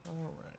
All right.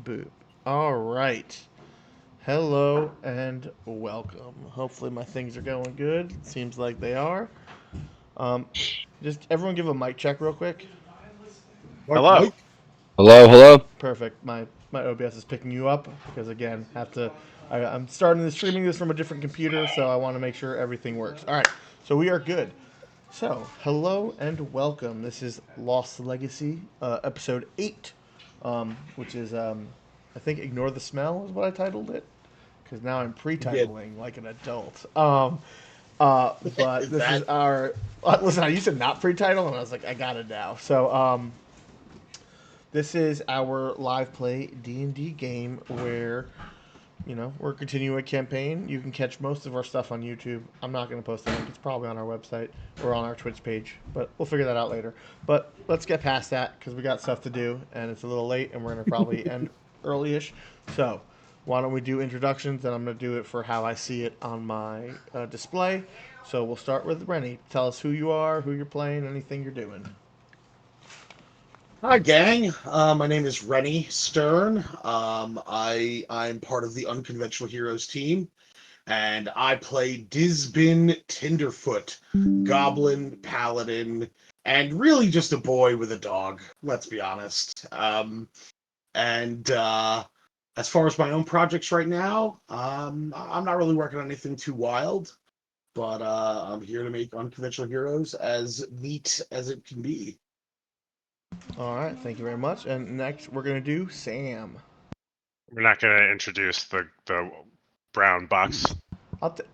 Boop. All right. Hello and welcome. Hopefully my things are going good. Seems like they are. Um, just everyone give a mic check real quick. Mike, Hello. Mike. Hello, hello. Perfect. My OBS is picking you up because again, I'm starting the streaming this from a different computer, so I want to make sure everything works. All right. So we are good. So, hello and welcome. This is Lost Legacy, episode 8, which is, I think, Ignore the Smell is what I titled it, because now I'm You did. pre-titling like an adult. But Is this is that our, listen, I used to not pre-title, and I was like, I got it now. So, this is our live play D&D game where we're continuing a campaign. You can catch most of our stuff on YouTube. I'm not going to post the link. It's probably on our website or on our Twitch page, but we'll figure that out later. But let's get past that because we got stuff to do and it's a little late and we're going to probably end early-ish. So why don't we do introductions and I'm going to do it for how I see it on my display. So we'll start with Rennie. Tell us who you are, who you're playing, anything you're doing. Hi, gang. My name is Rennie Stern. I'm part of the Unconventional Heroes team, and I play Disbin Tinderfoot, Goblin Paladin, and really just a boy with a dog. Let's be honest. And As far as my own projects right now, I'm not really working on anything too wild, but I'm here to make Unconventional Heroes as neat as it can be. All right, thank you very much. And next we're going to do Sam. We're not going to introduce the brown box.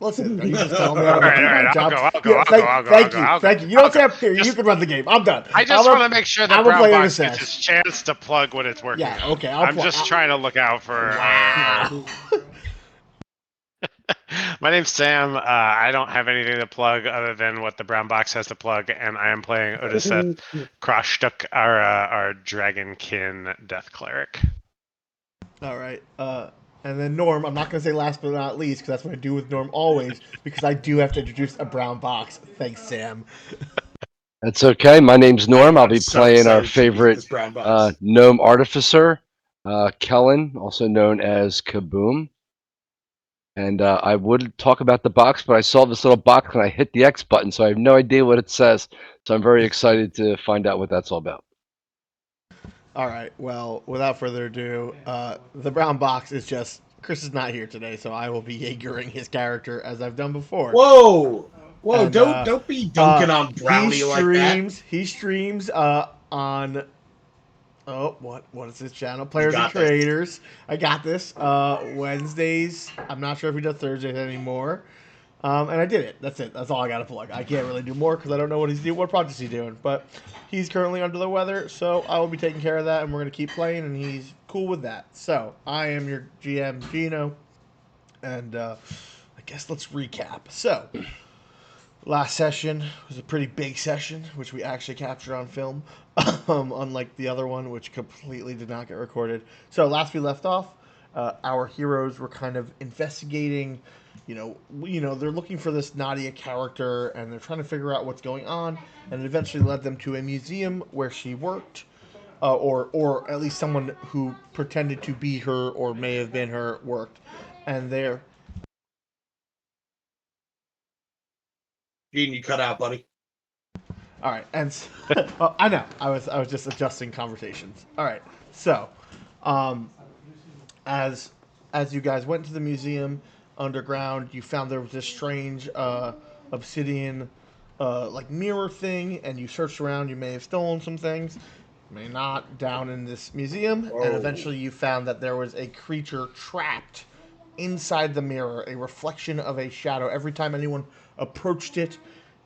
Listen. Are you just telling me All I don't get right, to all do my right. I'll job? go. I'll go. Yeah, I'll go. I'll go. I'll thank go. you, I'll go. thank you. You know I'll what, go. Sam? Here, you Just, can run the game. I'm done. I I'm just want a, to make sure the I'm a brown player in box this. gets its chance to plug when it's working. Yeah, okay. I'm just trying to look out for. Wow. My name's Sam. I don't have anything to plug other than what the brown box has to plug, and I am playing Odyseth Kroshtuk, our dragonkin death cleric. All right. And then Norm. I'm not gonna say last but not least because that's what I do with Norm always because I do have to introduce a brown box. Thanks, Sam. That's okay. My name's Norm. I'll I'm be so playing our excited to meet favorite this brown box. gnome artificer, Kellen, also known as Kaboom. And I would talk about the box, but I saw this little box and I hit the X button, so I have no idea what it says. So I'm very excited to find out what that's all about. All right. Well, without further ado, the brown box is just Chris is not here today, so I will be Jaegering his character as I've done before. Whoa, whoa! And Don't be dunking on Brownie like that. he streams on what is his channel? You Players and got this. Creators. I got this. Wednesdays. I'm not sure if he does Thursdays anymore. And I did it. That's it. That's all I got to plug. I can't really do more because I don't know what he's doing, what projects he's doing. But he's currently under the weather, so I will be taking care of that, and we're gonna keep playing, and he's cool with that. So I am your GM, Gino, and I guess let's recap. So last session was a pretty big session, which we actually captured on film, unlike the other one, which completely did not get recorded. So last we left off, our heroes were kind of investigating. They're looking for this Nadia character, and they're trying to figure out what's going on. And it eventually led them to a museum where she worked, or at least someone who pretended to be her or may have been her worked. And there, Gene, you cut out, buddy. all right, and well, I know I was just adjusting conversations. All right, so um, as as you guys went to the museum underground, you found there was this strange obsidian like mirror thing, and you searched around. You may have stolen some things, may not, down in this museum, and Whoa. eventually you found that there was a creature trapped inside the mirror, a reflection of a shadow. Every time anyone approached it,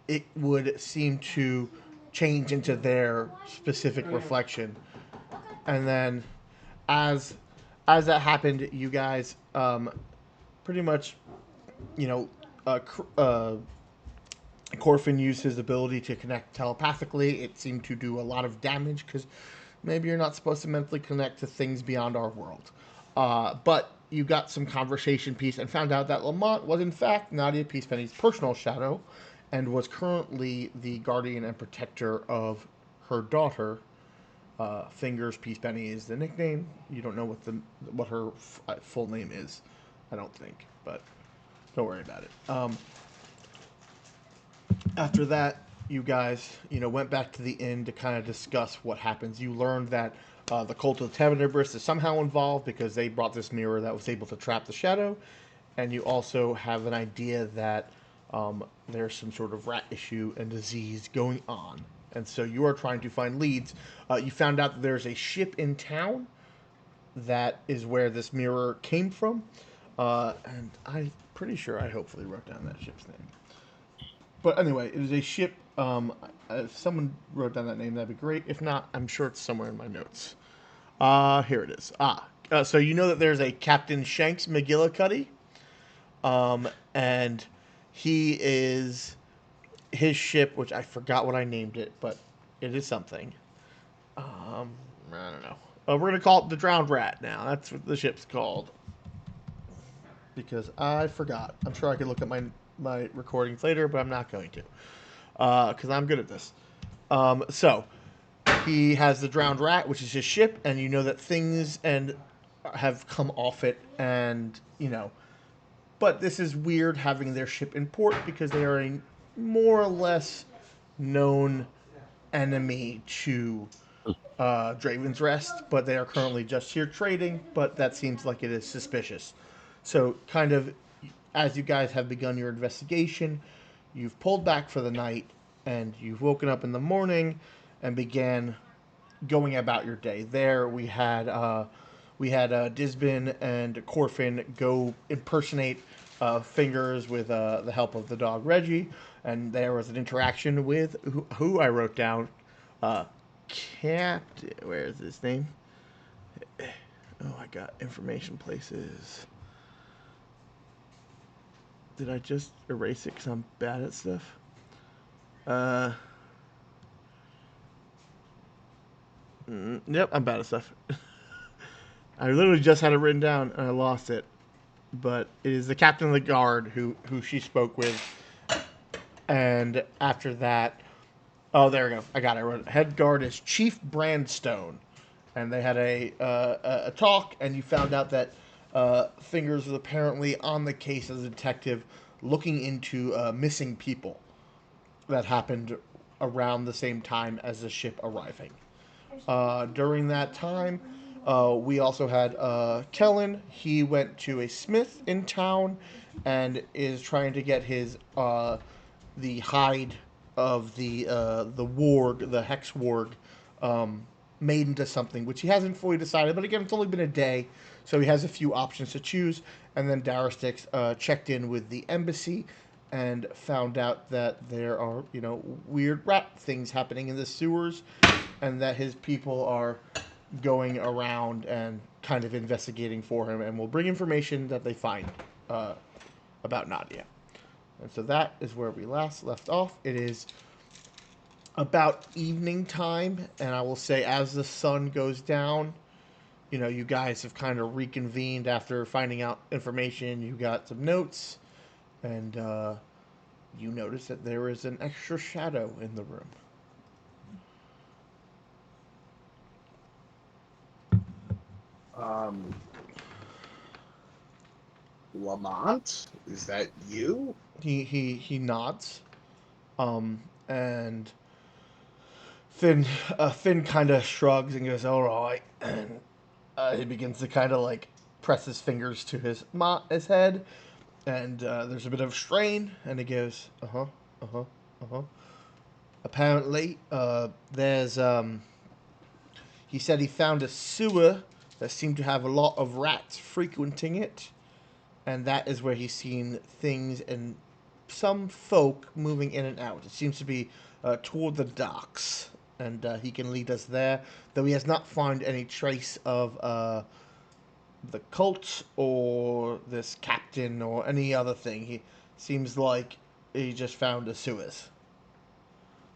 it would seem to change into their specific reflection. And then as as that happened, you guys pretty much, you know, Corfin used his ability to connect telepathically. It seemed to do a lot of damage because maybe you're not supposed to mentally connect to things beyond our world. But you got some conversation piece and found out that Lamont was in fact Nadia Peacepenny's personal shadow and was currently the guardian and protector of her daughter, Fingers Peace Penny is the nickname. You don't know what her full name is, I don't think, but don't worry about it. After that, you guys, went back to the inn to kind of discuss what happens. You learned that the cult of the Tenebrous is somehow involved because they brought this mirror that was able to trap the shadow, and you also have an idea that there's some sort of rat issue and disease going on. And so you are trying to find leads. You found out that there's a ship in town that is where this mirror came from. And I'm pretty sure I hopefully wrote down that ship's name. But anyway, it is a ship. If someone wrote down that name, that'd be great. If not, I'm sure it's somewhere in my notes. Here it is. So you know that there's a Captain Shanks McGillicuddy. And he is his ship, which I forgot what I named it, but it is something. I don't know. We're gonna call it the Drowned Rat now. That's what the ship's called because I forgot. I'm sure I could look at my recordings later, but I'm not going to because I'm good at this. So he has the Drowned Rat, which is his ship, and you know that things have come off it, and But this is weird having their ship in port because they are a more or less known enemy to Draven's Rest, but they are currently just here trading, but that seems like it is suspicious. So, kind of, as you guys have begun your investigation, you've pulled back for the night, and you've woken up in the morning and began going about your day. There, we had Disbin and Corfin go impersonate Fingers with the help of the dog Reggie, and there was an interaction with who I wrote down. Captain, where is his name? Oh, I got information places. Did I just erase it because I'm bad at stuff? Yep, I'm bad at stuff. I literally just had it written down and I lost it. But it is the captain of the guard who she spoke with. And after that, oh, there we go. I got it. I wrote it. Head guard is Chief Brandstone. And they had a talk, and you found out that Fingers was apparently on the case as a detective looking into missing people that happened around the same time as the ship arriving. During that time, we also had Kellen. He went to a smith in town and is trying to get his the hide of the warg, the hex warg, made into something, which he hasn't fully decided. But again, it's only been a day, so he has a few options to choose. And then Daristix checked in with the embassy and found out that there are, weird rat things happening in the sewers, and that his people are going around and kind of investigating for him, and will bring information that they find about Nadia. And so that is where we last left off. It is about evening time, and I will say as the sun goes down, you guys have kind of reconvened after finding out information. You got some notes, and you notice that there is an extra shadow in the room. Lamont, is that you? He nods, and Finn kind of shrugs and goes, "All right," and he begins to kind of like press his fingers to his head, and there's a bit of strain, and he goes, "Uh huh, uh huh, uh huh." Apparently, there's he said he found a sewer that seemed to have a lot of rats frequenting it, and that is where he's seen things and some folk moving in and out. It seems to be toward the docks, and he can lead us there, though he has not found any trace of the cult or this captain or any other thing. He seems like he just found a sewers,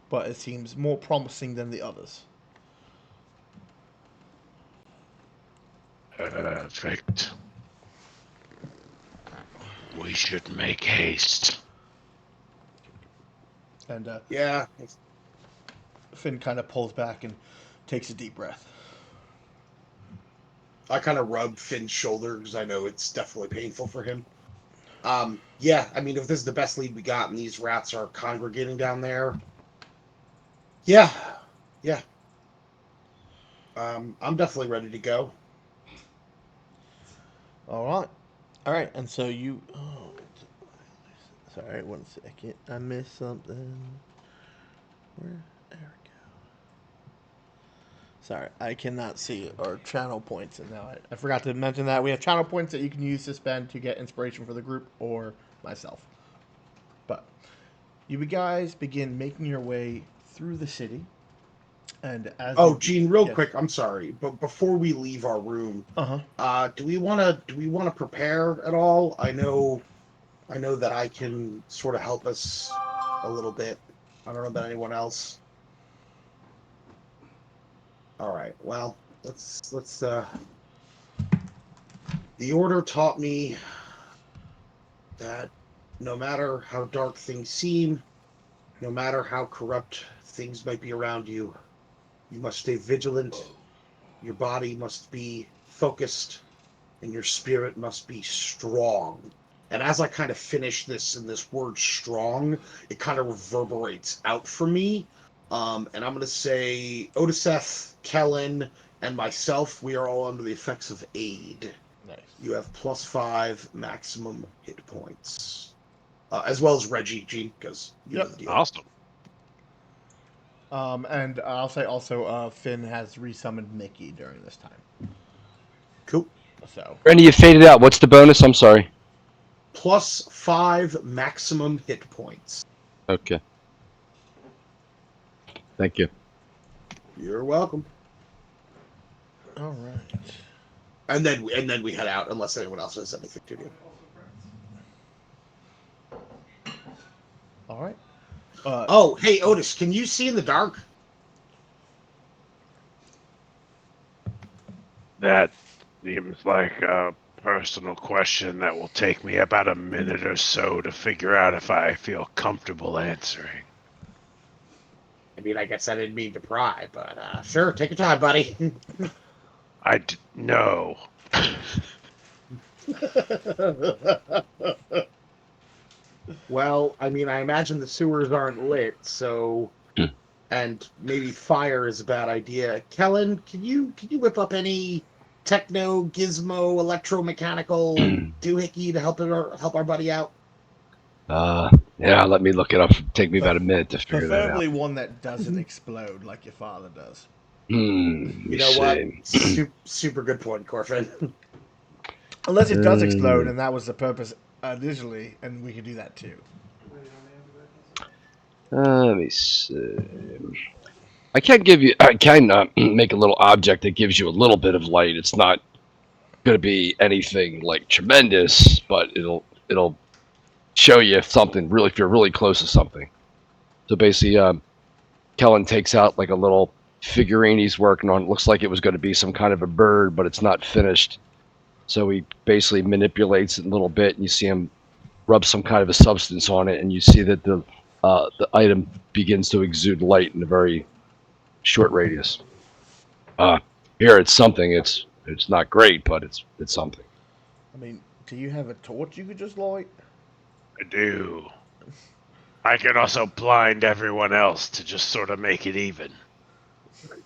but it seems more promising than the others. Perfect. We should make haste. And Yeah. Finn kind of pulls back and takes a deep breath. I kind of rub Finn's shoulder because I know it's definitely painful for him. Yeah, I mean, if this is the best lead we got and these rats are congregating down there, yeah, yeah. I'm definitely ready to go. All right. And so you. Oh, sorry, 1 second. I missed something. Where? There we go. Sorry, I cannot see our channel points, and now I forgot to mention that we have channel points that you can use to spend to get inspiration for the group or myself. But you guys begin making your way through the city, and as Oh, Gene, real yes. quick, I'm sorry, but before we leave our room, do we want to prepare at all? I know that I can sort of help us a little bit. I don't know about anyone else. All right. Well, let's the order taught me that no matter how dark things seem, no matter how corrupt things might be around you, you must stay vigilant. Your body must be focused and your spirit must be strong. And as I kind of finish this and this word strong, it kind of reverberates out for me. And I'm going to say Odyseth, Kellen, and myself, we are all under the effects of aid. Nice. You have +5 maximum hit points. As well as Reggie, G, because you know the deal. Awesome. And I'll say also, Finn has resummoned Mickey during this time. Cool. So. Randy, you faded out. What's the bonus? I'm sorry. +5 maximum hit points. Okay. Thank you. You're welcome. All right. And then we head out unless anyone else has anything to do. All right. Oh, hey Otis, can you see in the dark? That seems like a personal question that will take me about a minute or so to figure out if I feel comfortable answering. I mean, I guess I didn't mean to pry, but sure, take your time, buddy. No. Well, I mean, I imagine the sewers aren't lit, so and maybe fire is a bad idea. Kellen, can you whip up any techno, gizmo, electromechanical doohickey to help our buddy out? Yeah, let me look it up. Take me about a minute to figure that out. Preferably one that doesn't explode like your father does. You know what? Super good point, Corfin. Unless it does explode, and that was the purpose initially, and we could do that too. Let me see. I can make a little object that gives you a little bit of light. It's not going to be anything like tremendous, but it'll show you if you're really close to something. So basically, Kellen takes out like a little figurine he's working on. It looks like it was going to be some kind of a bird, but it's not finished. So he basically manipulates it a little bit, and you see him rub some kind of a substance on it, and you see that the item begins to exude light in a very short radius. Here it's something. It's not great, but it's something. I mean, do you have a torch you could just light? I do. I can also blind everyone else to just sort of make it even.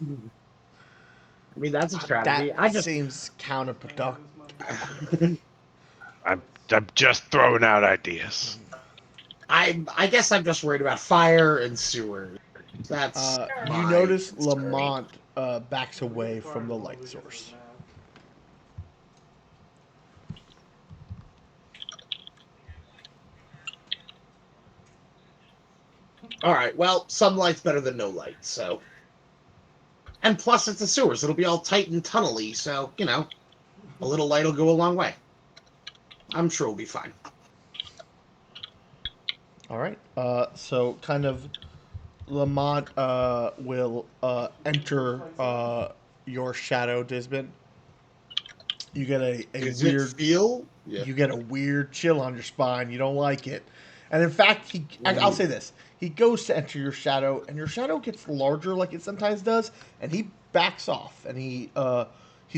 I mean, that's a strategy. That seems counterproductive. I'm just throwing out ideas. I guess I'm just worried about fire and sewer. That's you notice Lamont backs away from the light source. All right. Well, some light's better than no light. So, and plus it's the sewers. It'll be all tight and tunnely. So a little light will go a long way. I'm sure we'll be fine. All right. So kind of Lamont will enter your shadow, Disbin. You get a weird feel. Yeah. You get a weird chill on your spine. You don't like it, and in fact, I'll say this: he goes to enter your shadow, and your shadow gets larger, like it sometimes does, and he backs off and he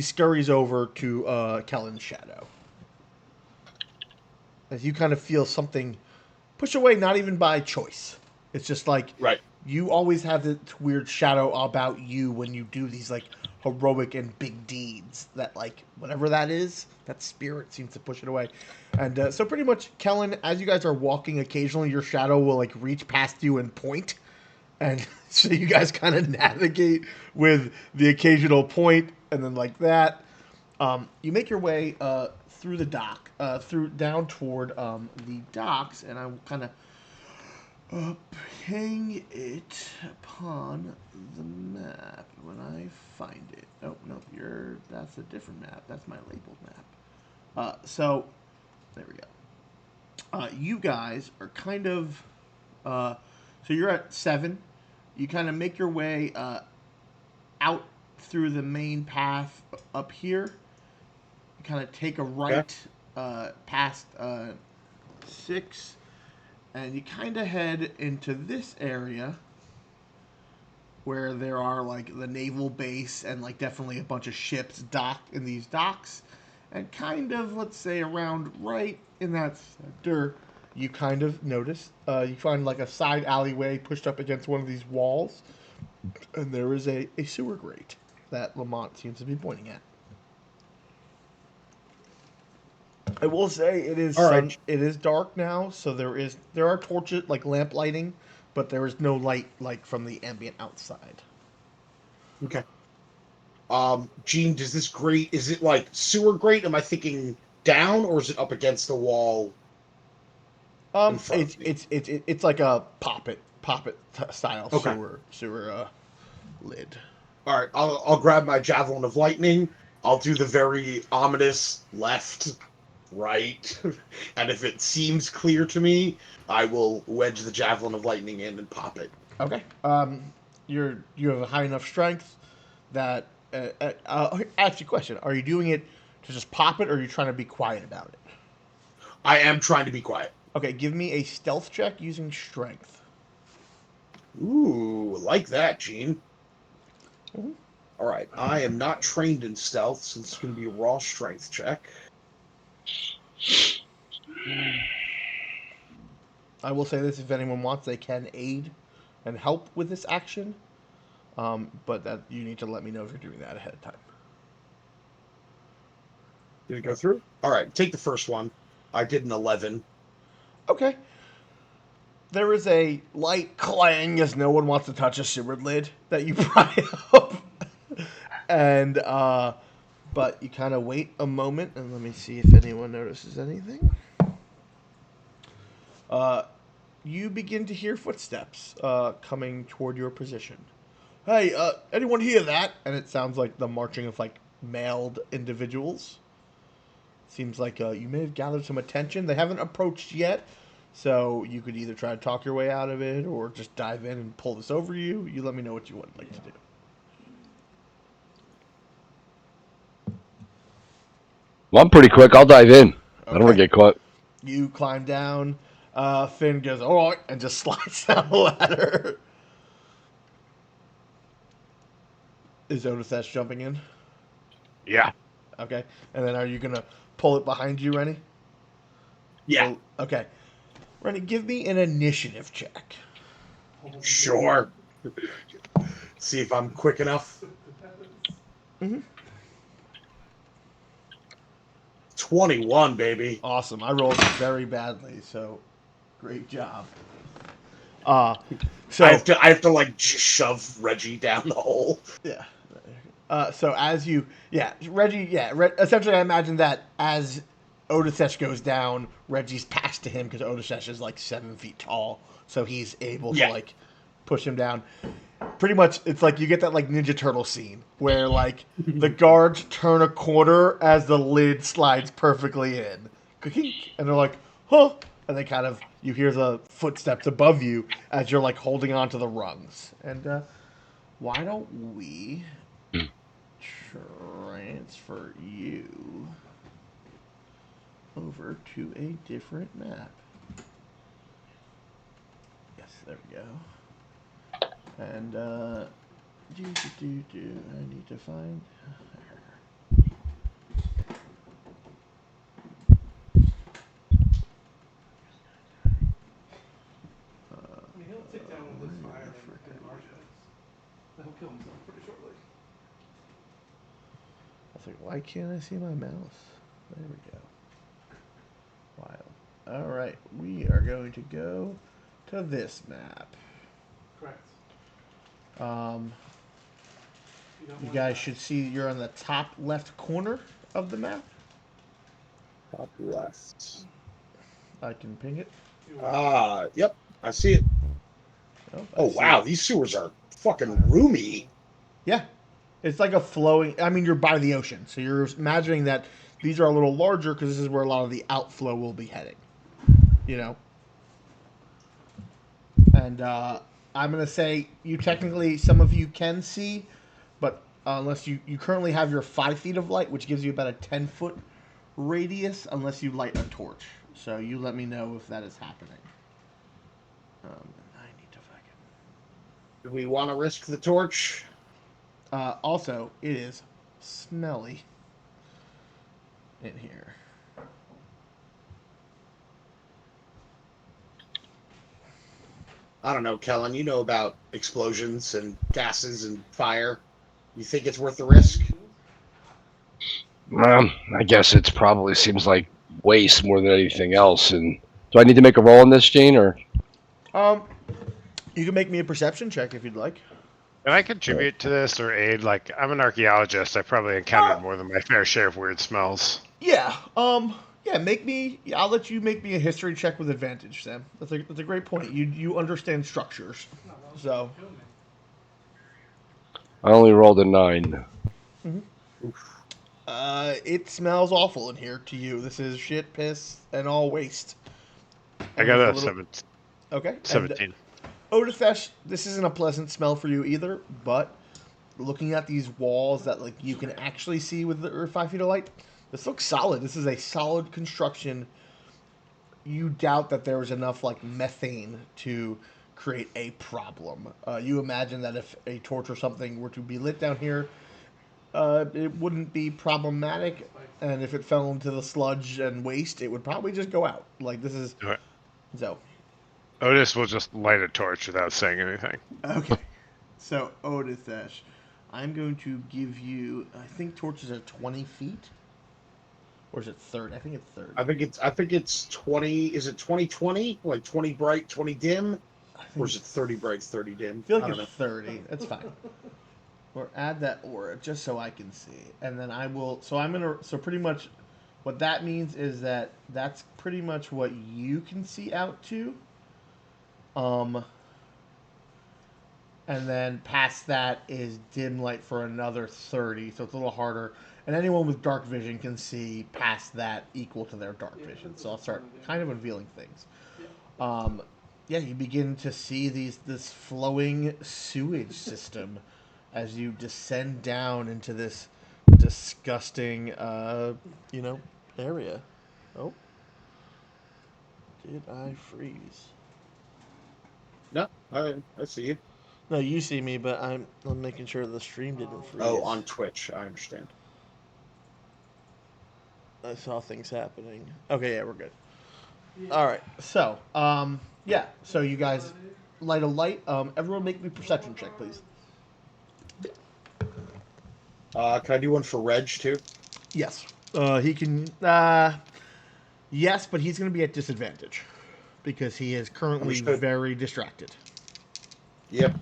scurries over to Kellen's shadow. As you kind of feel something push away, not even by choice. It's just like Right. you always have this weird shadow about you when you do these like heroic and big deeds. That like whatever that is, that spirit seems to push it away. And so pretty much, Kellen, as you guys are walking, occasionally your shadow will like reach past you and point, and so you guys kind of navigate with the occasional point, and then like that, you make your way through the dock, through down toward the docks, and I will kind of ping it upon the map when I find it. Oh no, that's a different map. That's my labeled map. So there we go. You guys are kind of so you're at 7. You kind of make your way out through the main path up here. You kind of take a right past 6, and you kind of head into this area where there are like the naval base and like definitely a bunch of ships docked in these docks, and kind of, let's say, around right in that center, you kind of notice you find like a side alleyway pushed up against one of these walls, and there is a sewer grate that Lamont seems to be pointing at. I will say it is All right. it is dark now, so there are torches like lamp lighting, but there is no light like from the ambient outside. Okay. Gene, does this grate, is it like sewer grate? Am I thinking down, or is it up against the wall in front of me? It's like a pop it style Okay. sewer lid. All right. I'll grab my javelin of lightning. I'll do the very ominous left, right, and if it seems clear to me, I will wedge the javelin of lightning in and pop it. Okay. You have a high enough strength that ask you a question. Are you doing it to just pop it, or are you trying to be quiet about it? I am trying to be quiet. Okay, give me a stealth check using strength. Ooh, like that, Gene. Mhm. All right. I am not trained in stealth, so it's going to be a raw strength check. I will say this: if anyone wants, they can aid and help with this action. But that you need to let me know if you're doing that ahead of time. Did it go through? All right. Take the first one. I did an 11. Okay. There is a light clang as no one wants to touch a sewer lid that you pry up. And but you kind of wait a moment, and let me see if anyone notices anything. Uh, you begin to hear footsteps coming toward your position. Hey, anyone hear that? And it sounds like the marching of like mailed individuals. Seems like you may have gathered some attention. They haven't approached yet, so you could either try to talk your way out of it or just dive in and pull this over you. You let me know what you would like to do. Well, I'm pretty quick. I'll dive in. I don't want to Okay. get caught. You climb down. Finn goes, all right, and just slides down the ladder. Is Otis jumping in? Yeah. Okay. And then are you going to pull it behind you, Rennie? Yeah, Okay. Rennie, give me an initiative check. sure. See if I'm quick enough. Mm-hmm. 21, baby. Awesome. I rolled very badly, so great job. Uh, I so, have to like just shove Reggie down the hole. yeah. So as you, yeah, Reggie, yeah, essentially I imagine that as Otisesh goes down, Reggie's passed to him because Otisesh is like 7 feet tall, so he's able to Yeah. like push him down. Pretty much, it's like you get that like Ninja Turtle scene where like the guards turn a corner as the lid slides perfectly in, and they're like, huh, and they kind of you hear the footsteps above you as you're like holding onto the rungs. And why don't we transfer you over to a different map? Yes, there we go. And I need to find. I mean, he'll take down one of those fire and marshmallows. He'll kill himself pretty shortly. I was like, why can't I see my mouse? There we go. Wild. All right, we are going to go to this map. Correct. Um, You don't you want guys that. should see you're on the top left corner of the map. Top left. I can ping it. You want Yep, I see it. Oh, I Oh see wow, it. these sewers are fucking roomy. Yeah, it's like a flowing. I mean, you're by the ocean, so you're imagining that these are a little larger because this is where a lot of the outflow will be heading. You know, and I'm gonna say you technically some of you can see, but unless you currently have your 5 feet of light, which gives you about a 10 foot radius, unless you light a torch. So you let me know if that is happening. I need to fucking. Do we want to risk the torch? Also, it is smelly in here. I don't know, Kellen. You know about explosions and gases and fire. You think it's worth the risk? I guess it's probably seems like waste more than anything else. And do I need to make a roll on this, Gene, or? Um, you can make me a perception check if you'd like. Can I contribute to this or aid? Like, I'm an archaeologist. I've probably encountered more than my fair share of weird smells. Yeah. Yeah. Make me. I'll let you make me a history check with advantage, Sam. That's a great point. You understand structures, so. I only rolled a 9. It smells awful in here to you. This is shit, piss, and all waste. I And got there's a a little. Okay. And 17. Odifesh, this isn't a pleasant smell for you either, but looking at these walls that like you can actually see with the 5 feet of light, this looks solid. This is a solid construction. You doubt that there was enough like methane to create a problem. You imagine that if a torch or something were to be lit down here, it wouldn't be problematic. And if it fell into the sludge and waste, it would probably just go out. Like this is Alright. so. Otis will just light a torch without saying anything. Okay. So Odithesh, I'm going to give you. I think torches are 20 feet, or is it 30? I think it's 30. I think it's 20. Is it 20/20? Like 20 bright, 20 dim? I Or think is it 30 bright, 30 dim? I feel I like don't it's know. 30. That's fine. Or add that aura just so I can see, and then I will. So I'm gonna. So pretty much, what that means is that that's pretty much what you can see out to. Um, and then past that is dim light for another 30, so it's a little harder. And anyone with dark vision can see past that equal to their dark vision. So I'll start kind of unveiling things. Um, yeah, you begin to see this flowing sewage system as you descend down into this disgusting, area. Oh, did I freeze? No, I see you. No, you see me, but I'm making sure the stream didn't Oh, freeze. on Twitch. I understand. I saw things happening. Okay, yeah, we're good. All right, so yeah, so you guys light a light. Everyone, make me a perception check, please. Can I do one for Reg too? Yes. He can. Yes, but he's going to be at disadvantage because he is currently Understood. very distracted. Yep.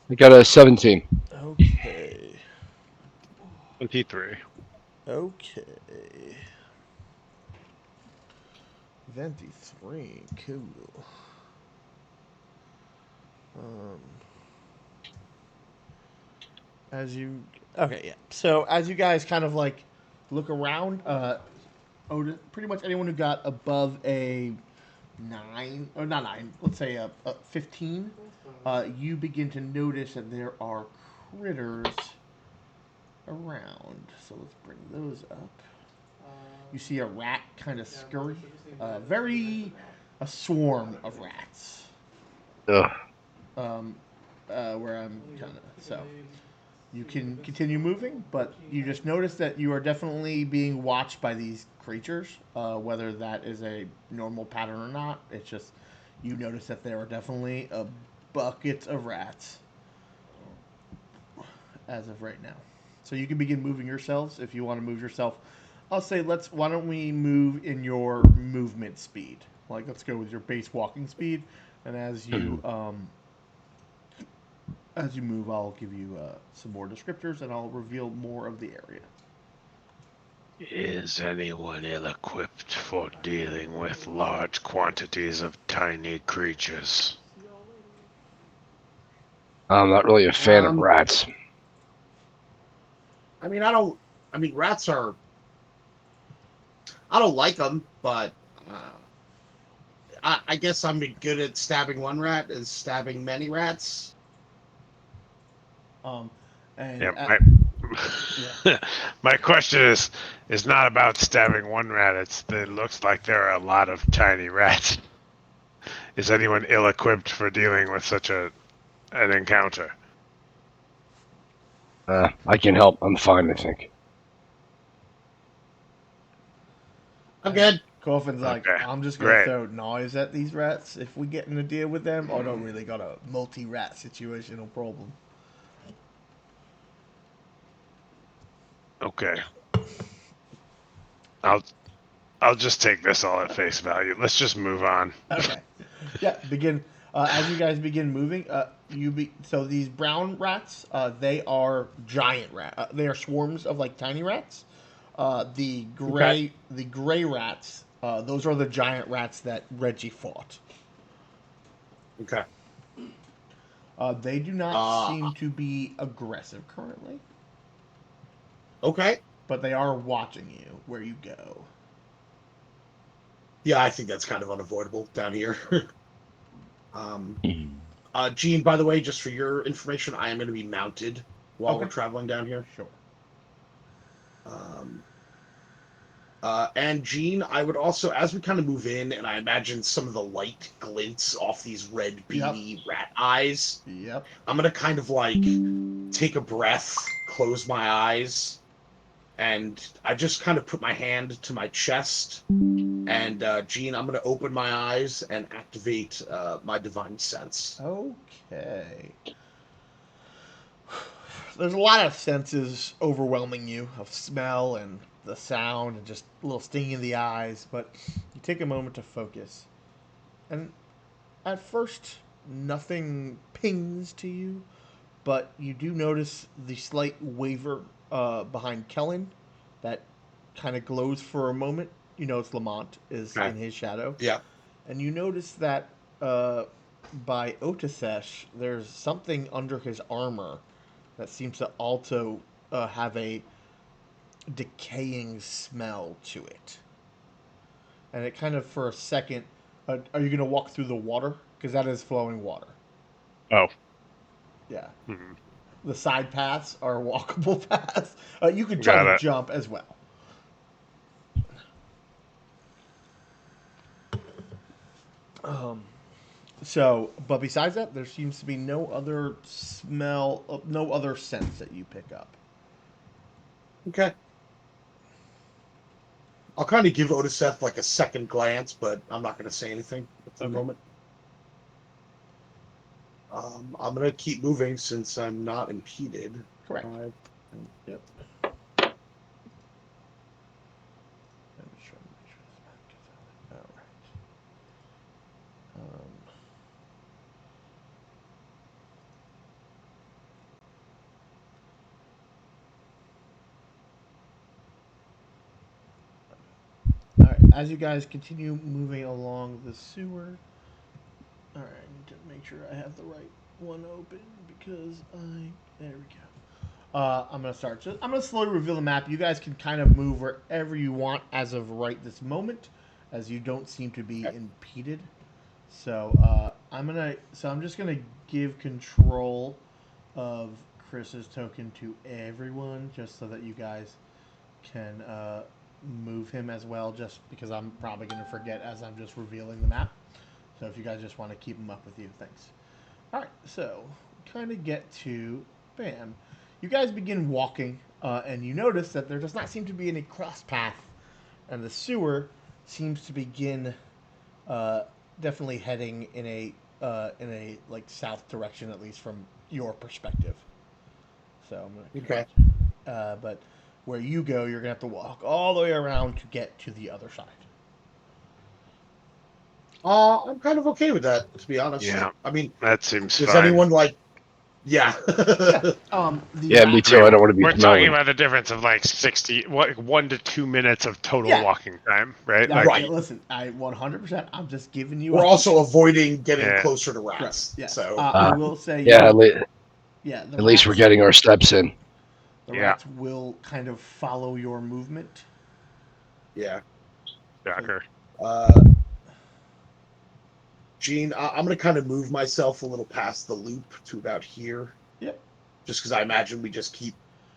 I got a 17. Okay. 23. Okay. 23. Cool. Um. As you. Okay, yeah. So as you guys kind of like look around, pretty much anyone who got above a 9, or not 9, let's say a 15, you begin to notice that there are critters around. So let's bring those up. You see a rat kind of scurry. A swarm of rats. Ugh. Um, where I'm kind of so. You can continue moving, but you just notice that you are definitely being watched by these creatures. Whether that is a normal pattern or not, it's just you notice that there are definitely a bucket of rats as of right now. So you can begin moving yourselves if you want to move yourself. I'll say let's. Why don't we move in your movement speed? Like let's go with your base walking speed, and as you move, I'll give you some more descriptors, and I'll reveal more of the area. Is anyone ill-equipped for dealing with large quantities of tiny creatures? I'm not really a fan of rats. I mean, I don't. I mean, rats are. I don't like them, but I guess I'm good at stabbing one rat as stabbing many rats. Um, and Yeah, at, my question is not about stabbing one rat. It looks like there are a lot of tiny rats. Is anyone ill-equipped for dealing with such an encounter? I can help. I'm fine, I think. I'm good. Coffin's like, Okay, I'm just gonna great. throw knives at these rats if we get in a deal with them. I don't really got a multi-rat situational problem. Okay, I'll I'll just take this all at face value. Let's just move on. Okay. Yeah, begin. As you guys begin moving, so these brown rats, they are giant rat. They are swarms of like tiny rats. The gray rats, those are the giant rats that Reggie fought. Okay. They do not seem to be aggressive currently, Okay. but they are watching you where you go. Yeah, I think that's kind of unavoidable down here. um, Gene, by the way, just for your information, I am going to be mounted while we're Okay. traveling down here. Sure. Um, and Gene, I would also, as we kind of move in, and I imagine some of the light glints off these red, beady rat eyes, Yep. I'm going to kind of like take a breath, close my eyes, and I just kind of put my hand to my chest. And Gene, I'm going to open my eyes and activate my divine sense. Okay. There's a lot of senses overwhelming you of smell and the sound and just a little sting in the eyes, but you take a moment to focus. And at first, nothing pings to you, but you do notice the slight waver behind Kellen that kind of glows for a moment. You notice Lamont is Okay. in his shadow. Yeah. And you notice that by Otisesh, there's something under his armor that seems to also have a decaying smell to it. And it kind of, for a second, are you going to walk through the water? Because that is flowing water. Oh. Yeah. Hmm. The side paths are walkable paths. You could try Got to it. jump as well. Um, but besides that, there seems to be no other smell, no other sense that you pick up. Okay. I'll kind of give Otiseth like a second glance, but I'm not going to say anything at the moment. I'm going to keep moving since I'm not impeded. Correct. Yep. I'm just trying to make sure this map gets out. All right. All right. As you guys continue moving along the sewer, all right, I need to make sure I have the right one open because there we go. I'm gonna start. So I'm gonna slowly reveal the map. You guys can kind of move wherever you want as of right this moment, as you don't seem to be impeded. So I'm just gonna give control of Chris's token to everyone, just so that you guys can move him as well. Just because I'm probably gonna forget as I'm just revealing the map. So if you guys just want to keep him up with you, thanks. All right, so kind of get to, bam, you guys begin walking, and you notice that there does not seem to be any cross path, and the sewer seems to begin uh, definitely heading in a like south direction, at least from your perspective. So I'm gonna Okay. but where you go, you're gonna have to walk all the way around to get to the other side. I'm kind of okay with that, to be honest. Yeah, I mean, that seems does fine. anyone like? Yeah. Yeah. The Yeah, me too. I don't want to be We're smelling. talking about the difference of like 1 to 2 minutes of total Yeah. walking time, right? Yeah, Like, Right. listen, I 100%. I'm just giving you. We're also avoiding getting Yeah. closer to Correct. rats. Yes. So I will say. Yeah, Yeah. The at least we're rats, getting our steps in. the Yeah. rats will kind of follow your movement. yeah. shocker. Uh, Gene, I'm going to kind of move myself a little past the loop to about here, Yep. just because I imagine we just keep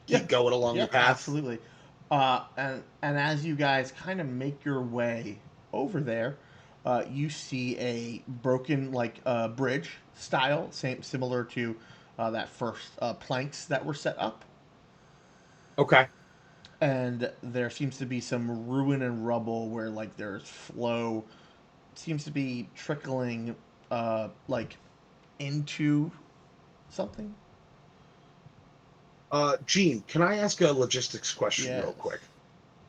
Yeah. going along Yeah. the path. Absolutely. And as you guys kind of make your way over there, you see a broken like bridge style, similar to that first planks that were set up. Okay. And there seems to be some ruin and rubble where like there's flow seems to be trickling like into something. Gene, can I ask a logistics question Yes. real quick?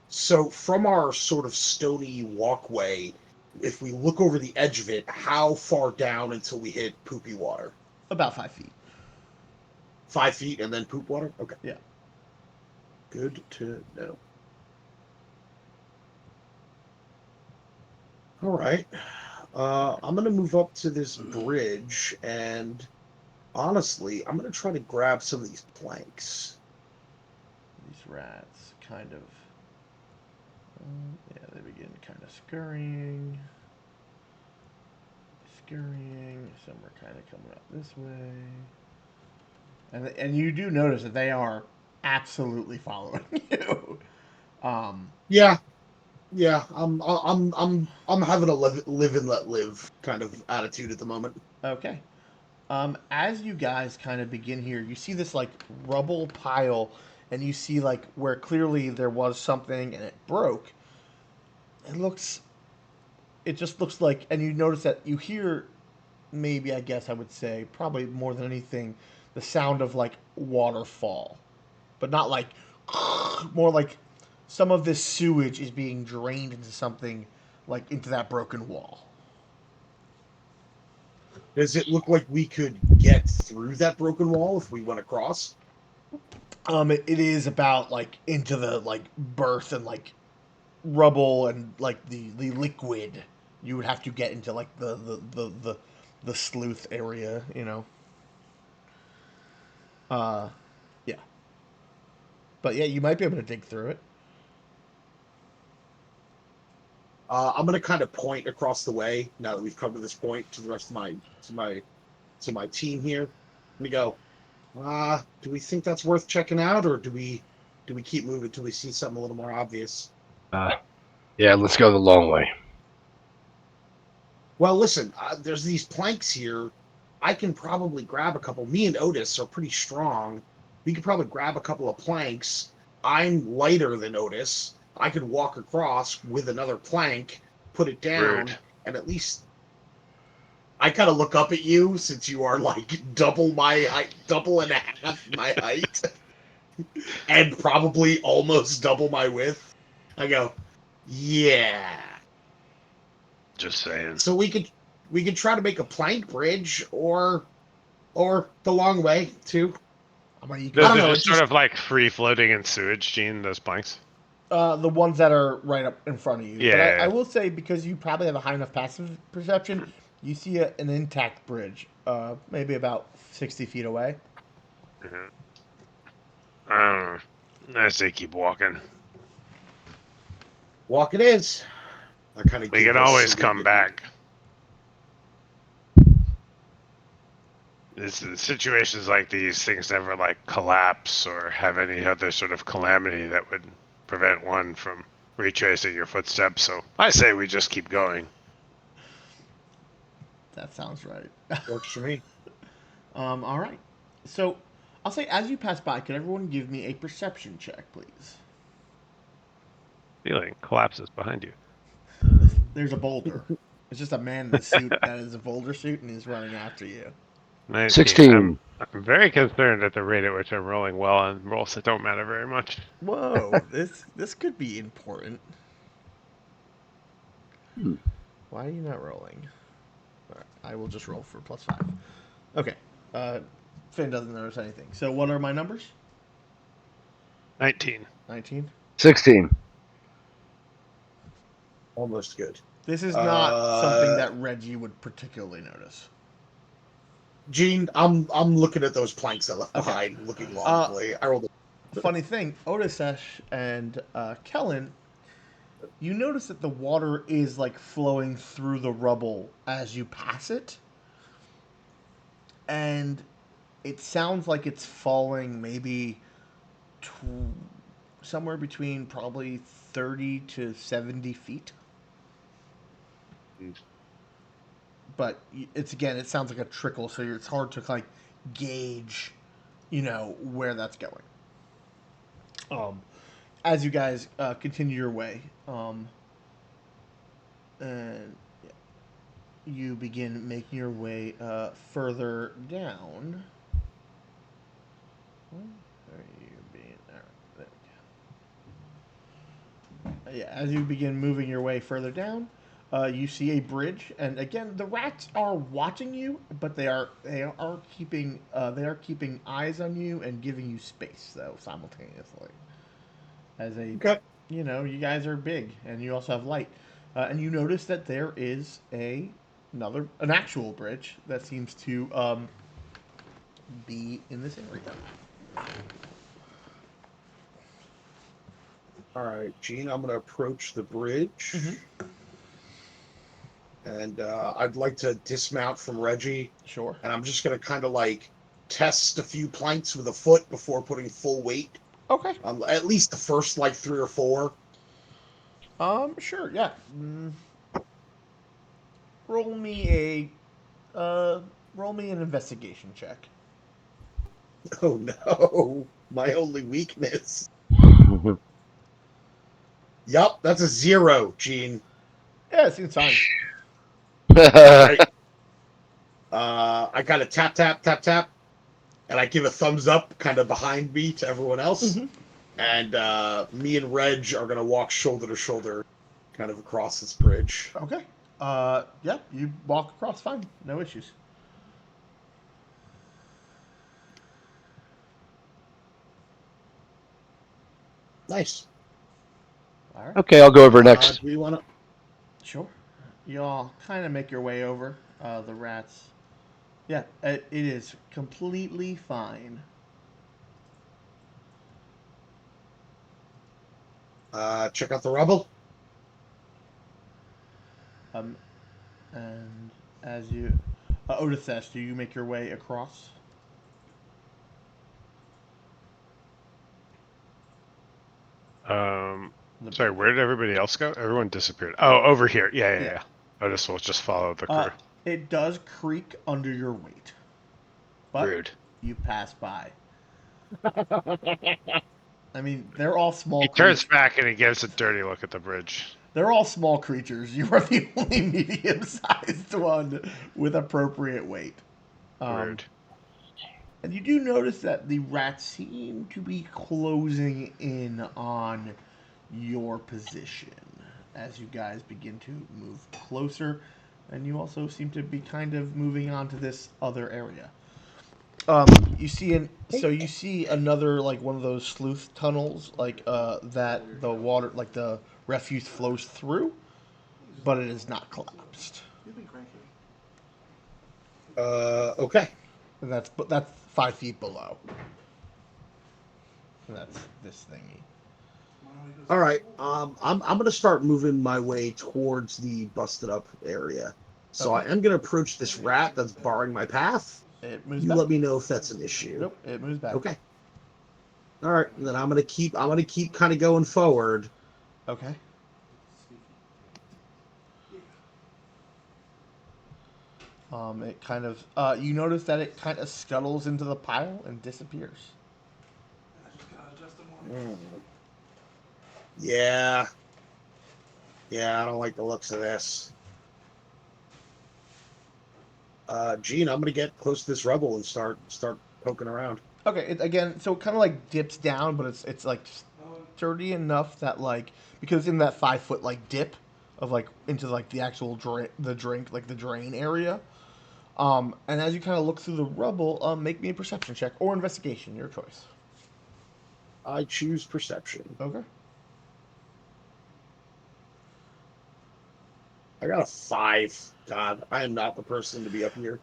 So, from our sort of stony walkway, if we look over the edge of it, how far down until we hit poopy water? About 5 feet. 5 feet and then poop water? Okay. Yeah. Good to know. All right. I'm going to move up to this bridge, and honestly, I'm going to try to grab some of these planks. These rats kind of yeah, they begin kind of scurrying. Some are kind of coming up this way. And you do notice that they are absolutely following you. Yeah, yeah. I'm having a live and let live kind of attitude at the moment. Okay. As you guys kind of begin here, you see this like rubble pile, and you see like where clearly there was something and it broke. It looks, it just looks like, and you notice that you hear, maybe I guess I would say probably more than anything, the sound of like waterfall, but not like, more like some of this sewage is being drained into something, like into that broken wall. Does it look like we could get through that broken wall if we went across? It is about like into the like berth and like rubble and like the liquid. You would have to get into like the sleuth area, you know. Uh, yeah, but yeah, you might be able to dig through it. I'm gonna kind of point across the way now that we've come to this point to the rest of my team here. We go. Do we think that's worth checking out, or do we keep moving till we see something a little more obvious? Yeah, let's go the long way. Well, listen, there's these planks here. I can probably grab a couple. Me and Otis are pretty strong. We could probably grab a couple of planks. I'm lighter than Otis. I could walk across with another plank, put it down, Rude. and at least I kind of look up at you since you are like double my height, double and a half my height, and probably almost double my width. I go, yeah. Just saying. So we could try to make a plank bridge or the long way too. I mean, you I don't They're know. just sort of like free floating in sewage, Gene, those planks. the ones that are right up in front of you. But I Yeah. will say, because you probably have a high enough passive perception, you see an intact bridge, maybe about 60 feet away. Mhm. I don't know. I say keep walking. Walk it is. I kind of We give can a always salute come to- back. It's situations like these, things never like collapse or have any other sort of calamity that would prevent one from retracing your footsteps. So I say we just keep going. That sounds right. Works for me. All right. So, I'll say as you pass by, could everyone give me a perception check, please? Ceiling collapses behind you. There's a boulder. It's just a man in a suit that is a boulder suit, and he's running after you. 19. 16. I'm very concerned at the rate at which I'm rolling well on rolls that don't matter very much. Whoa, this could be important. Hmm. Why are you not rolling? All right, I will just roll for +5. Okay. Finn doesn't notice anything. So what are my numbers? 19. 19. 16. Almost good. This is not something Uh, that Reggie would particularly notice. Gene, I'm looking at those planks I left Okay. behind, looking longingly. I rolled. Funny thing, Otisesh and Kellen, you notice that the water is like flowing through the rubble as you pass it, and it sounds like it's falling maybe tw- somewhere between probably 30 to 70 feet. Mm. But it's again, it sounds like a trickle, so it's hard to like gauge, where that's going. As you guys continue your way, and you begin making your way further down. Where are you being? There we go. Yeah, as you begin moving your way further down, you see a bridge, and again, the rats are watching you, but they are keeping eyes on you and giving you space though simultaneously. As Okay. you guys are big, and you also have light, and you notice that there is an actual bridge that seems to be in this area. All right, Gene, I'm going to approach the bridge, Mm-hmm. and I'd like to dismount from Reggie, Sure. and I'm just going to kind of like test a few planks with a foot before putting full weight. Okay. At least the first like 3 or 4. Sure. Yeah. Roll me an investigation check. Oh no, my only weakness. Yup, that's a 0, Gene. Yeah, it seems fine. All right. I kind of tap, tap, tap, tap, and I give a thumbs up kind of behind me to everyone else. Mm-hmm. And me and Reg are going to walk shoulder to shoulder kind of across this bridge. Okay. Yeah, you walk across fine. No issues. Nice. All right. Okay, I'll go over next. Do we want to? Sure. You all kind of make your way over. The rats. Yeah, it is completely fine. Check out the rubble. Um, and as you, Otithesh, do you make your way across? Um, The sorry, bridge? where did everybody else go? Everyone disappeared. Oh, over here. Yeah, yeah, Yeah. yeah. Otis will just follow the crew. It does creak under your weight, but Rude. you pass by. I mean, they're all small He turns creatures. back and he gives a dirty look at the bridge. They're all small creatures. You are the only medium-sized one with appropriate weight. Um, Rude. and you do notice that the rats seem to be closing in on your position as you guys begin to move closer, and you also seem to be kind of moving on to this other area. You see another like one of those sleuth tunnels like that the water like the refuse flows through, but it is not collapsed. You've been cranky. Okay. And that's 5 feet below. And that's this thingy. All right. I'm going to start moving my way towards the busted up area. So I Okay. am going to approach this rat that's barring my path. It moves You back. let me know if that's an issue. Nope, it moves back. Okay. All right. And then I'm gonna keep kind of going forward. Okay. It kind of you notice that it kind of scuttles into the pile and disappears. I just gotta adjust them more. Yeah. Yeah, I don't like the looks of this. Gene, I'm gonna get close to this rubble and start poking around. Okay, again, so it kind of like dips down, but it's like Oh, sturdy enough that like because in that 5 foot like dip of like into like the actual drink like the drain area. And as you kind of look through the rubble, make me a perception check or investigation, your choice. I choose perception. Okay. I got a 5. God, I am not the person to be up here.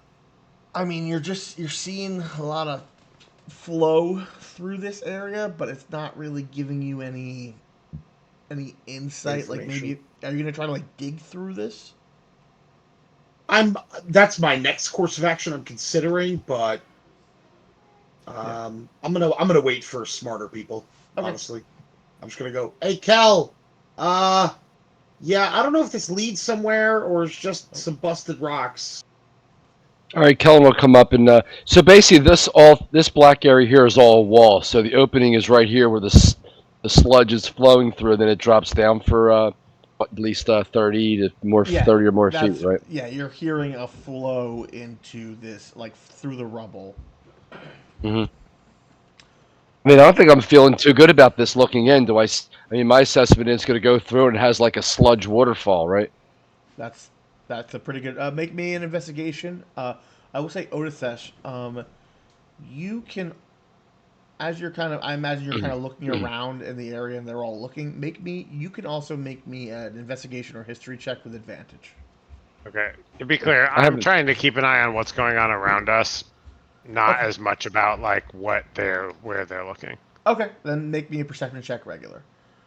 I mean, you're seeing a lot of flow through this area, but it's not really giving you any insight. Like Information. maybe are you gonna try to like dig through this? I'm That's my next course of action I'm considering, but I'm gonna wait for smarter people, Okay. honestly. I'm just gonna go, hey Kel, uh yeah, I don't know if this leads somewhere or it's just some busted rocks. All right, Kellen will come up and so basically this black area here is all wall. So the opening is right here where the sludge is flowing through. Then it drops down for at least 30 or more feet, That's right? yeah. You're hearing a flow into this like through the rubble. hmm I mean, I don't think I'm feeling too good about this looking in. I mean, my assessment is going to go through and it has like a sludge waterfall, right? That's that's a pretty good. Make me an investigation. I will say Otithesh. You can as you're kind of I imagine you're kind of looking around in the area and they're all looking. You can also make me an investigation or history check with advantage. Okay. To be clear, I I'm haven't. trying to keep an eye on what's going on around us, not Okay. as much about like where they're looking. Okay, then make me a perception check regular.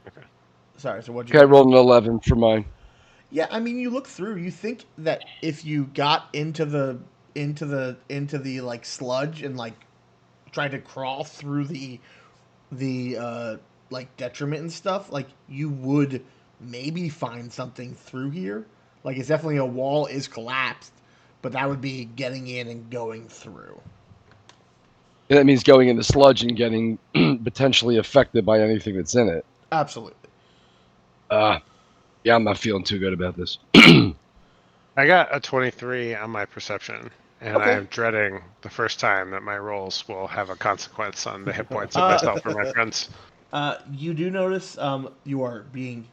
Okay. Sorry, so what'd you Okay, I get? rolled an 11 for mine. Yeah, I mean, you look through. You think that if you got into the like sludge and like tried to crawl through the like detriment and stuff, like you would maybe find something through here. Like it's definitely a wall is collapsed, but that would be getting in and going through. And that means going in the sludge and getting potentially affected by anything that's in it. Absolutely. Uh, yeah, I'm not feeling too good about this. I got a 23 on my perception, and I Okay. am dreading the first time that my rolls will have a consequence on the hit points of Uh, myself or my friends. you do notice you are being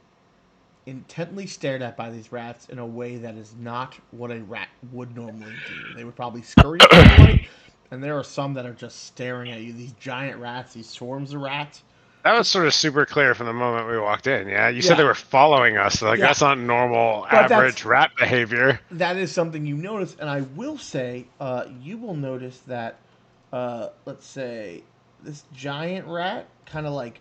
intently stared at by these rats in a way that is not what a rat would normally do. They would probably scurry to the light, and there are some that are just staring at you. These giant rats, these swarms of rats. That was sort of super clear from the moment we walked in. Yeah, you said they Yeah, were following us. Like yeah, that's not normal, but that's average rat behavior. that is something you notice, and I will say, you will notice that, let's say, this giant rat kind of like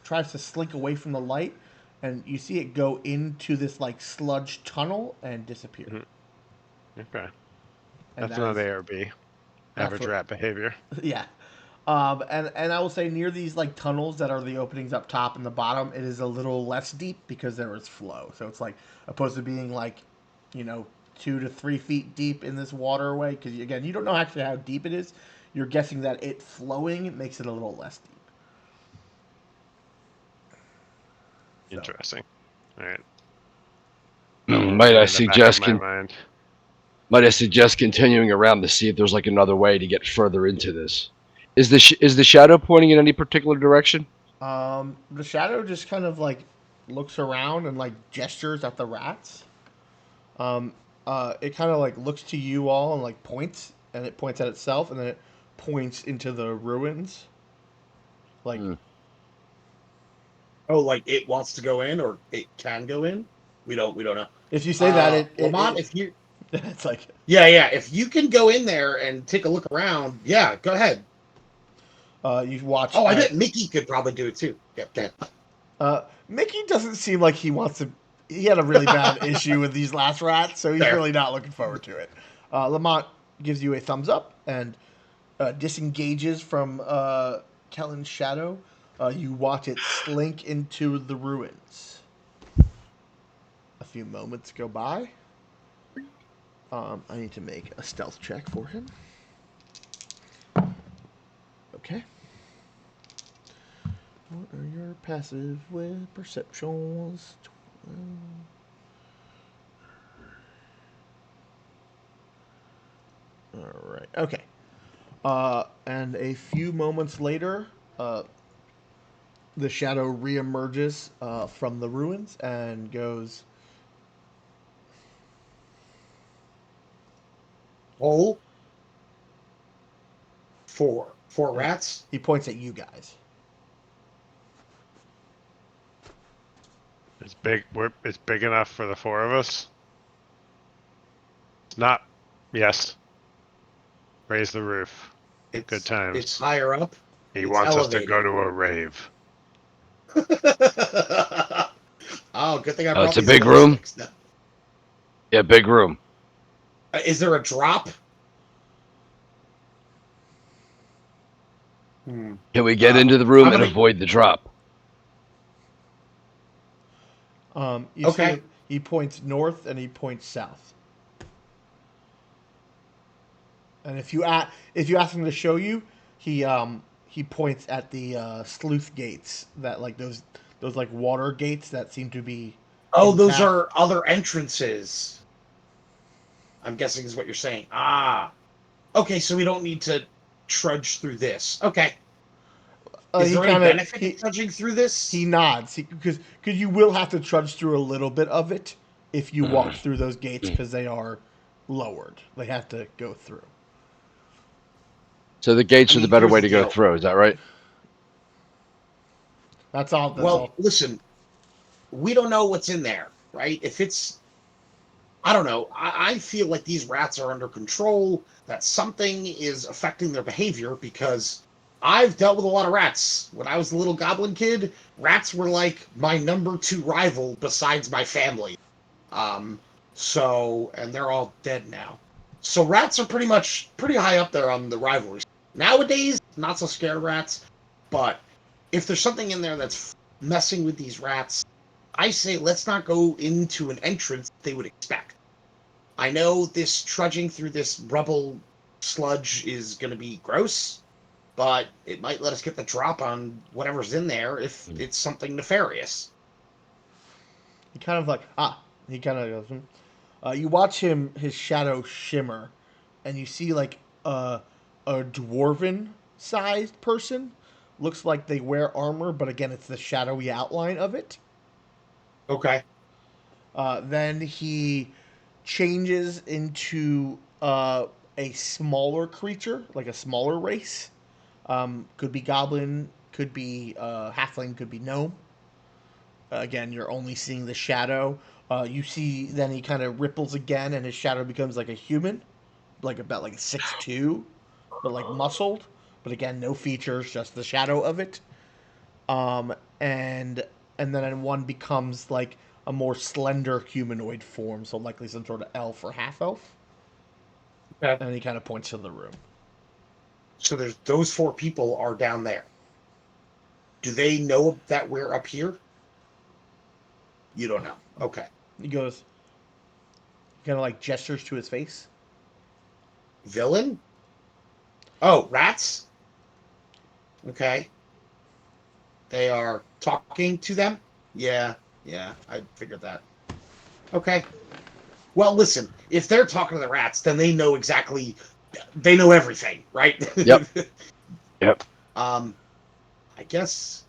tries to slink away from the light, and you see it go into this like sludge tunnel and disappear. Mhm. Okay, And that's that is another ARB, that's average what rat behavior. yeah. And I will say near these like tunnels that are the openings up top and the bottom, it is a little less deep because there is flow. So it's like opposed to being like, you know, 2 to 3 feet deep in this waterway. Because again, you don't know actually how deep it is. You're guessing that it flowing makes it a little less deep. So Interesting. All right, that will might remain I in the back of suggest my mind. might I suggest continuing around to see if there's like another way to get further into this? Is the shadow pointing in any particular direction? the shadow just kind of like looks around and like gestures at the rats. Um, it kind of like looks to you all and like points, and it points at itself, and then it points into the ruins. Like Hmm. Oh, like it wants to go in or it can go in? We don't know. if you say that, Lamont, if you it's like yeah, if you can go in there and take a look around, yeah, go ahead. you watch Oh, I as bet Mickey could probably do it too. Yep, Mickey doesn't seem like he wants to. He had a really bad issue with these last rats, so he's fair. really not looking forward to it. Lamont gives you a thumbs up and disengages from Kellen's shadow. You watch it slink into the ruins. A few moments go by. I need to make a stealth check for him. Okay. What are your passive with perceptions? Alright, okay. And a few moments later, the shadow reemerges from the ruins and goes, Hole. Four rats. he points at you guys. It's big. It's big enough for the four of us. It's not. Yes. Raise the roof. Good times. It's higher up. He It's wants us to elevated. go to a rave. Oh, good thing I Oh, brought it's a these big little room? sticks now. Yeah, big room. Is there a drop? Can we get into the I'm room and gonna- avoid the drop? You Okay. see, he points north and he points south. And if you ask him to show you, he points at the sluice gates that like those like water gates that seem to be. Oh, in those town. are other entrances. I'm guessing is what you're saying. Ah. Okay, so we don't need to trudge through this. Okay. Is there any benefit in trudging through this? He nods because you will have to trudge through a little bit of it if you walk through those gates because they are lowered. They have to go through. So the gates are the better here's way the to go deal. through. Is that right? That's all. Well, listen, we don't know what's in there, right? If it's, I don't know. I feel like these rats are under control, that something is affecting their behavior because I've dealt with a lot of rats. When I was a little goblin kid, rats were like my number 2 rival besides my family. And they're all dead now. So rats are pretty high up there on the rivalry. Nowadays, not so scared of rats, but if there's something in there that's messing with these rats, I say let's not go into an entrance they would expect. I know this trudging through this rubble sludge is going to be gross, but it might let us get the drop on whatever's in there if it's something nefarious. He kind of like He kind of goes. You watch his shadow shimmer, and you see like a dwarven sized person. Looks like they wear armor, but again, it's the shadowy outline of it. Okay. Then he changes into a smaller creature, like a smaller race. Could be goblin, could be halfling, could be gnome. Again, you're only seeing the shadow. You see, then he kind of ripples again, and his shadow becomes like a human, like about like 6'2", but like muscled. But again, no features, just the shadow of it. Um, and then one becomes like a more slender humanoid form, so likely some sort of elf or half elf. Okay. And he kind of points to the room. So there's those 4 people are down there. Do they know that we're up here? You don't know. Okay. He goes, kind of like gestures to his face. Villain? Oh, rats? Okay. They are talking to them? Yeah, I figured that. Okay. Well, listen, if they're talking to the rats, then they know everything, right? Yep. Yep. I guess.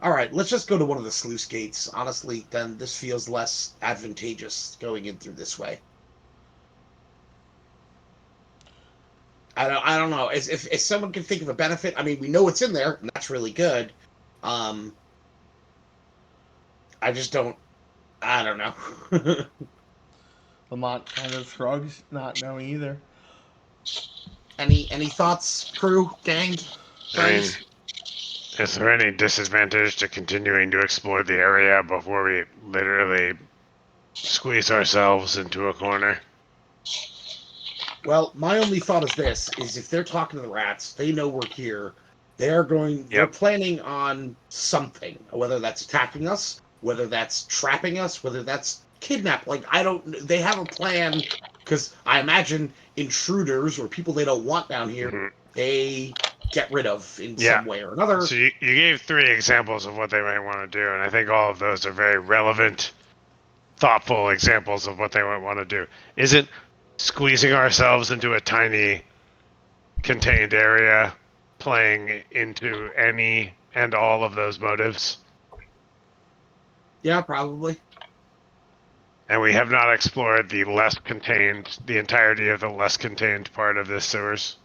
All right, let's just go to one of the sluice gates. Honestly, then this feels less advantageous going in through this way. I don't know. If someone can think of a benefit, I mean, we know it's in there, and that's really good. I just don't. I don't know. Lamont kind of shrugs, not knowing either. Any thoughts, crew, gang, I mean, friends? is there any disadvantage to continuing to explore the area before we literally squeeze ourselves into a corner? Well, my only thought is this: is if they're talking to the rats, they know we're here. They're planning on something, whether that's attacking us, whether that's trapping us, whether that's kidnap. Like, I don't. They have a plan because I imagine intruders or people they don't want down here, Mhm. they get rid of in Yeah. some way or another. So you gave 3 examples of what they might want to do, and I think all of those are very relevant, thoughtful examples of what they might want to do. Isn't squeezing ourselves into a tiny contained area playing into any and all of those motives? Yeah, probably. And we have not explored the entirety of the less contained part of this sewers.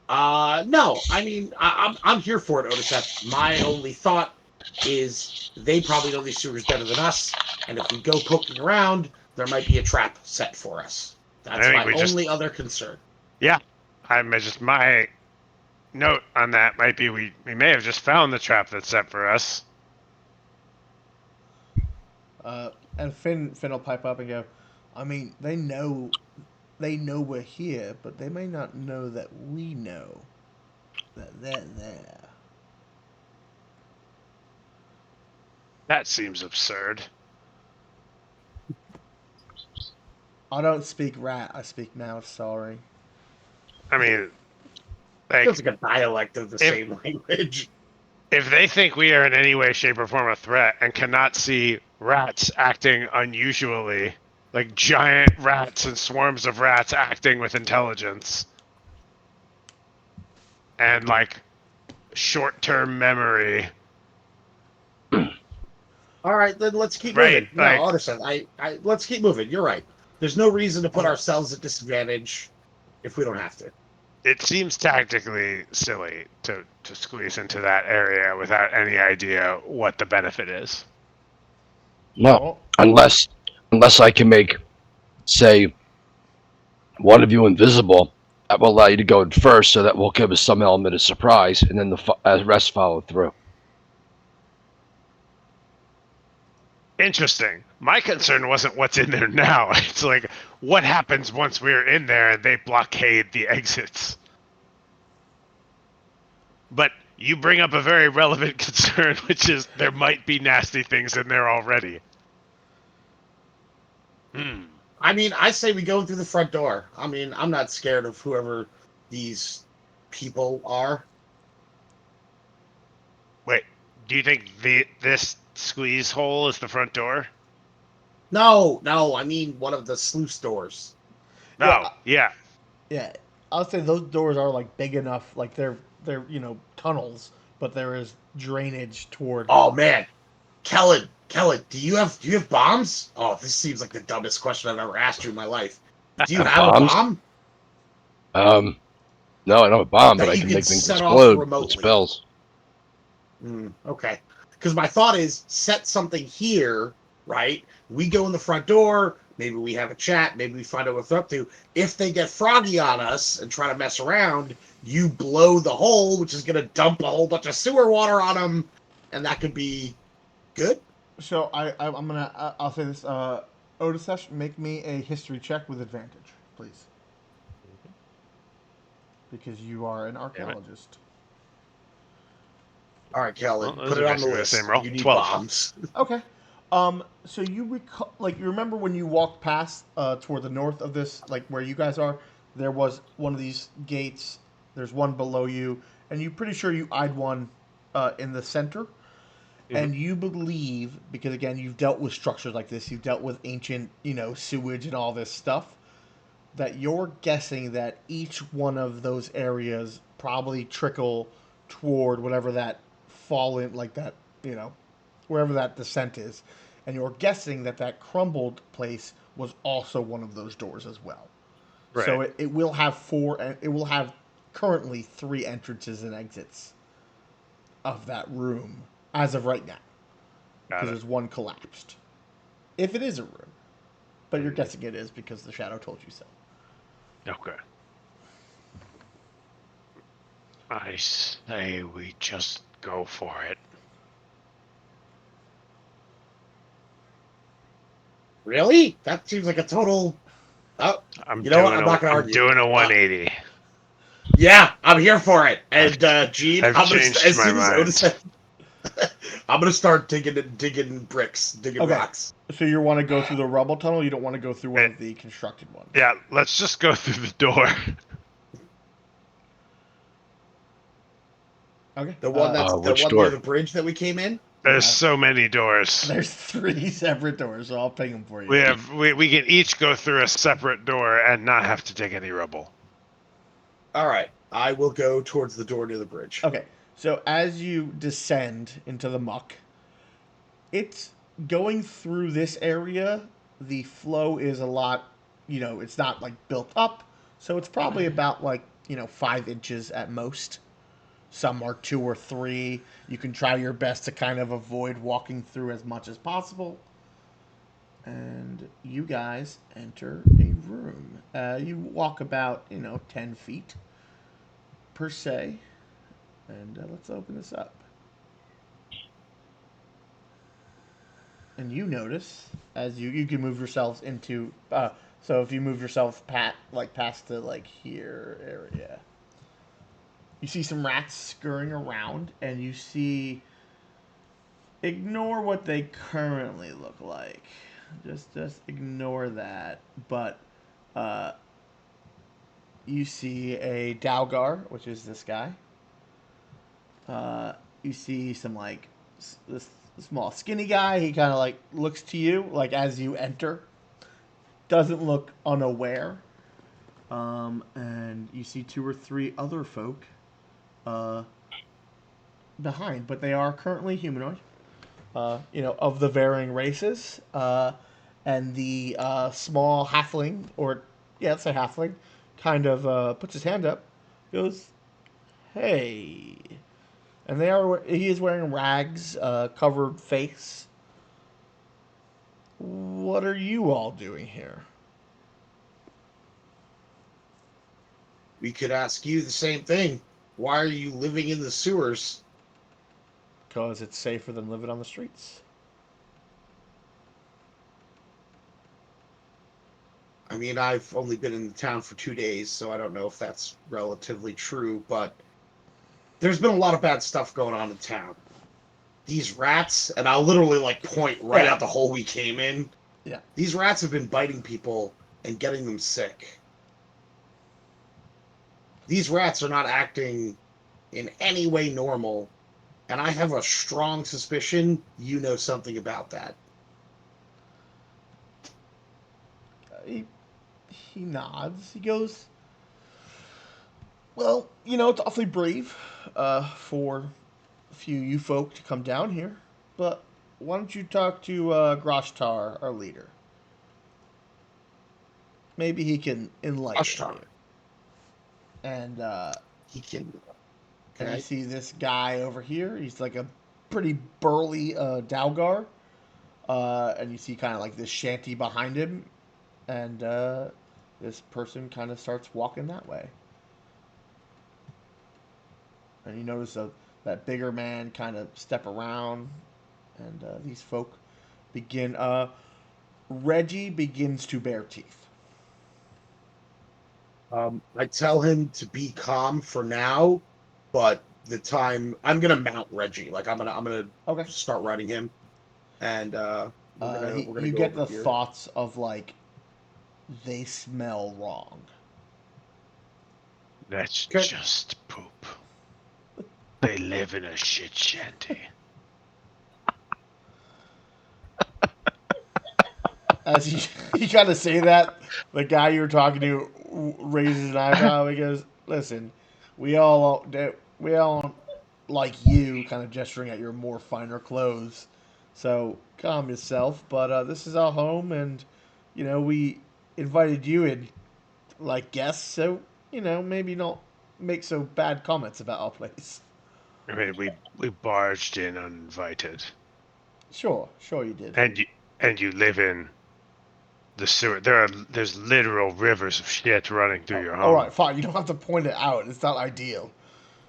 No. I mean, I'm here for it, Odysseus. My only thought is they probably know these sewers better than us, and if we go poking around, there might be a trap set for us. I That's think my we just, only other concern. yeah. My note on that might be we may have just found the trap that's set for us. And Finn will pipe up and go, I mean, they know we're here, but they may not know that we know that they're there. That seems absurd. I don't speak rat, I speak mouse, sorry. I mean, like, Feels like a dialect of the If- same language. if they think we are in any way, shape, or form a threat and cannot see rats acting unusually, like giant rats and swarms of rats acting with intelligence, and like short-term memory, All right, then let's keep right? moving. No, Like, Odysseus, let's keep moving. You're right. There's no reason to put Oh. ourselves at disadvantage if we don't have to. it seems tactically silly to squeeze into that area without any idea what the benefit is. No, unless I can make, say, one of you invisible. That will allow you to go in first, so that will give us some element of surprise, and then the rest follow through. Interesting. My concern wasn't what's in there now. It's like, what happens once we're in there and they blockade the exits? But you bring up a very relevant concern, which is there might be nasty things in there already. I mean, I say we go through the front door. I mean, I'm not scared of whoever these people are. Wait, do you think this squeeze hole is the front door? No, I mean one of the sluice doors. No, yeah. Yeah, I'll say those doors are like big enough, like they're tunnels, but there is drainage toward. Oh man, Kellen, do you have bombs? Oh, this seems like the dumbest question I've ever asked you in my life. Do you have a Bombs? bomb No, I don't have a bomb, that but I you can can make things set off explode with remotely? spells. Okay, because my thought is set something here, right? We go in the front door. Maybe we have a chat. Maybe we find out what they're up to. If they get froggy on us and try to mess around, you blow the hole, which is going to dump a whole bunch of sewer water on them, and that could be good. So I'll say this. Odysseus, make me a history check with advantage, please, because you are an archaeologist. All right, Kellen, Well, those put are it on the basically the list. same roll. You need 12. bombs. Okay. So you recall, like, you remember when you walked past, toward the north of this, like where you guys are, there was one of these gates. There's one below you, and you're pretty sure you eyed one, in the center. And you believe, because again, you've dealt with structures like this, you've dealt with ancient, sewage and all this stuff, that you're guessing that each one of those areas probably trickle toward whatever that fallen, like that, wherever that descent is. And you're guessing that that crumbled place was also one of those doors as well. Right. So it will have it will have currently 3 entrances and exits of that room as of right now. Because there's one collapsed. If it is a room. But you're guessing it is because the shadow told you so. Okay. I say we just go for it. Really? That seems like a total. Oh, you know what? I'm not going to I'm argue. doing a 180. Yeah, I'm here for it. And Gene, I've I'm gonna changed as my soon as mind. Otis. I'm gonna start digging bricks, digging Okay. rocks. So you want to go through the rubble tunnel? You don't want to go through one of the constructed ones? Yeah, let's just go through the door. Okay. The one that's the which one door? near the bridge that we came in. There's Yeah. so many doors. There's 3 separate doors, so I'll ping them for you. We can each go through a separate door and not have to take any rubble. All right, I will go towards the door near the bridge. Okay. So as you descend into the muck, it's going through this area. The flow is a lot, it's not like built up, so it's probably about like 5 inches at most. Some are 2 or 3. You can try your best to kind of avoid walking through as much as possible. And you guys enter a room. You walk about 10 feet per se, and let's open this up. And you notice as you can move yourselves into so if you move yourself past the like here area, you see some rats scurrying around, and you see, ignore what they currently look like, just ignore that, but you see a Dalgar, which is this guy. You see some like this small skinny guy. He kind of like looks to you like as you enter. Doesn't look unaware. And you see 2 or 3 other folk behind, but they are currently humanoid. Of the varying races. And the small halfling, or yeah, it's a halfling, kind of puts his hand up, goes, "Hey." And he is wearing rags, covered face. What are you all doing here? We could ask you the same thing. Why are you living in the sewers? Because it's safer than living on the streets. I mean, I've only been in the town for 2 days, so I don't know if that's relatively true, but there's been a lot of bad stuff going on in town. These rats, and I'll literally like point right out the hole we came in. Yeah. These rats have been biting people and getting them sick. These rats are not acting in any way normal, and I have a strong suspicion you know something about that. He nods. He goes, "Well, it's awfully brave for a few you folk to come down here, but why don't you talk to Groshtar, our leader? Maybe he can enlighten Ashtar. you." And He can. and you Okay. see this guy over here. He's like a pretty burly Dalgar. And you see kind of like this shanty behind him. And this person kind of starts walking that way. And you notice that bigger man kind of step around. And these folk begin. Reggie begins to bare teeth. I tell him to be calm for now, but the time I'm gonna mount Reggie. Like I'm gonna Okay. start riding him, and we're gonna You go get over the here. thoughts of like they smell wrong. That's Okay. just poop. They live in a shit shanty. As you kind of say that, the guy you were talking to raises an eyebrow. He goes, "Listen, we all like you, kind of gesturing at your more finer clothes. So calm yourself. But this is our home, and we invited you in like guests. So maybe not make so bad comments about our place." I mean, we barged in uninvited, Sure, you did. and you live in the sewer. There's literal rivers of shit running through your All home. right, fine. You don't have to point it out. It's not ideal.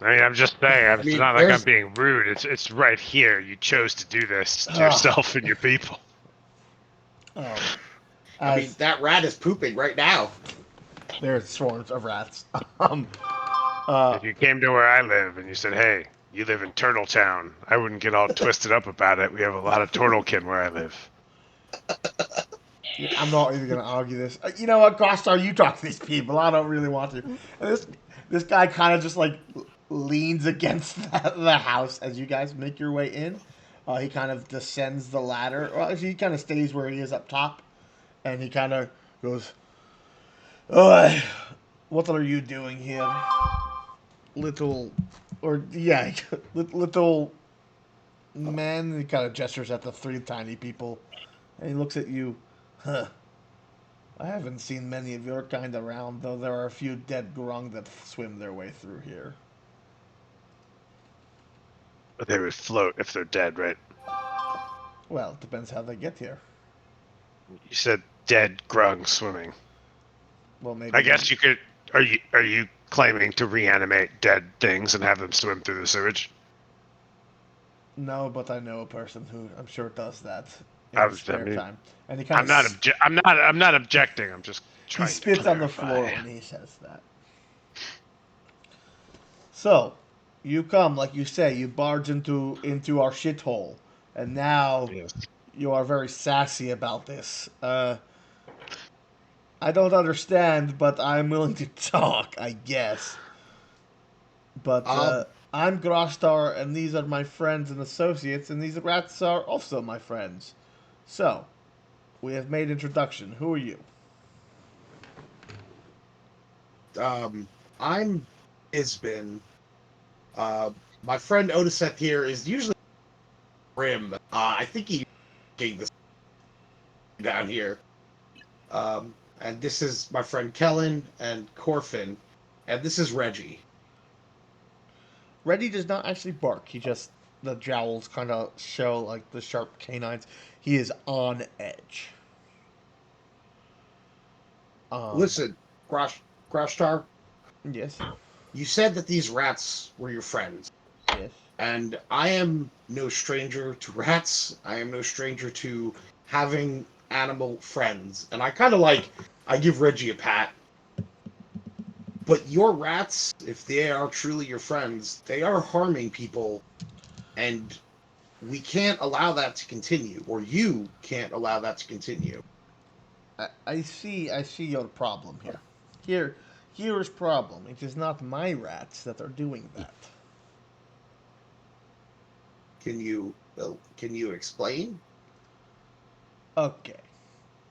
I mean, I'm just saying. It's mean, not like I'm there's- being rude. It's right here. You chose to do this to yourself and your people. I As mean, that rat is pooping right now. there's swarms of rats. If you came to where I live and you said, "Hey, You live in Turtle Town. I wouldn't get all twisted up about it. We have a lot of turtlekin where I live. Yeah, I'm not even gonna argue this. You know what, Gostar, you talk to these people. I don't really want to. And this guy kind of just like leans against the house as you guys make your way in. He kind of descends the ladder. Well, he kind of stays where he is up top, and he kind of goes, "Oh, what are you doing here, little, or yeah, little man?" He kind of gestures at the three tiny people, and he looks at you. Huh. I haven't seen many of your kind around, though there are a few dead grung that swim their way through here. But they would float if they're dead, right? Well, it depends how they get here. You said dead grung swimming. Well, maybe. I guess you could. Are you claiming to reanimate dead things and have them swim through the sewage? No, but I know a person who I'm sure does that in I his was- I spare mean, time. And he kind I'm not. I'm not objecting. I'm just he trying. spits to on the clarify. floor when he says that. So, you come, like you say, you barge into our shithole, and now Yes. you are very sassy about this. I don't understand, but I'm willing to talk, I guess. But I'm Grostar, and these are my friends and associates, and these rats are also my friends. So, we have made introduction. Who are you? I'm Isbin. My friend Odiseth here is usually Grim. I think he gave this down here. And this is my friend Kellen and Corfin, and this is Reggie. Reddy does not actually bark. He just, the jowls kind of show like the sharp canines. He is on edge. Listen, Grashtar, Yes. you said that these rats were your friends, Yes. and I am no stranger to rats. I am no stranger to having animal friends, and I give Reggie a pat. But your rats, if they are truly your friends, they are harming people, and we can't allow that to continue, or you can't allow that to continue. I see your problem here. Here is problem. It is not my rats that are doing that. Can you explain? Okay.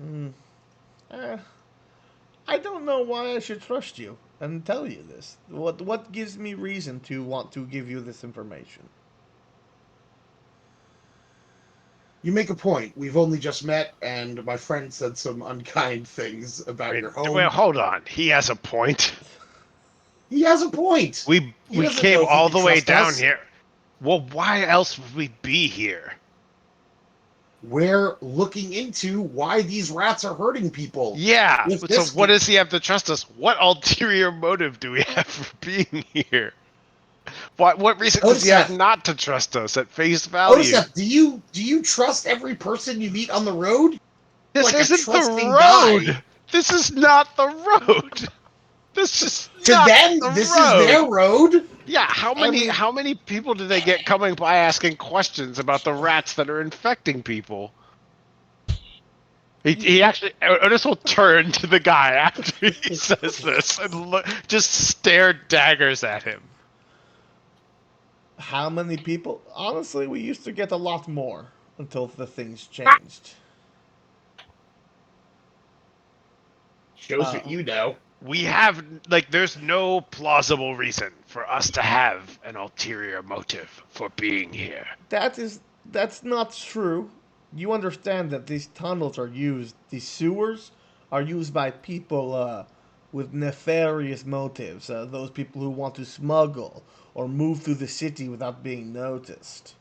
Mm, uh, I don't know why I should trust you and tell you this. What gives me reason to want to give you this information? You make a point. We've only just met, and my friend said some unkind things about your home. Well, hold on. He has a point. He has a point. We He doesn't came know if he all can the way trust down us. here. Well, why else would we be here? We're looking into why these rats are hurting people. Yeah. If So this what ge- does he have to trust us? What ulterior motive do we have for being here? What reason does he have Odiseth. not to trust us at face value? Odiseth, do you trust every person you meet on the road? This Like a isn't the trusting road. guy. This is not the road. This is To not them, the this road. is their road. Yeah, how Every- many people do they get coming by asking questions about the rats that are infecting people? He actually Otis will turn to the guy after he says this and just stare daggers at him. How many people? Honestly, we used to get a lot more until the things changed. Shows what you know. We have there's no plausible reason for us to have an ulterior motive for being here. That's not true. You understand that these tunnels are used, these sewers are used by people with nefarious motives. Those people who want to smuggle or move through the city without being noticed.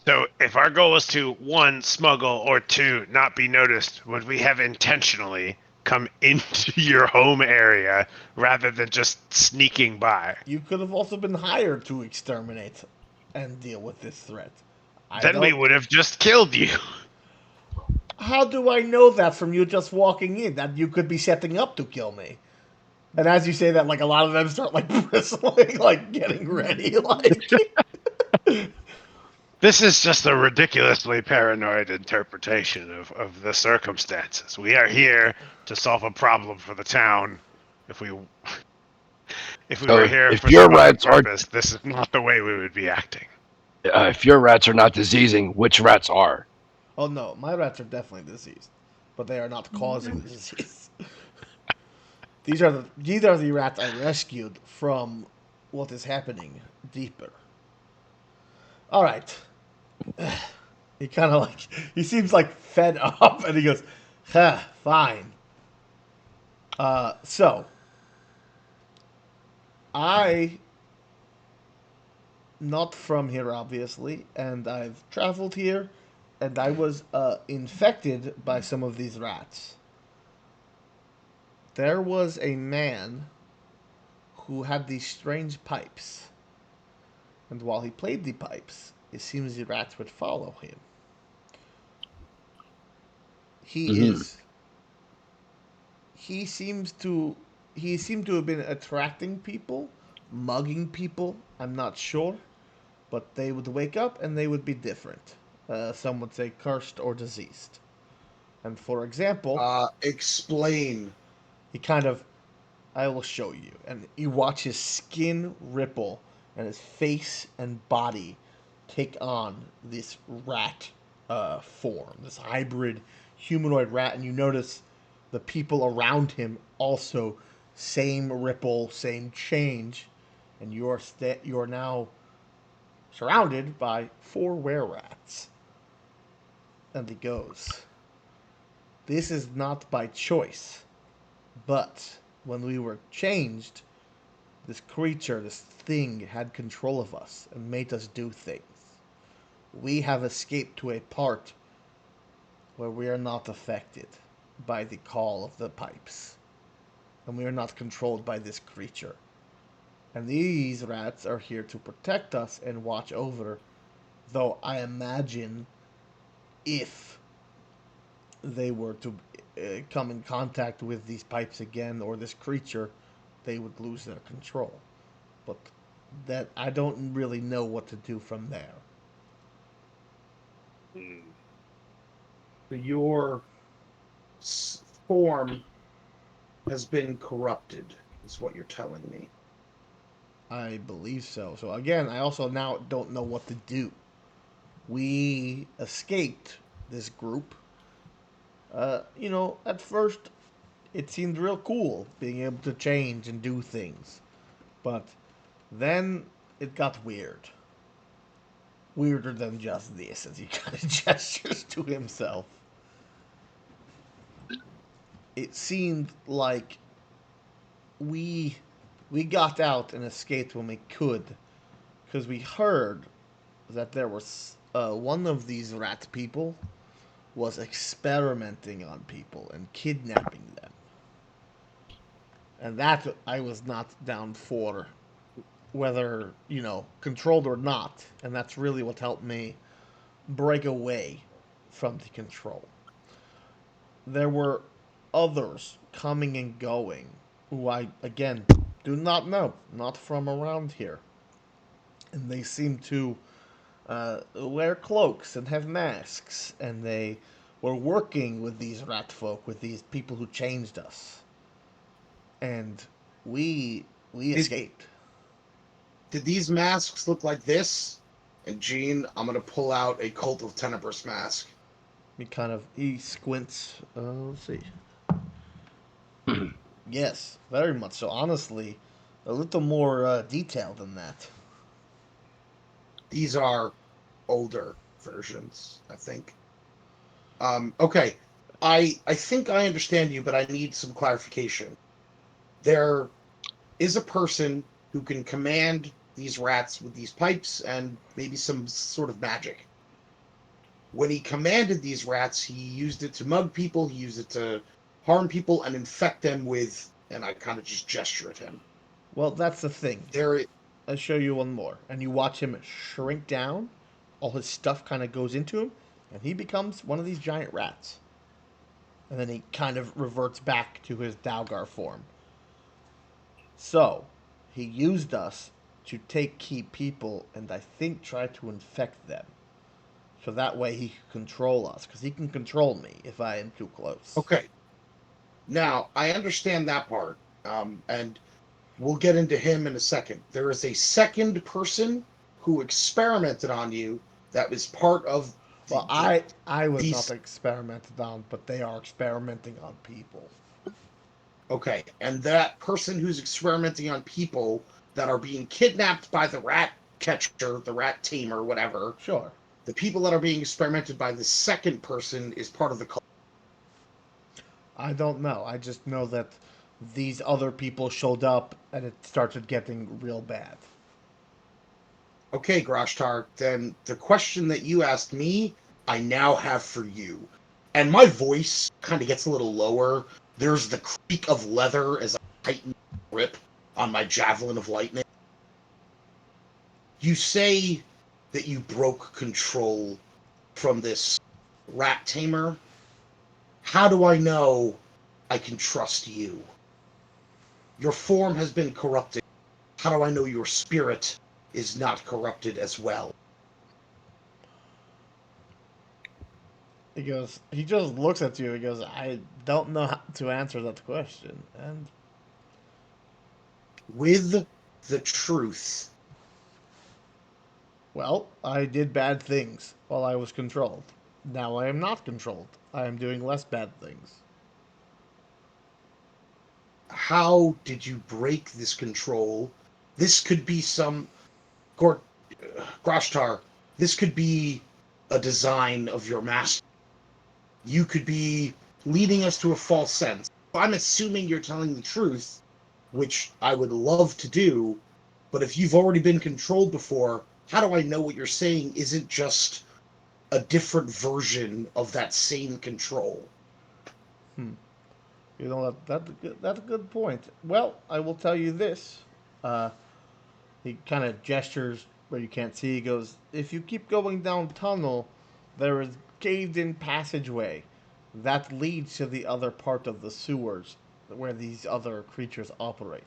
So if our goal is to one, smuggle, or two, not be noticed, would we have intentionally come into your home area rather than just sneaking by? You could have also been hired to exterminate and deal with this threat. Then we would have just killed you. How do I know that from you just walking in? That you could be setting up to kill me? And as you say that, like a lot of them start like bristling, like getting ready, like. This is just a ridiculously paranoid interpretation of the circumstances. We are here to solve a problem for the town. If we So were here if for your some other rats are purpose, this is not the way we would be acting. if your rats are not diseasing, which rats are? Oh no, my rats are definitely diseased, but they are not causing the disease. These are the rats I rescued from what is happening deeper. All right. He kind of like he seems like fed up, and he goes, "Huh, fine." So I not from here, obviously, and I've traveled here, and I was infected by some of these rats. There was a man who had these strange pipes, and while he played the pipes, it seems the rats would follow him. He Mm-hmm. is. He seems to. He seemed to have been attracting people, mugging people. I'm not sure, but they would wake up and they would be different. Some would say cursed or diseased. And for example, Explain. he kind of, I will show you. And you watch his skin ripple and his face and body take on this rat form, this hybrid humanoid rat. And you notice the people around him also same ripple, same change. And you're now surrounded by four were rats. And he goes, "This is not by choice, but when we were changed, this creature, this thing, had control of us and made us do things. We have escaped to a part where we are not affected by the call of the pipes, and we are not controlled by this creature. And these rats are here to protect us and watch over, though I imagine if they were to come in contact with these pipes again or this creature, they would lose their control. But that I don't really know what to do from there." Your form has been corrupted, is what you're telling me. I believe so. So again, I also now don't know what to do. We escaped this group. At first it seemed real cool being able to change and do things, but then it got weird. Weirder than just this, as he kind of gestures to himself. It seemed like we we got out and escaped when we could, because we heard that there was one of these rat people was experimenting on people and kidnapping them, and that I was not down for, whether controlled or not, and that's really what helped me break away from the control. There were others coming and going who I again do not know, not from around here, and they seem to wear cloaks and have masks, and they were working with these rat folk, with these people who changed us, and we Did escaped. did these masks look like this? And Gene, I'm gonna pull out a Cult of Tenebris mask. He squints. Let's see. Yes, very much so. Honestly, a little more detailed than that. These are older versions, I think. Okay. I think I understand you, but I need some clarification. There is a person who can command these rats with these pipes and maybe some sort of magic. When he commanded these rats, he used it to mug people, he used it to harm people and infect them with, and I kind of just gesture at him. Well, that's the thing. There, I'll show you one more, and you watch him shrink down. All his stuff kind of goes into him, and he becomes one of these giant rats. And then he kind of reverts back to his Dalgar form. So, he used us to take key people and I think try to infect them. so that way he can control us, because he can control me if I am too close. Okay. Now, I understand that part. And we'll get into him in a second. There is a second person who experimented on you that was part of Well, the I was not these. experimented on, but they are experimenting on people. Okay, and that person who's experimenting on people that are being kidnapped by the rat catcher, the rat tamer, whatever. Sure. The people that are being experimented by the second person is part of the cult. I don't know. I just know that these other people showed up and it started getting real bad. Okay, Grashtar, then the question that you asked me, I now have for you. And my voice kind of gets a little lower. There's the creak of leather as I tighten the grip on my javelin of lightning. You say that you broke control from this rat tamer. How do I know I can trust you? Your form has been corrupted. How do I know your spirit is not corrupted as well? He just looks at you. He goes, I don't know how to answer that question. And, With the truth. well, I did bad things while I was controlled. Now I am not controlled. I am doing less bad things. How did you break this control? This could be some Grashtar. This could be a design of your master. You could be leading us to a false sense. I'm assuming you're telling the truth, which I would love to do. But if you've already been controlled before, how do I know what you're saying isn't just a different version of that same control? Hmm. You know that's a good point. Well, I will tell you this. Uh, he kind of gestures where you can't see. He goes, "If you keep going down tunnel, there is caved-in passageway that leads to the other part of the sewers where these other creatures operate.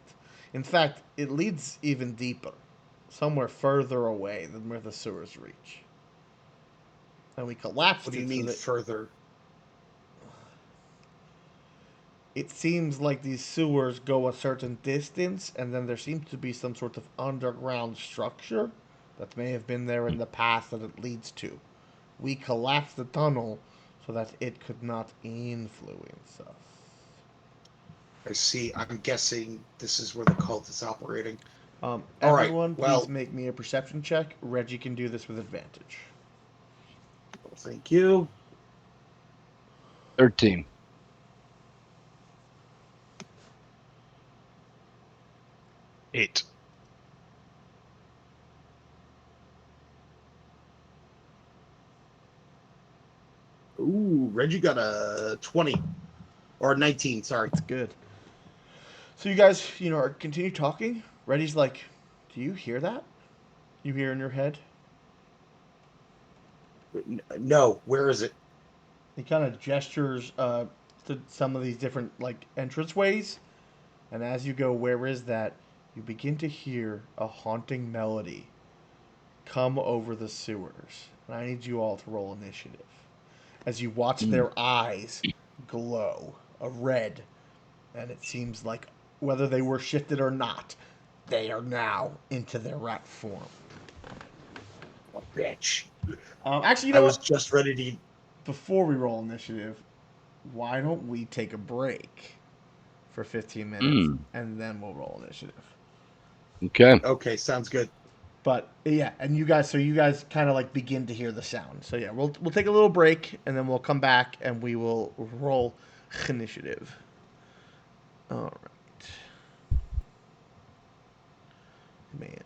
In fact, it leads even deeper, somewhere further away than where the sewers reach. And we What collapsed do you it so mean that further? it seems like these sewers go a certain distance, and then there seems to be some sort of underground structure that may have been there in the past that it leads to. We collapsed the tunnel so that it could not influence us." I see. I'm guessing this is where the cult is operating. All right. Everyone, please Well, make me a perception check. Reggie can do this with advantage. thank you. 13. 8. Ooh, Reggie got a 20 or 19, sorry. That's good. So you guys, are continue talking. Reggie's like, "Do you hear that? You hear in your head?" No, where is it? He kind of gestures to some of these different entranceways, and as you go, "Where is that?" you begin to hear a haunting melody come over the sewers. And I need you all to roll initiative as you watch Mm. their eyes glow a red, and it seems like whether they were shifted or not, they are now into their rat form. Oh, bitch. Actually, you I know was what? just ready to. Before we roll initiative, why don't we take a break for 15 minutes Mm. and then we'll roll initiative? Okay. Okay, sounds good. But yeah, and you guys kind of begin to hear the sound. So yeah, we'll take a little break and then we'll come back and we will roll initiative. All right, man.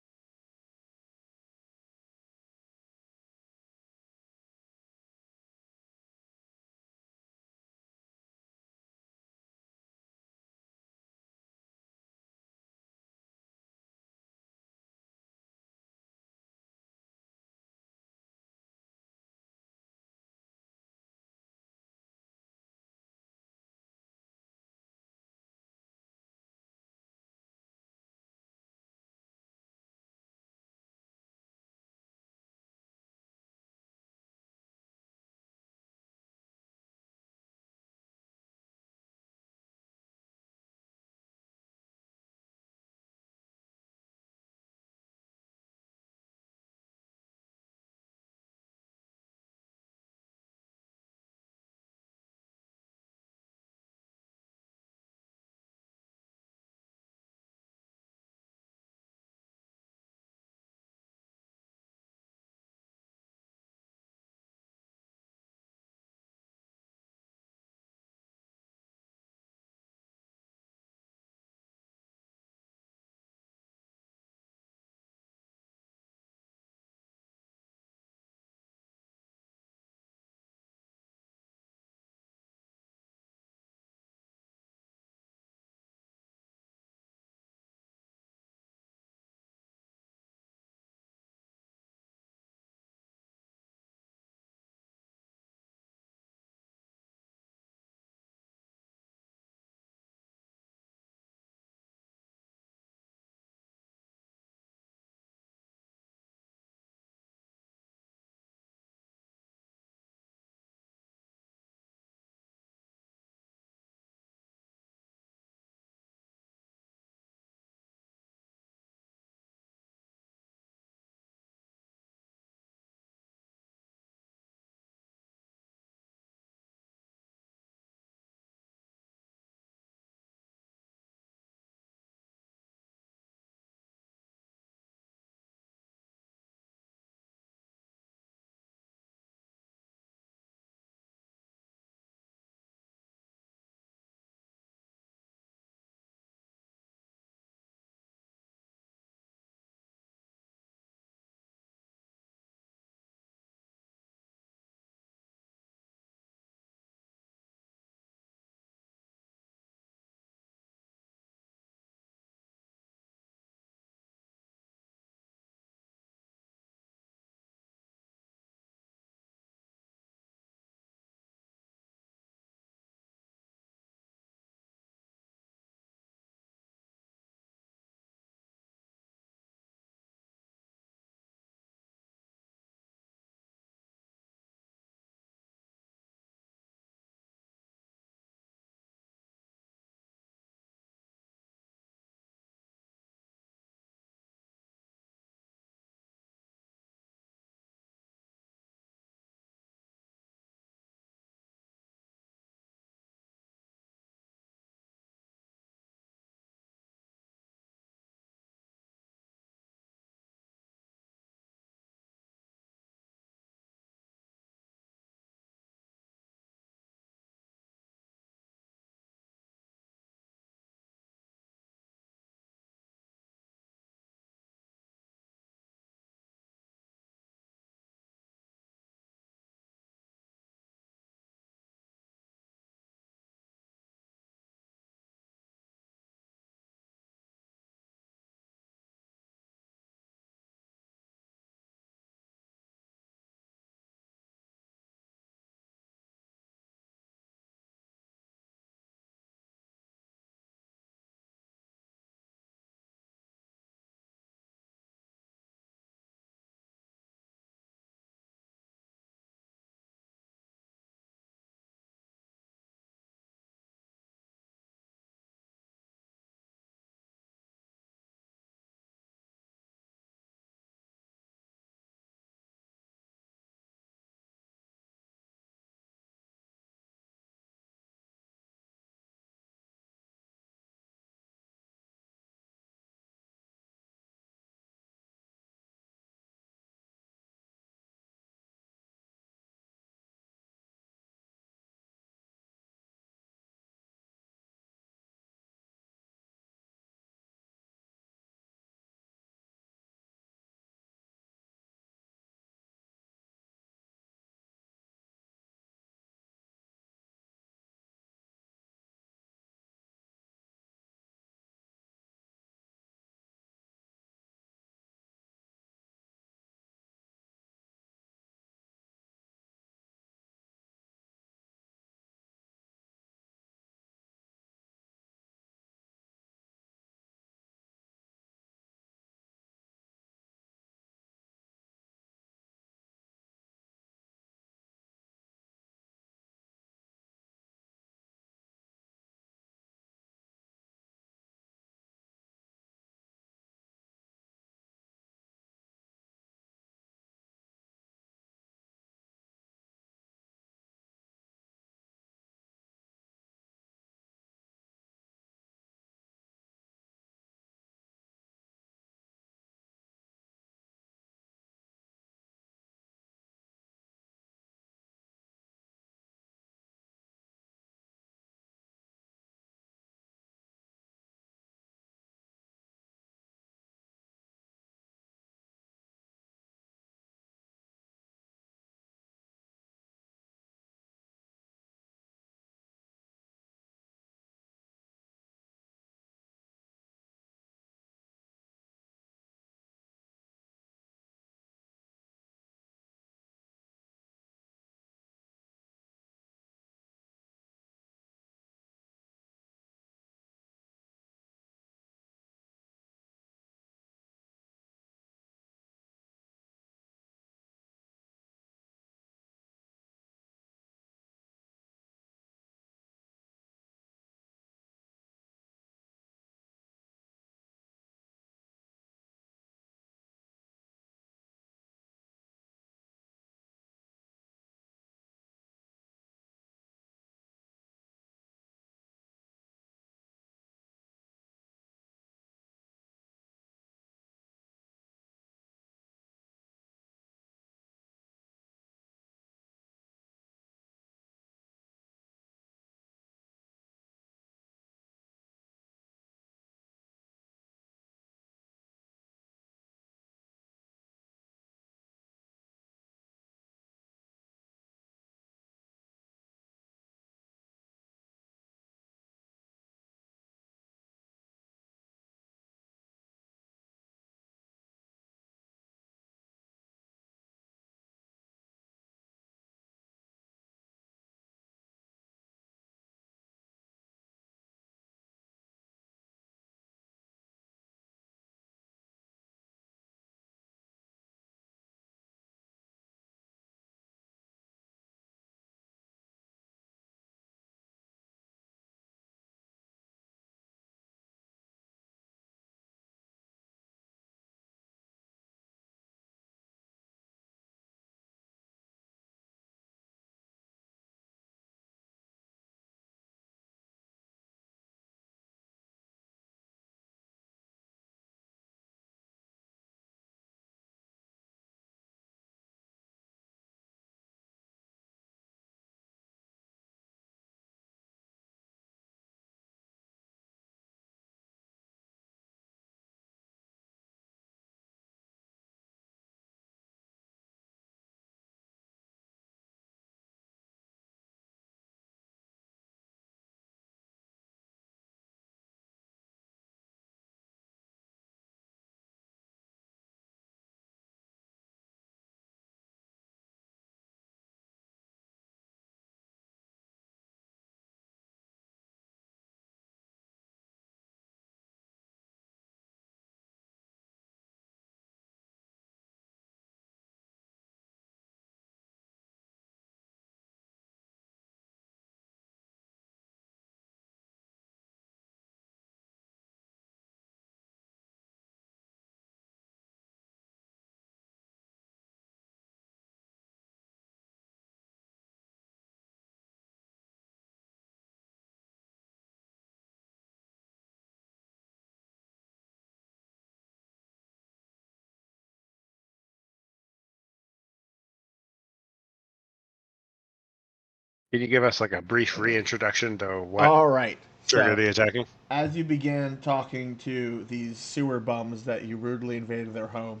Can you give us like a brief reintroduction to what All right. triggered So, the attacking? as you began talking to these sewer bums that you rudely invaded their home,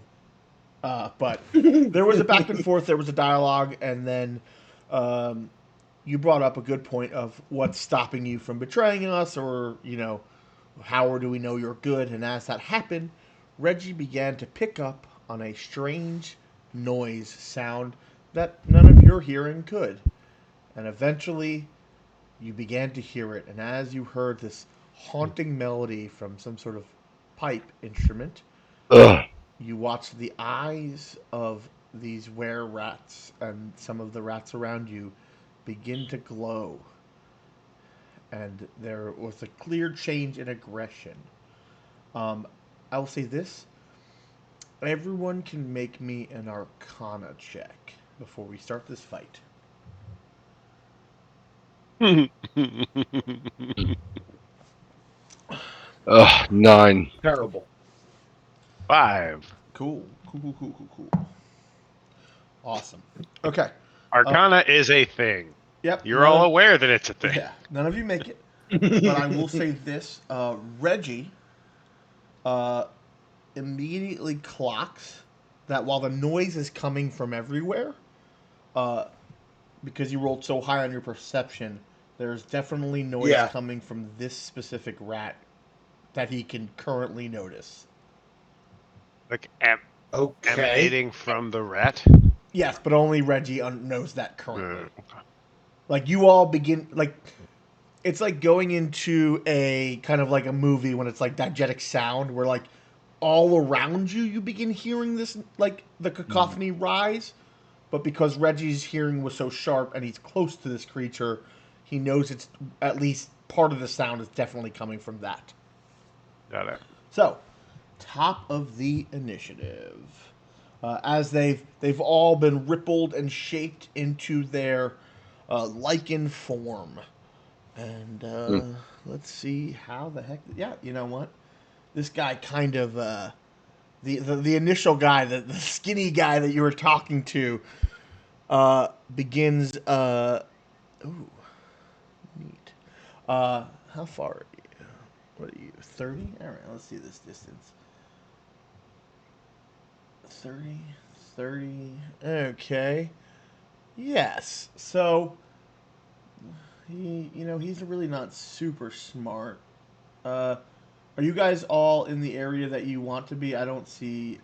but there was a back and forth, there was a dialogue, and then um, you brought up a good point of what's stopping you from betraying us, or, how do we know you're good? And as that happened, Reggie began to pick up on a strange noise sound that none of your hearing could. And eventually, you began to hear it. And as you heard this haunting melody from some sort of pipe instrument, Ugh. you watched the eyes of these were rats and some of the rats around you begin to glow. And there was a clear change in aggression. I will say this: everyone can make me an Arcana check before we start this fight. Ugh, 9. Terrible. 5. Cool. Cool. Awesome. Okay. Arcana is a thing. Yep. You're all aware that it's a thing. Yeah. None of you make it, but I will say this: Reggie immediately clocks that while the noise is coming from everywhere, uh, because you rolled so high on your perception, there's definitely noise Yeah. coming from this specific rat that he can currently notice. Like Okay. emanating from the rat. Yes, but only Reggie knows that currently. Okay. Like you all begin like it's like going into a kind of like a movie when it's like diegetic sound where like all around you begin hearing this like the cacophony rise, but because Reggie's hearing was so sharp and he's close to this creature, he knows it's at least part of the sound is definitely coming from that. Got it. So, top of the initiative. As they've all been rippled and shaped into their lichen form. And let's see how the heck. Yeah, you know what? This guy kind of the initial guy, the skinny guy that you were talking to, begins. Ooh, neat. How far are you? What are you? 30? All right, let's see this distance. 30, 30. Okay. Yes. So he's really not super smart. Are you guys all in the area that you want to be? I don't see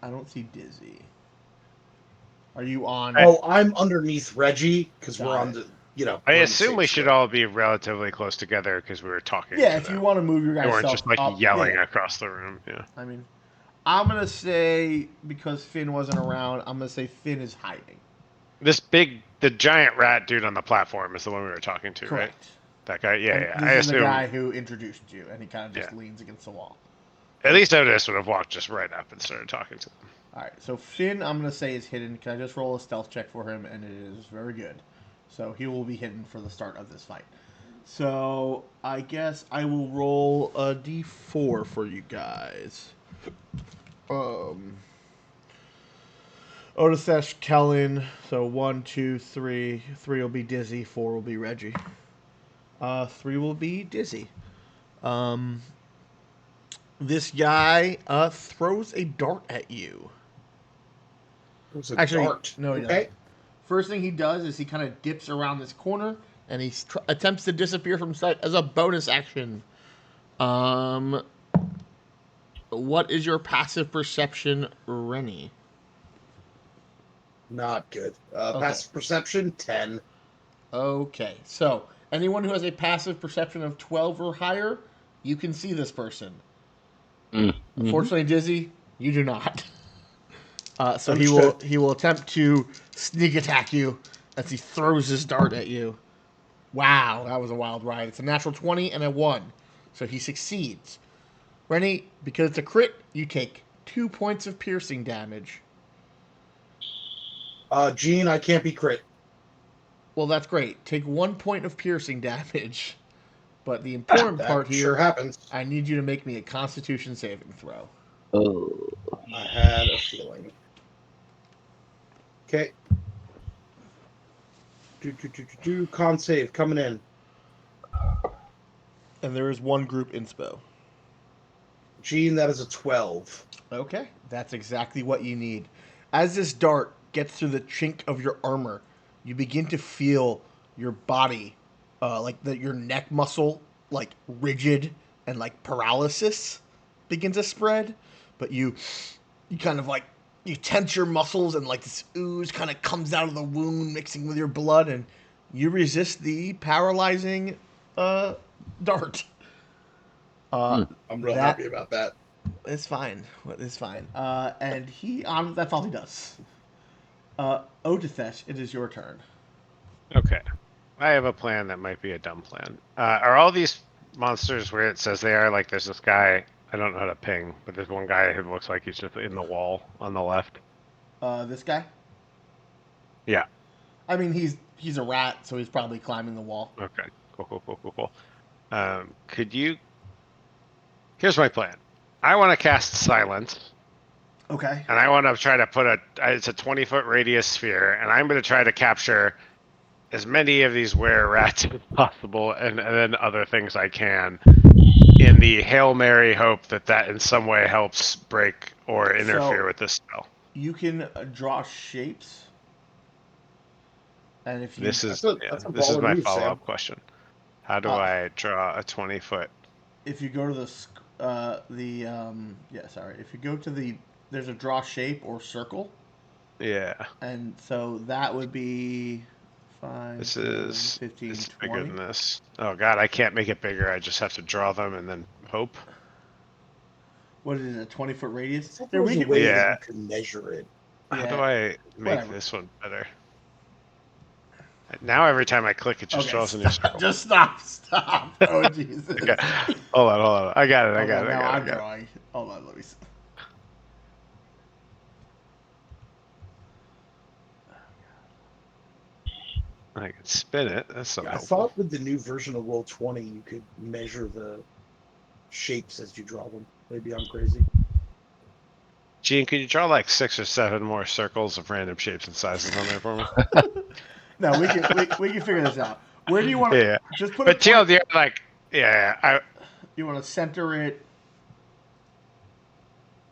Dizzy. Are you on? Oh, I'm underneath Reggie because we're Got on it. the, I we're in the assume same we should square. all be relatively close together because we were talking Yeah, to if them. you want to move your They guys weren't self just like up, yelling yeah. across the room. Yeah. I mean, I'm gonna say because Finn wasn't around, I'm gonna say Finn is hiding. The giant rat dude on the platform is the one we were talking to, right? Correct. That guy? Yeah, And yeah. this I is the assume. guy who introduced you, and he kind of just Yeah. leans against the wall. At least Otis would have walked just right up and started talking to them. All right, so Finn, I'm gonna say is hidden. Can I just roll a stealth check for him? And it is very good. So he will be hidden for the start of this fight. So I guess I will roll a d4 for you guys. Otisesh, Kellen. So 1, 2, 3. 3 will be Dizzy. 4 will be Reggie. 3 will be Dizzy. This guy throws a dart at you. It was a Actually, dart. no, he Okay. doesn't. First thing he does is he kind of dips around this corner and he attempts to disappear from sight as a bonus action. What is your passive perception, Rennie? Not good. Okay. Passive perception 10. Okay, so anyone who has a passive perception of 12 or higher, you can see this person. Unfortunately, Dizzy, you do not. So Understood. he will attempt to sneak attack you as he throws his dart at you. Wow, that was a wild ride. It's a natural 20 and a 1. So he succeeds. Rennie, because it's a crit, you take 2 points of piercing damage. Gene, I can't be crit. Well, that's great. Take 1 point of piercing damage. But the important That part sure here, happens. I need you to make me a Constitution saving throw. Oh. I had a feeling. Okay. Con save coming in. And there is one group inspo. Gene, that is a 12. Okay, that's exactly what you need. As this dart gets through the chink of your armor, you begin to feel your body, your neck muscle, like rigid and like paralysis begin to spread. But you kind of like you tense your muscles and like this ooze kind of comes out of the wound, mixing with your blood, and you resist the paralyzing dart. I'm real That happy about that. It's fine. It's fine. And that's all he does. Otithesh, it is your turn. Okay. I have a plan that might be a dumb plan. Are all these monsters where it says they are? Like, there's this guy, I don't know how to ping, but there's one guy who looks like he's just in the wall on the left. This guy? Yeah. I mean, he's a rat, so he's probably climbing the wall. Okay. Cool. Could you... Here's my plan. I want to cast Silence, Okay. and I want to try to put it's a 20-foot radius sphere, and I'm going to try to capture as many of these were-rats as possible, and then other things I can, in the Hail Mary hope that in some way helps break or interfere with this spell. You can draw shapes. And if you This is That's a this is baller my move, follow-up Sam. question. How do I draw a 20-foot? if you go to if you go to there's a draw shape or circle, Yeah. and so that would be 5, This 10, is 15, it's 20. bigger than this. Oh god, I can't make it bigger. I just have to draw them and then hope. What is it, a 20-foot radius? There was a way Yeah. that you can measure it. How do Yeah, I make whatever. this one better? Now every time I click, it just draws a new circle. Just stop. Oh, Jesus. Okay. Hold on. I got it. I got it. I'm drawing. Hold on, let me see. I can spin it. That's something I helpful. thought with the new version of Roll20, you could measure the shapes as you draw them. Maybe I'm crazy. Gene, could you draw like 6 or 7 more circles of random shapes and sizes on there for me? No, we can figure this out. Where do you want to Yeah. just put But it? TLDR, like, yeah. You want to center it?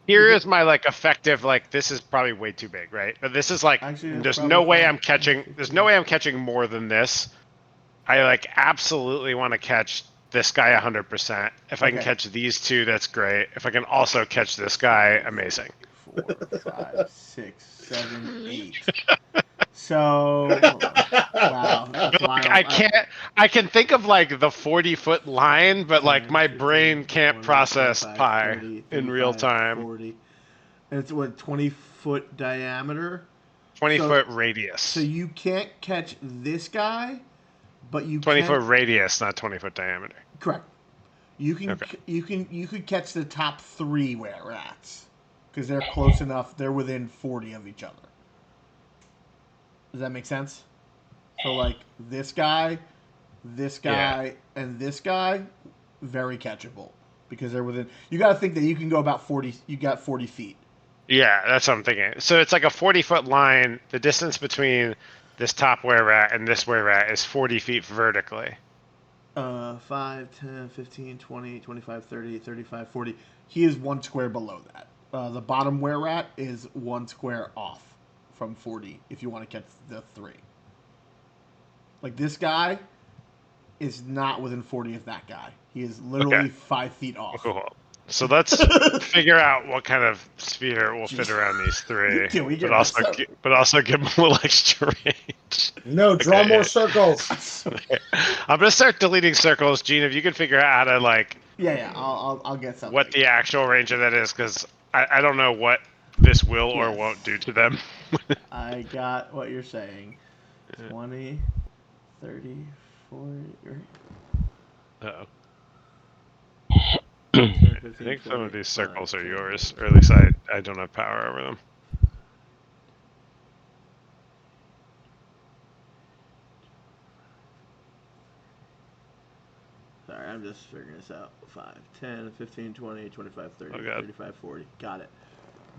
Here is my like effective, like, this is probably way too big, right? But this is like, Actually, that's there's probably no way fine. I'm catching. There's no way I'm catching more than this. I like absolutely want to catch this guy 100%. If I can Okay. catch these two, that's great. If I can also catch this guy, amazing. 4, 5, 6, 7, 8. So, wow, that's wild. I can think of like the 40-foot line, but like 10, my 15, brain can't 20, process 25, pi 30, in real 35, time. 40. And it's what, 20-foot diameter? 20-foot radius. So you can't catch this guy, but you 20-foot can. radius, not 20-foot diameter. Correct. You can Okay. you could catch the top 3 were-rats because they're close enough. They're within 40 of each other. Does that make sense? So like this guy, and this guy, very catchable because they're within. You got to think that you can go about 40. You got 40 feet. Yeah, that's what I'm thinking. So it's like a 40-foot line. The distance between this top were-rat and this were-rat is 40 feet vertically. 5, 10, 15, 20, 25, 30, 35, 40. He is 1 square below that. The bottom were-rat is 1 square off from 40 if you want to catch the 3. Like this guy is not within 40 of that guy. He is literally 5 feet off. Cool. So let's figure out what kind of sphere will fit around these 3, Can we get but also give them a little extra range. No, draw more circles. I'm gonna start deleting circles, Gene. If you can figure out how to like, I'll get something. what the actual range of that is, because I don't know what this will or won't do to them. I got what you're saying. 20, 30, 40. Uh-oh. 10, 15, I think some 20, of these circles 5, are 10. yours, or at least I don't have power over them. Sorry, I'm just figuring this out. 5, 10, 15, 20, 25, 30, Oh, God. 35, 40. Got it.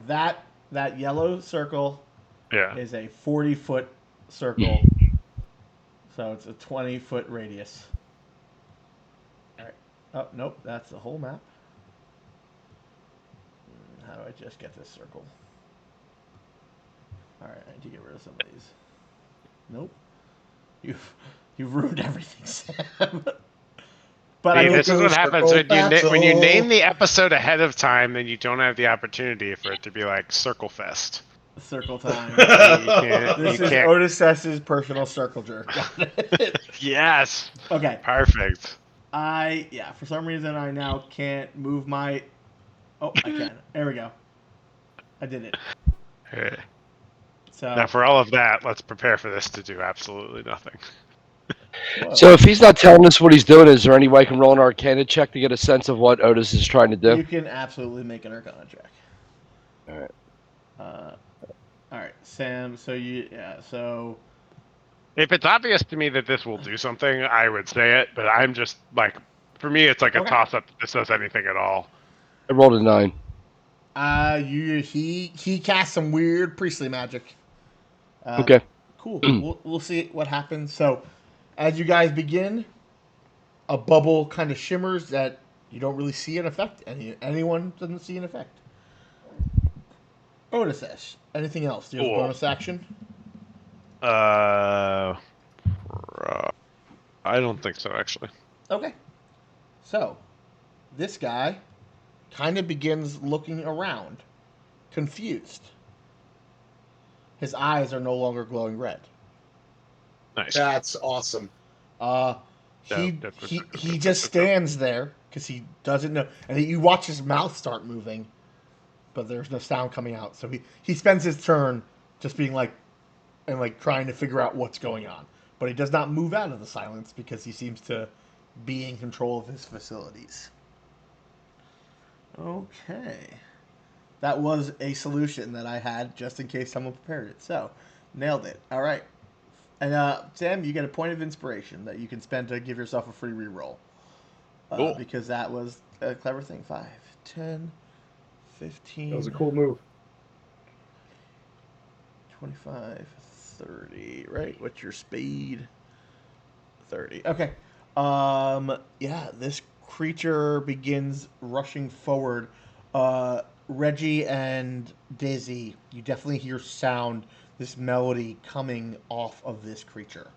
That yellow circle Yeah. is a 40-foot circle. So it's a 20-foot radius. All right. Oh, nope. That's the whole map. How do I just get this circle? All right. I need to get rid of some of these. Nope. You've ruined everything, Sam. But I See, mean, this is what happens Circle when you name battle. the episode ahead of time, then you don't have the opportunity for it to be like Circle Fest. circle time. You can't. This You is can't. Otis Sess's personal circle jerk. Got it. Yes. Okay. Perfect. For some reason I now can't move my. Oh, I can. There we go. I did it. Okay. So. Now, for all of that, let's prepare for this to do absolutely nothing. Whoa. So if he's not telling us what he's doing, is there any way I can roll an Arcana check to get a sense of what Otis is trying to do? You can absolutely make an Arcana check. All right. All right, Sam. So If it's obvious to me that this will do something, I would say it. But I'm just like, for me, it's like a Okay. toss-up. If this does anything at all. I rolled a 9. he cast some weird priestly magic. Okay. Cool. We'll see what happens. So, as you guys begin, a bubble kind of shimmers that you don't really see an effect. Anyone doesn't see an effect. Otis Ash. Anything else? Do you have a Cool. bonus action? I don't think so, actually. Okay. So, this guy kind of begins looking around, confused. His eyes are no longer glowing red. Nice. That's awesome. He just stands there because he doesn't know, and you watch his mouth start moving, but there's no sound coming out. So he spends his turn just being like, and like trying to figure out what's going on, but he does not move out of the silence because he seems to be in control of his facilities. Okay, that was a solution that I had just in case someone prepared it. So nailed it. All right. And Sam, you get a point of inspiration that you can spend to give yourself a free reroll. Cool. Because that was a clever thing. 5, 10, 15. That was a cool move. 25, 30. Right? What's your speed? 30. Okay. This creature begins rushing forward. Reggie and Daisy, you definitely hear sound, this melody coming off of this creature.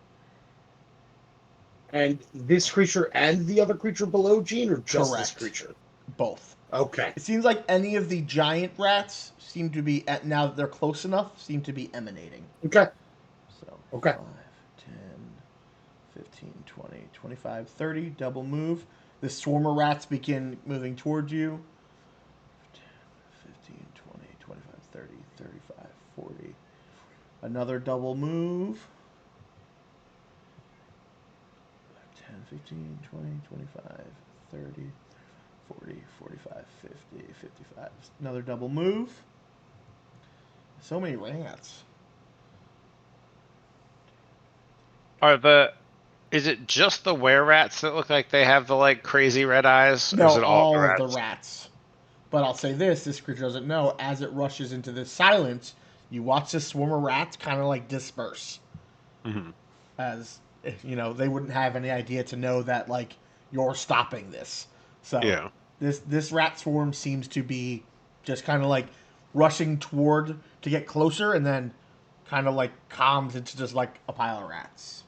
And this creature and the other creature below, Gene, or just this Correct. creature? Both. Okay. It seems like any of the giant rats seem to be, now that they're close enough, seem to be emanating. Okay. So, Okay. 5, 10, 15, 20, 25, 30, double move. The swarm of rats begin moving towards you. 10, 15, 20, 25, 30, 35, 40. Another double move. 10, 15, 20, 25, 30, 40, 45, 50, 55. Another double move. So many rats. Is it just the were rats that look like they have the like crazy red eyes? Or No, is it all all the of the rats? rats. But I'll say this creature doesn't know. As it rushes into this silence, you watch this swarm of rats kind of like disperse. Mm-hmm. As, they wouldn't have any idea to know that, like, you're stopping this. So, Yeah. this rat swarm seems to be just kind of like rushing toward to get closer and then kind of like calms into just like a pile of rats.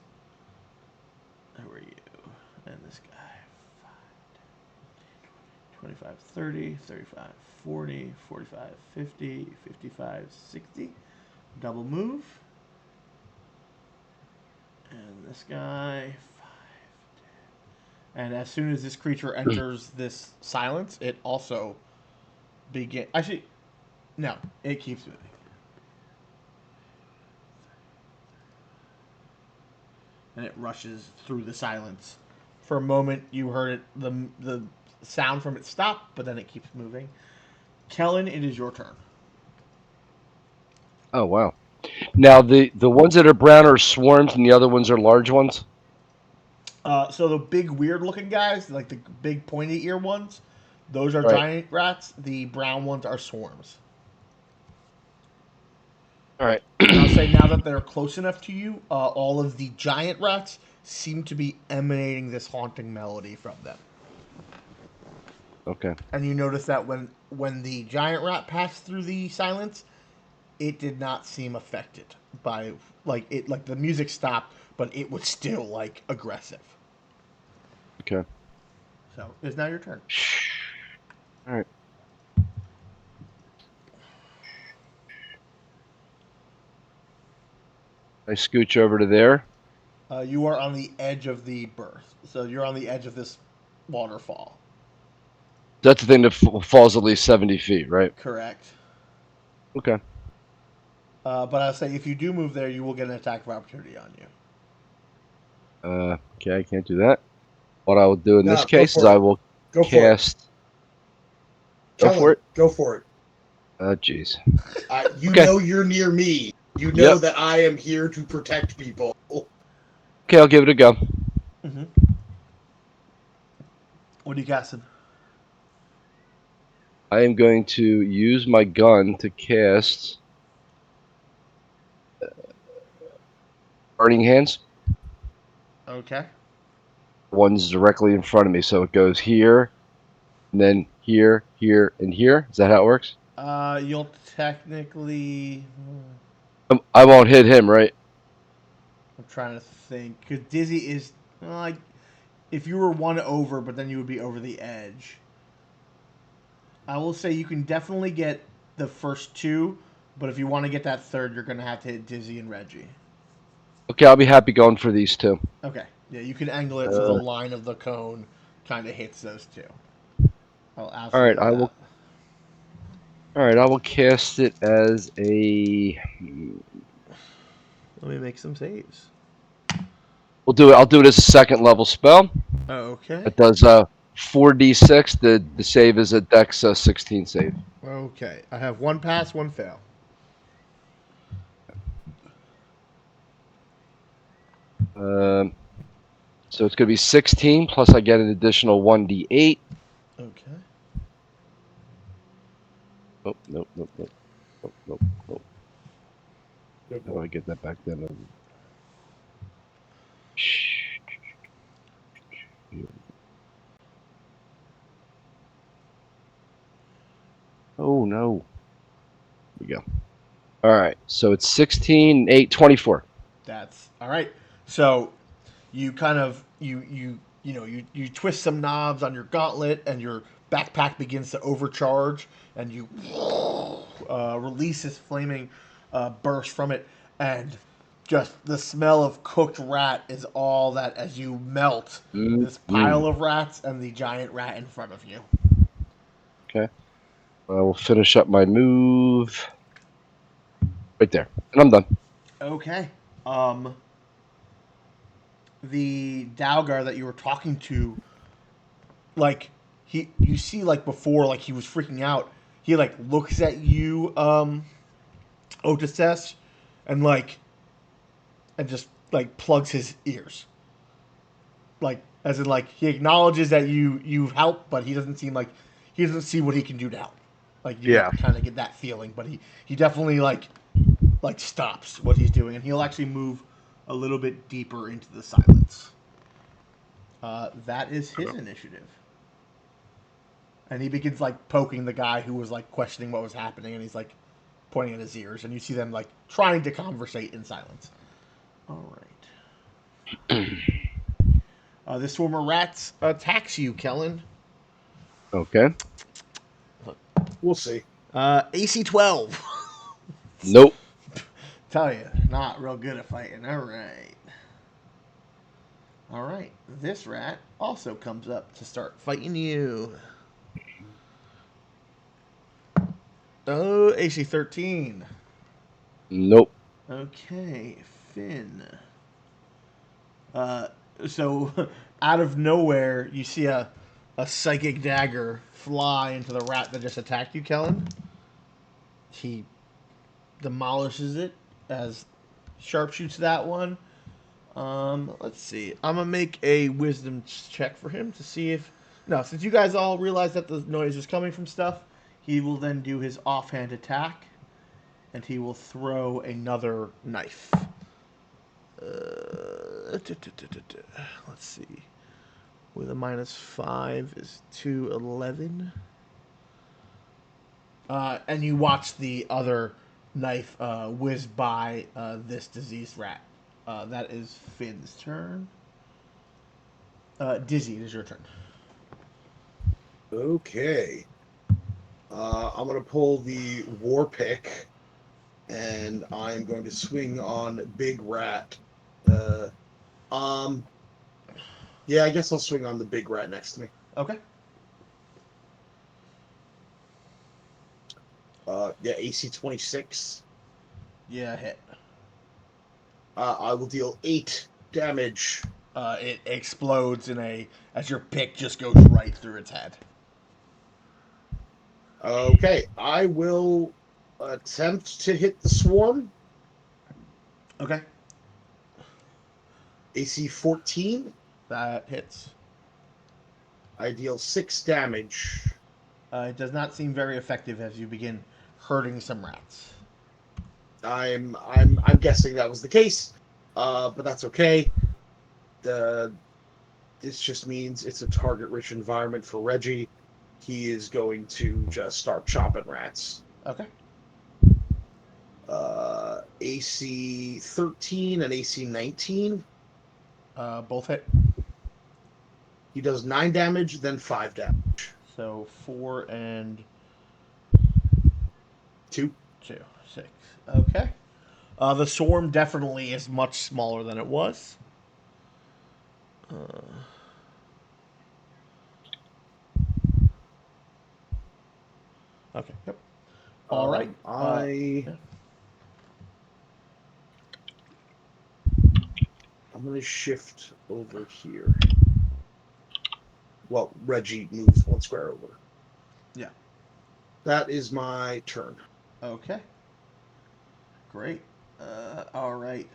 Who are you? And this guy. 25, 30, 35, 40, 45, 50, 55, 60. Double move. And this guy. 5, 10. And as soon as this creature enters this silence, it also begins. Actually, no, it keeps moving. And it rushes through the silence. For a moment, you heard it, the sound from it stop, but then it keeps moving. Kellen, it is your turn. Oh wow! Now the ones that are brown are swarms, and the other ones are large ones. So the big weird-looking guys, like the big pointy ear ones, those are Right. giant rats. The brown ones are swarms. All right. And I'll say now that they're close enough to you, all of the giant rats seem to be emanating this haunting melody from them. Okay. And you notice that when the giant rat passed through the silence, it did not seem affected by like the music stopped, but it was still like aggressive. Okay. So it's now your turn. All right. I scooch over to there. You are on the edge of the berth, so you're on the edge of this waterfall. That's the thing that falls at least 70 feet, right? Correct. Okay. But I'll say if you do move there, you will get an attack of opportunity on you. Okay, I can't do that. What I will do in No, this go case is for it. I will Go for it. cast. Go Kellen, for it. Go for it. Oh, jeez. You Okay. know you're near me. You know Yep. that I am here to protect people. Okay, I'll give it a go. Mm-hmm. What are you casting? I am going to use my gun to cast Burning Hands. Okay. One's directly in front of me, so it goes here, and then here, here, and here. Is that how it works? You'll technically. I won't hit him, right? I'm trying to think because Dizzy is like if you were one over, but then you would be over the edge. I will say you can definitely get the first two, but if you want to get that third, you're gonna have to hit Dizzy and Reggie. Okay, I'll be happy going for these two. Okay. Yeah, you can angle it so the line of the cone kind of hits those two. I'll All absolutely right, do that. All right, I will cast it as a. Let me make some saves. We'll do it. I'll do it as a second level spell. Okay. It does 4d6. The save is a Dex 16 save. Okay. I have one pass, one fail. So it's going to be 16 plus I get an additional 1d8. Okay. Nope, nope, nope, nope, nope, nope, nope. How do I get that back then? Oh no. Here we go. All right, so it's 16, 8, 24. That's all right. So you kind of you twist some knobs on your gauntlet and your backpack begins to overcharge and you release this flaming burst from it and just the smell of cooked rat is all that as you melt this pile of rats and the giant rat in front of you. Okay. I will finish up my move right there, and I'm done. Okay. The Dalgar that you were talking to, like you see like before, like he was freaking out. He like looks at you, Otis, and and just like plugs his ears, like as in like he acknowledges that you've helped, but he doesn't see what he can do to help. Like you Yeah. kind of get that feeling, but he definitely like stops what he's doing, and he'll actually move a little bit deeper into the silence. That is his initiative. And he begins like poking the guy who was like questioning what was happening, and he's like pointing at his ears, and you see them like trying to conversate in silence. All right. This swarm of rats attacks you, Kellen. Okay. We'll see. AC 12. Nope. Tell you, not real good at fighting. All right. All right. This rat also comes up to start fighting you. Oh, AC 13. Nope. Okay, Finn. Uh, so out of nowhere, you see a psychic dagger fly into the rat that just attacked you, Kellen. He demolishes it as sharpshoots that one. Let's see. I'm gonna make a wisdom check for him to see if no. Since you guys all realize that the noise is coming from stuff, he will then do his offhand attack, and he will throw another knife. Let's see. With a -5 is 211. And you watch the other knife whiz by this diseased rat. That is Finn's turn. Dizzy, it is your turn. Okay. I'm going to pull the war pick, and I'm going to swing on Big Rat. Um, yeah, I guess I'll swing on the big rat next to me. Okay. Yeah, AC 26. Yeah, hit. I will deal 8 damage. It explodes as your pick just goes right through its head. Okay, I will attempt to hit the swarm. Okay. AC 14. That hits. I deal 6 damage. It does not seem very effective as you begin hurting some rats. I'm guessing that was the case, but that's okay. This just means it's a target-rich environment for Reggie. He is going to just start chopping rats. Okay. AC 13 and AC 19. Both hit. He does 9 damage, then 5 damage. So 4 and 2. 2. 6. Okay. The swarm definitely is much smaller than it was. Okay. Yep. All right. I'm going to shift over here. Well, Reggie moves 1 square over. Yeah. That is my turn. Okay. Great. All right.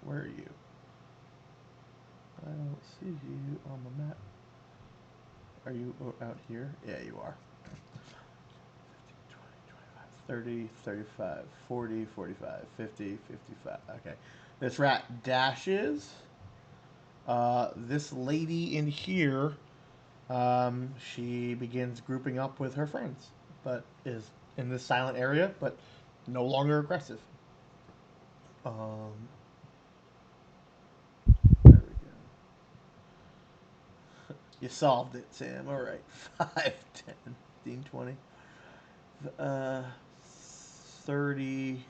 Where are you? I don't see you on the map. Are you out here? Yeah, you are. 30, 35, 40, 45, 50, 55. Okay. This rat dashes. This lady in here, she begins grouping up with her friends, but is in this silent area, but no longer aggressive. There we go. You solved it, Sam. All right. 5, 10, 15, 20. 30.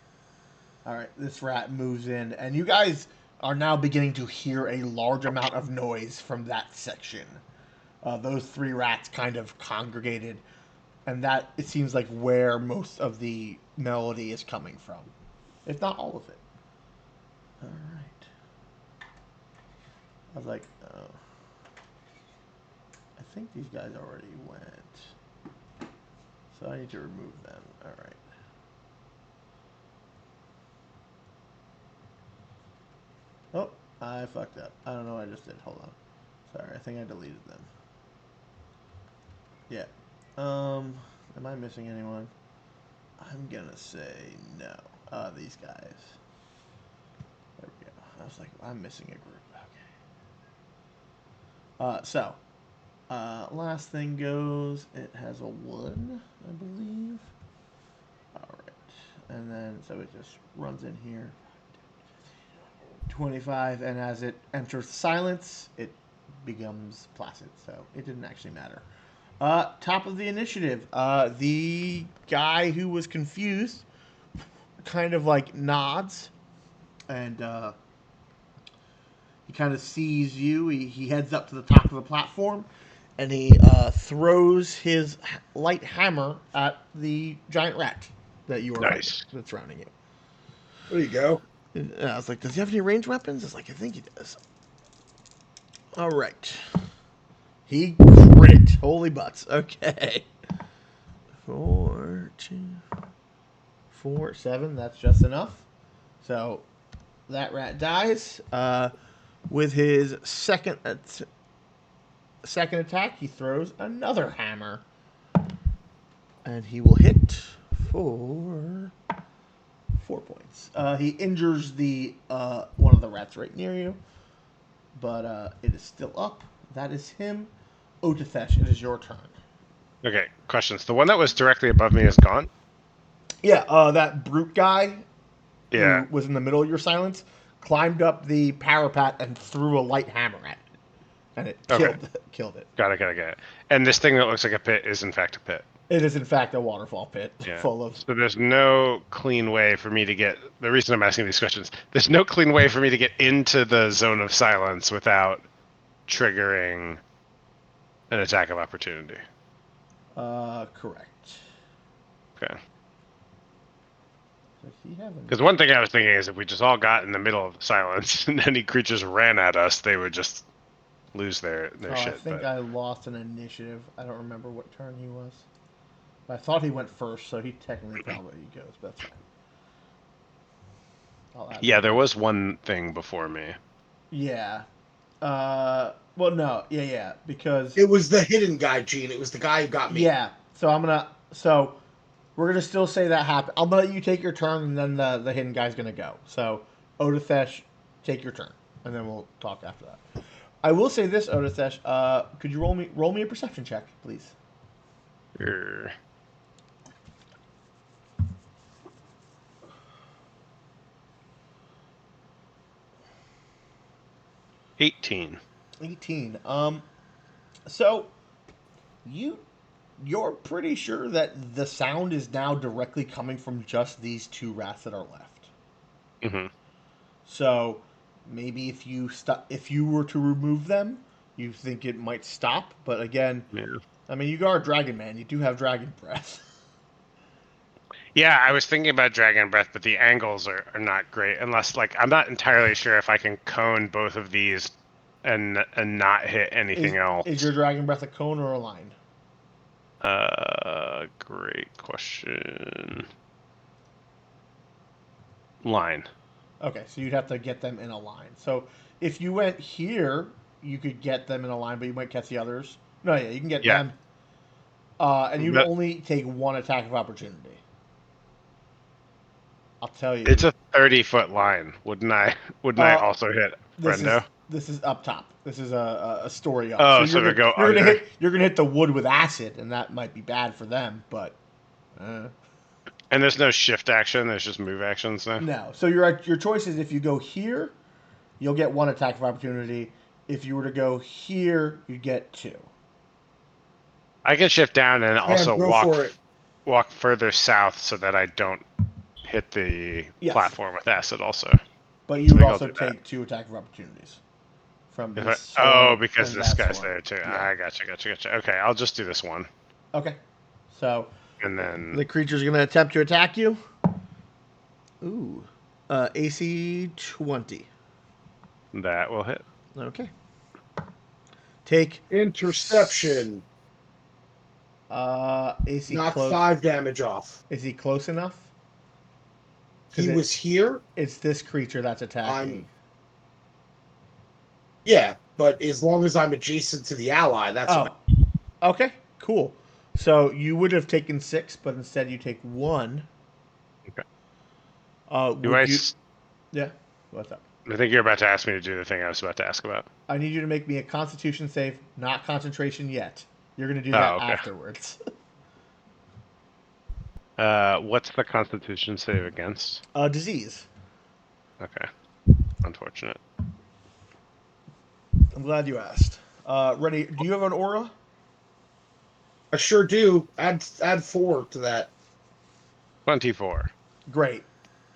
All right, this rat moves in, and you guys are now beginning to hear a large amount of noise from that section. Those 3 rats kind of congregated, and that, it seems like, where most of the melody is coming from, if not all of it. All right. I was like, oh. I think these guys already went, so I need to remove them. All right. Oh, I fucked up. I don't know what I just did. Hold on. Sorry, I think I deleted them. Yeah. Am I missing anyone? I'm gonna say no. These guys. There we go. I was like, I'm missing a group. Okay. Last thing goes, it has a 1, I believe. Alright. And then, so it just runs in here. 25, and as it enters silence, it becomes placid, so it didn't actually matter. Top of the initiative. The guy who was confused kind of like nods, and he kind of sees you. He heads up to the top of the platform, and he throws his light hammer at the giant rat that you are fighting, that's surrounding you. There you go. And I was like, does he have any ranged weapons? It's like, I think he does. All right. He crit. Holy butts. Okay. 4, 2, 4, 7. That's just enough. So that rat dies. With his second attack, he throws another hammer, and he will hit for 4 points. He injures the one of the rats right near you, but it is still up. That is him. Otithesh, it is your turn. Okay, questions. The one that was directly above me is gone? Yeah, that brute guy Yeah. who was in the middle of your silence climbed up the parapet and threw a light hammer at it, and it Okay. killed it. Got it. And this thing that looks like a pit is in fact a pit. It is in fact a waterfall pit Yeah. full of. So there's no clean way for me to get. The reason I'm asking these questions, there's no clean way for me to get into the zone of silence without triggering an attack of opportunity. Correct. Okay. Does he have Because one thing I was thinking is if we just all got in the middle of the silence and any creatures ran at us, they would just lose their I shit. think But I lost an initiative. I don't remember what turn he was. I thought he went first, so he technically probably goes, but that's fine. yeah, there was one thing before me. Yeah. Well, no. Yeah, because... It was the hidden guy, Gene. It was the guy who got me. Yeah, so I'm gonna... So, we're gonna still say that happened. I'm gonna let you take your turn, and then the hidden guy's gonna go. So, Otithesh, take your turn, and then we'll talk after that. I will say this, Otithesh. Could you roll me a perception check, please? Sure. 18. 18. So you're pretty sure that the sound is now directly coming from just these two rats that are left. Mm-hmm. So maybe if you were to remove them, you think it might stop. But again, Yeah. I mean, you are a dragon man. You do have dragon breath. Yeah, I was thinking about Dragon Breath, but the angles are not great. Unless, like, I'm not entirely sure if I can cone both of these and not hit anything else. Is your dragon breath a cone or a line? Great question. Line. Okay, so you'd have to get them in a line. So if you went here, you could get them in a line, but you might catch the others. No, yeah, you can get them. And you'd only take one attack of opportunity. I'll tell you. It's a 30-foot line. Wouldn't I also hit Brendo? This is up top. This is a story up. Oh, so you're gonna gonna hit the wood with acid, and that might be bad for them. But and there's no shift action. There's just move actions now. no. So your choice is if you go here, you'll get one attack of opportunity. If you were to go here, you get two. I can shift down and also go walk further south so that I don't hit the platform with acid also. But you would also take two attack of opportunities from this. Because this guy's storm. there too. Yeah. I gotcha. Okay, I'll just do this one. Okay. So And then the creature's going to attempt to attack you. Ooh. AC 20. that will hit. Okay. Take Interception. AC Knock close. 5 damage off. Is he close enough? He was here. It's this creature that's attacking. Yeah, but as long as I'm adjacent to the ally, that's fine. Okay, cool. So you would have taken 6, but instead you take 1. Okay. Yeah. What's up? I think you're about to ask me to do the thing I was about to ask about. I need you to make me a Constitution save, not concentration yet. You're going to do that afterwards. What's the Constitution save against? Disease. Okay. Unfortunate. I'm glad you asked. Ready? Do you have an aura? I sure do. Add 4 to that. 24. Great.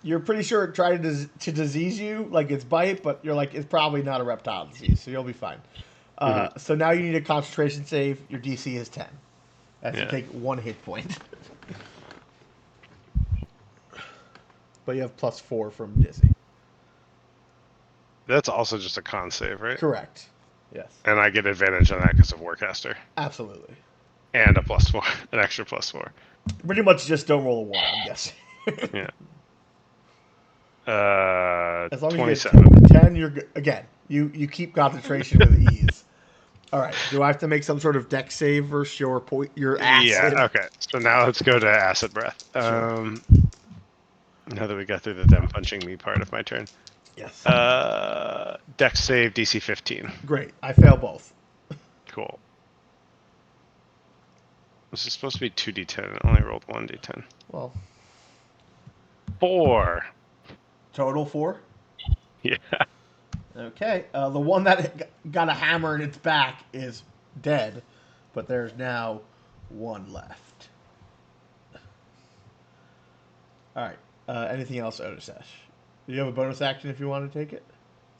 You're pretty sure it tried to disease you, like its bite, but you're like, it's probably not a reptile disease, so you'll be fine. So now you need a concentration save. Your DC is 10. That's to take 1 hit point. But you have +4 from Dizzy. That's also just a con save, right? Correct. Yes. And I get advantage on that because of Warcaster. Absolutely. And a +4, an extra +4. Pretty much just don't roll a 1, I'm guessing. Yeah. As long 27. as you get 10, you're good. Again, you keep concentration with ease. All right. Do I have to make some sort of dex save versus your acid? Yeah, okay. So now let's go to acid breath. Sure. Now that we got through the them punching me part of my turn. Yes. Dex save DC 15. Great. I fail both. Cool. This is supposed to be 2d10. I only rolled 1d10. Well, 4. total 4. Yeah. Okay. The one that got a hammer in its back is dead, but there's now one left. All right. Anything else, Otisesh? Do you have a bonus action if you want to take it?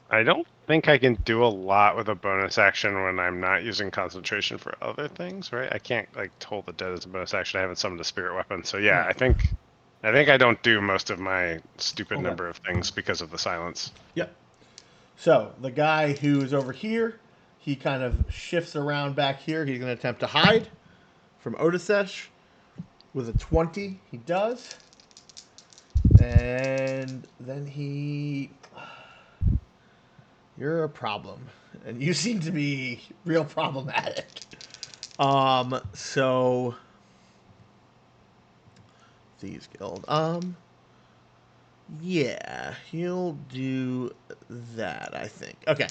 I don't think I can do a lot with a bonus action when I'm not using concentration for other things, right? I can't like Toll the Dead as a bonus action. I haven't summoned a spirit weapon, so yeah, I think I don't do most of my stupid Okay. number of things because of the silence. Yep. So the guy who's over here, he kind of shifts around back here. He's going to attempt to hide from Otisesh with a 20. He does. And then he... You're a problem. And you seem to be real problematic. So... Thieves Guild. Yeah, he'll do that, I think. Okay.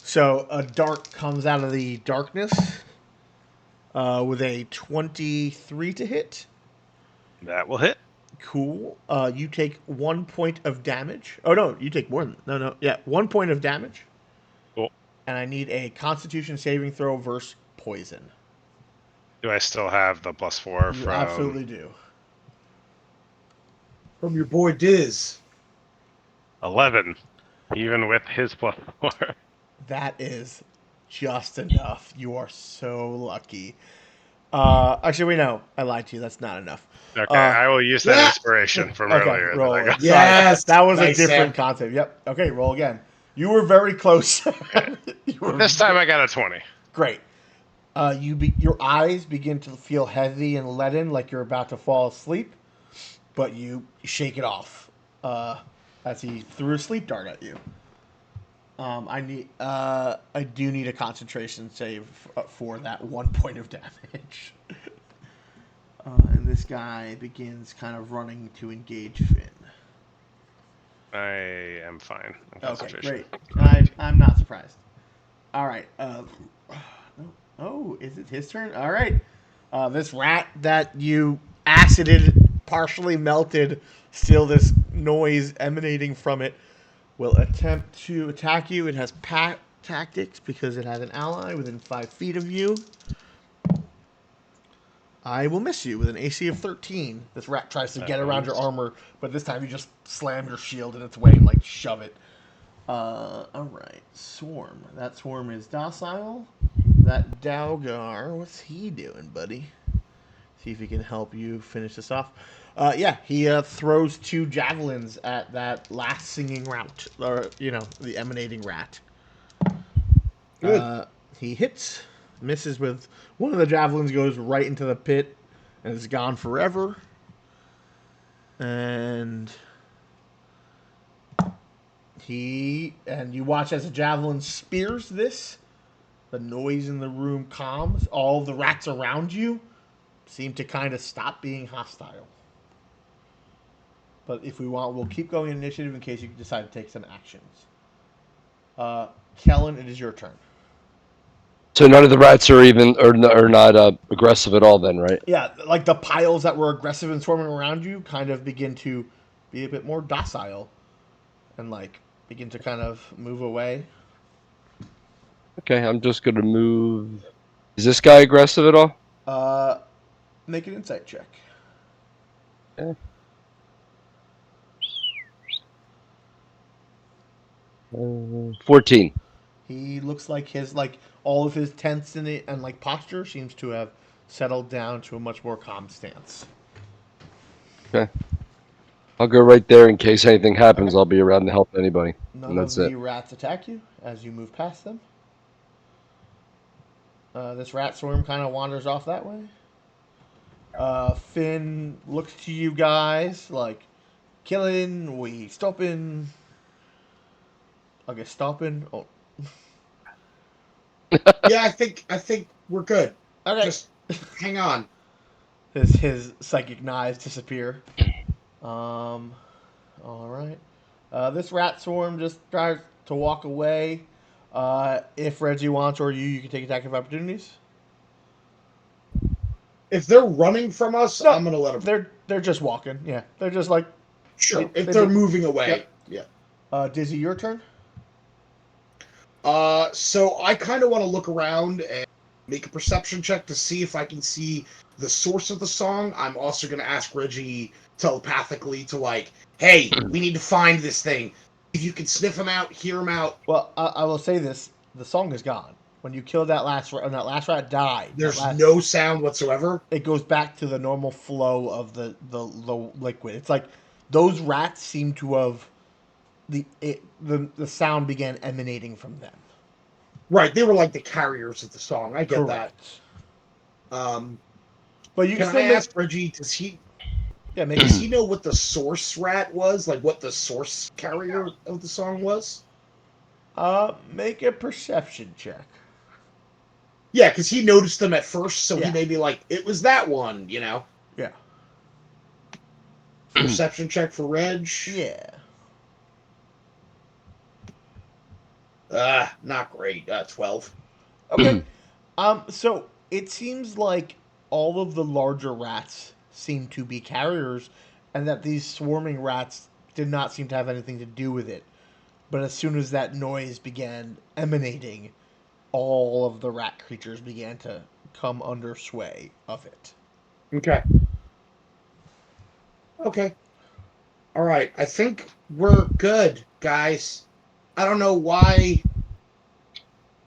So a dart comes out of the darkness with a 23 to hit. That will hit. Cool. You take 1 point of damage. Oh, no, you take more than... No. Yeah, 1 point of damage. Cool. And I need a Constitution saving throw versus poison. Do I still have the +4 You from... absolutely do. From your boy Diz. 11, even with his +4. That is just enough. You are so lucky. Actually, we know. I lied to you. That's not enough. Okay, I will use that inspiration from earlier. Roll. That I got. Sorry. Yes! That was Nice, a different Sam. concept. Yep. Okay, roll again. You were very close. This time I got a 20. Great. Your eyes begin to feel heavy and leaden, like you're about to fall asleep, but you shake it off as he threw a sleep dart at you. I do need a concentration save for that 1 point of damage. And this guy begins kind of running to engage Finn. I am fine. On Okay, concentration. great. I'm not surprised. All right. Oh, is it his turn? All right. This rat that you acided, partially melted, still this noise emanating from it, will attempt to attack you. It has pack tactics because it has an ally within 5 feet of you. I will miss you with an AC of 13. This rat tries to get around your armor, but this time you just slam your shield in its way and like shove it. Alright. Swarm. That swarm is docile. That Dalgar, what's he doing, buddy? See if he can help you finish this off. Yeah, he throws 2 javelins at that last singing rat, or, the emanating rat. Good. He hits, misses with one of the javelins, goes right into the pit, and is gone forever. And you watch as the javelin spears this. The noise in the room calms. All the rats around you seem to kind of stop being hostile. But if we want, we'll keep going initiative in case you decide to take some actions. Kellen, it is your turn. So none of the rats are not aggressive at all then, right? Yeah, like the piles that were aggressive and swarming around you kind of begin to be a bit more docile and like begin to kind of move away. Okay, I'm just gonna move. Is this guy aggressive at all? Make an insight check. Okay. 14. He looks like all of his tense and like posture seems to have settled down to a much more calm stance. Okay. I'll go right there in case anything happens. I'll be around to help anybody. None And of that's the it. rats attack you as you move past them. This rat swarm kind of wanders off that way. Finn looks to you guys like, killing, we stopping. Okay, stopping. Oh, Yeah, I think we're good. okay. Just hang on. His psychic knives disappear. All right. This rat swarm just tries to walk away. If Reggie wants or you can take attack of opportunities. If they're running from us, No, I'm gonna let them. they're just walking. Yeah, they're just like Sure. If they they're make. moving away, Yep. yeah. Dizzy, your turn. So I kind of want to look around and make a perception check to see if I can see the source of the song. I'm also going to ask Reggie telepathically to like, hey, we need to find this thing. If you can sniff him out, hear him out. Well, I will say this: the song is gone. When you killed that last rat, when that last rat died, There's no sound whatsoever. it goes back to the normal flow of the liquid. It's like those rats seem to have the sound began emanating from them. Right, they were like the carriers of the song. I get that. Correct. Um, But you can can I still make ask Reggie? Does he make does he know what the source rat was? Like what the source carrier of the song was? make a perception check. Yeah, because he noticed them at first, so he Yeah. may be like, it was that one, you know? Yeah. Perception check for Reg. Yeah. Not great. 12. Okay. So it seems like all of the larger rats seem to be carriers, and that these swarming rats did not seem to have anything to do with it. But as soon as that noise began emanating, all of the rat creatures began to come under sway of it. Okay. Okay. All right. I think we're good, guys. I don't know why.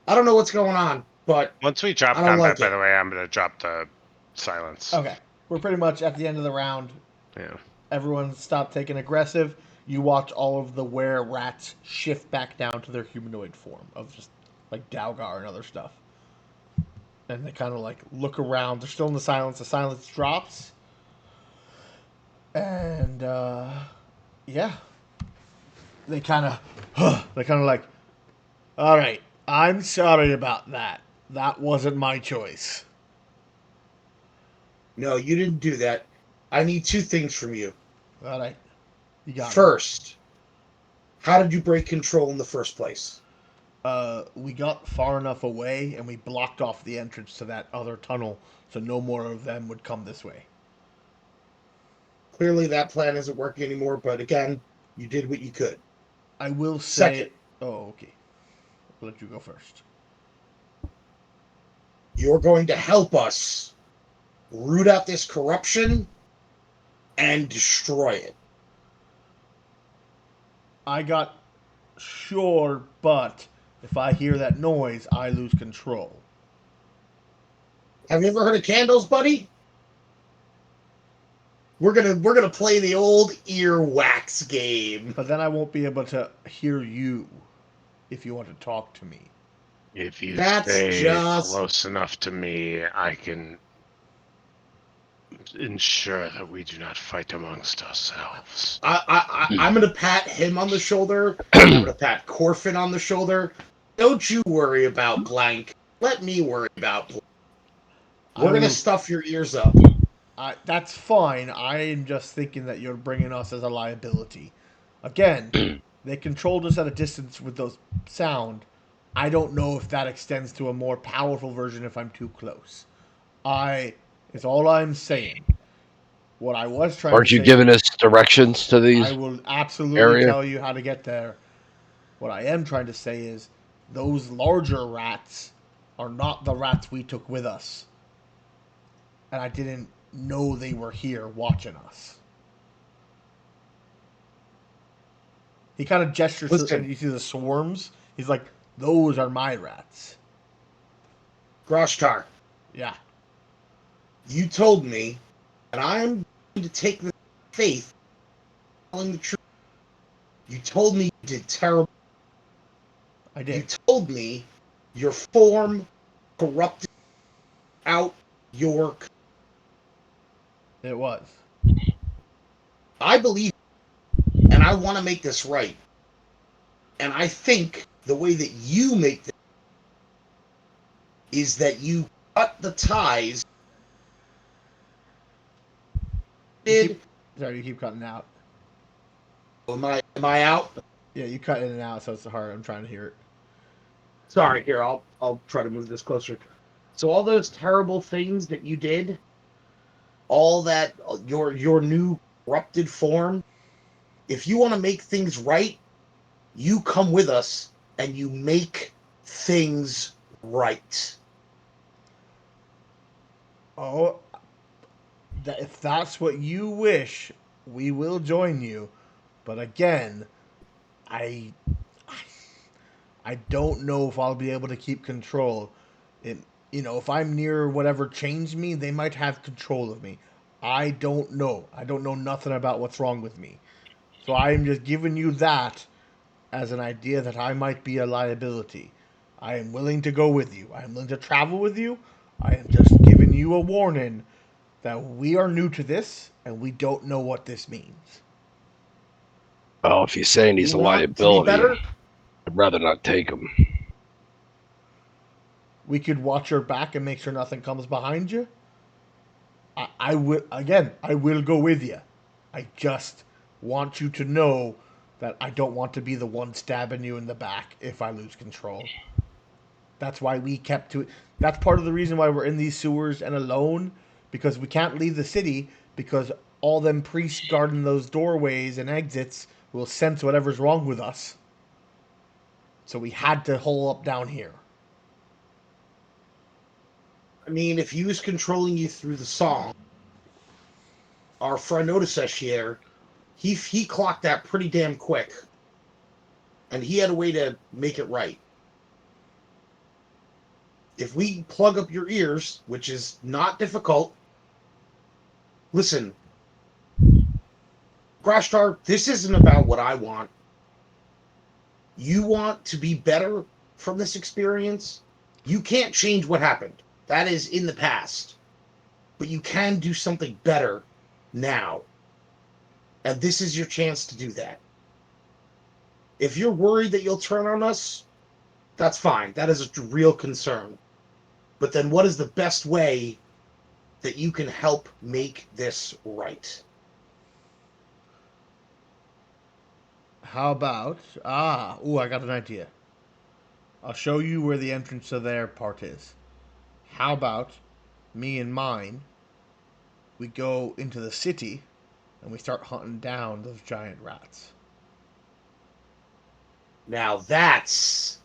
I don't know what's going on, but Once we drop I don't combat, like by it. the way, I'm gonna drop the silence. Okay. We're pretty much at the end of the round. Yeah. Everyone stopped taking aggressive. You watch all of the were rats shift back down to their humanoid form of just like Dalgar and other stuff. And they kind of like look around. They're still in the silence. The silence drops. And yeah, they kind of like, all right, I'm sorry about that. That wasn't my choice. No, you didn't do that. I need two things from you. All right, you got it. First, how did you break control in the first place? We got far enough away and we blocked off the entrance to that other tunnel so no more of them would come this way. Clearly, that plan isn't working anymore, but again, you did what you could. I will Second, say. Oh, okay. I'll let you go first. you're going to help us root out this corruption and destroy it. I got sure, but if I hear that noise, I lose control. Have you ever heard of candles, buddy? We're gonna play the old earwax game. But then I won't be able to hear you if you want to talk to me. If you That's stay just close enough to me, I can ensure that we do not fight amongst ourselves. I'm gonna pat him on the shoulder. I'm gonna pat Corfin on the shoulder. Don't you worry about blank. Let me worry about blank. We're gonna stuff your ears up. That's fine. I am just thinking that you're bringing us as a liability. Again, they controlled us at a distance with those sound. I don't know if that extends to a more powerful version if I'm too close. It's all I'm saying. What I was trying to Aren't you say, giving us directions to I these will absolutely area? tell you how to get there. What I am trying to say is those larger rats are not the rats we took with us. And I didn't know they were here watching us. He kind of gestures to, and Listen, you see the swarms. He's like, those are my rats. Groshtar, Yeah. you told me, and I'm going to take the faith, telling the truth. You told me you did terrible. I You did. told me your form corrupted out your. It was. I believe, and I want to make this right. And I think the way that you make this is that you cut the ties. You keep cutting out. Am I out? Yeah, you cut in and out, so it's hard. I'm trying to hear it. Sorry, here, I'll try to move this closer. So all those terrible things that you did, all that your new corrupted form, if you want to make things right, you come with us and you make things right. Oh, if that's what you wish, we will join you. But again, I I don't know if I'll be able to keep control. It, if I'm near whatever changed me, they might have control of me. I don't know. I don't know nothing about what's wrong with me. So I'm just giving you that as an idea that I might be a liability. I am willing to go with you. I am willing to travel with you. I am just giving you a warning that we are new to this and we don't know what this means. Well, if you're saying You he's a want to be liability, better? I'd rather not take him. We could watch your back and make sure nothing comes behind you. I will again. I will go with you. I just want you to know that I don't want to be the one stabbing you in the back if I lose control. That's why we kept to it. That's part of the reason why we're in these sewers and alone, because we can't leave the city because all them priests guarding those doorways and exits will sense whatever's wrong with us. So we had to hole up down here. I mean, if he was controlling you through the song, our friend Otis here, he clocked that pretty damn quick, and he had a way to make it right. If we plug up your ears, which is not difficult, listen, Grashtar, this isn't about what I want. You want to be better from this experience. You can't change what happened. That is in the past. But you can do something better now. And this is your chance to do that. If you're worried that you'll turn on us, that's fine. That is a real concern. But then what is the best way that you can help make this right? How about I got an idea. I'll show you where the entrance to their part is. How about me and mine? We go into the city and we start hunting down those giant rats. Now that,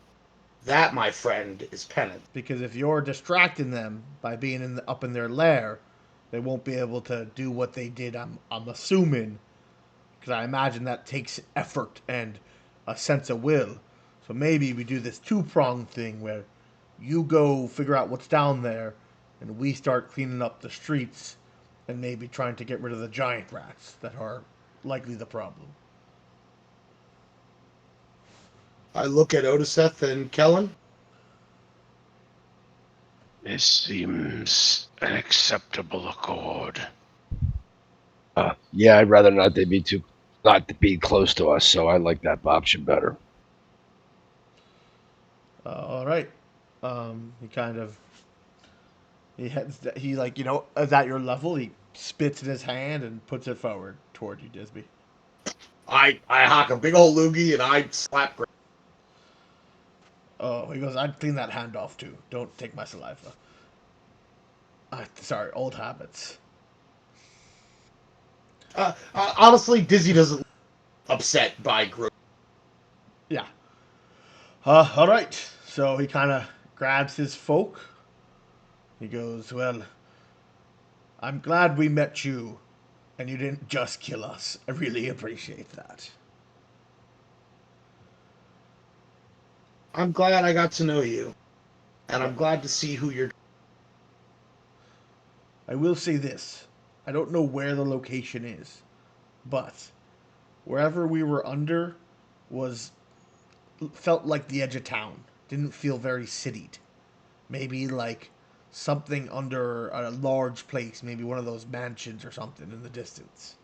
my friend, is penance. Because if you're distracting them by being up in their lair, they won't be able to do what they did. I'm assuming, because I imagine that takes effort and a sense of will. So maybe we do this two-pronged thing where you go figure out what's down there, and we start cleaning up the streets and maybe trying to get rid of the giant rats that are likely the problem. I look at Otiseth and Kellen. This seems an acceptable accord. Yeah, I'd rather not they be too not to be close to us, so I like that option better. All right. He kind of he like is at your level. He spits in his hand and puts it forward toward you, Disby. I hock a big old loogie and I slap. Oh, he goes. I'd clean that hand off too. Don't take my saliva. Sorry, old habits. Honestly, Dizzy doesn't upset by growth. Yeah. All right. So he kind of grabs his folk. He goes, "Well, I'm glad we met you, and you didn't just kill us. I really appreciate that." I'm glad I got to know you, and Yeah. I'm glad to see who you're. I will say this: I don't know where the location is, but wherever we were under was felt like the edge of town. Didn't feel very citied. Maybe like something under a large place, maybe one of those mansions or something in the distance.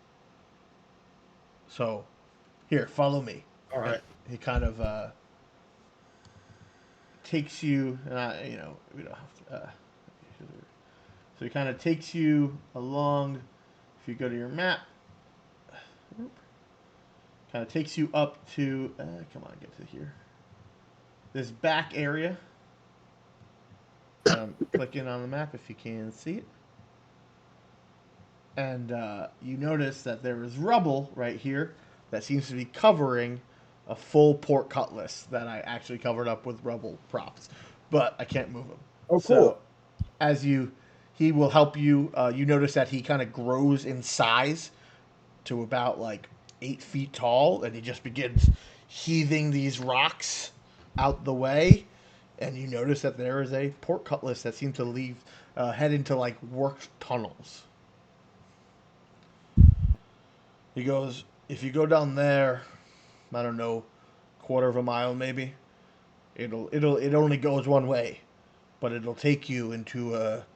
So, here, follow me. All And right. he kind of takes you, we don't have to. So he kind of takes you along. If you go to your map, kind Kind of takes you up to. Come on, get to here. This back area. Click in on the map if you can see it. And you notice that there is rubble right here that seems to be covering a full pork cutlass that I actually covered up with rubble props, but I can't move him. Oh, So cool. as he will help you. You notice that he kind of grows in size to about like 8 feet tall, and he just begins heaving these rocks out the way. And you notice that there is a pork cutlass that seems to leave head into like worked tunnels. He goes, if you go down there, I don't know, quarter of a mile maybe. It only goes one way, but it'll take you into a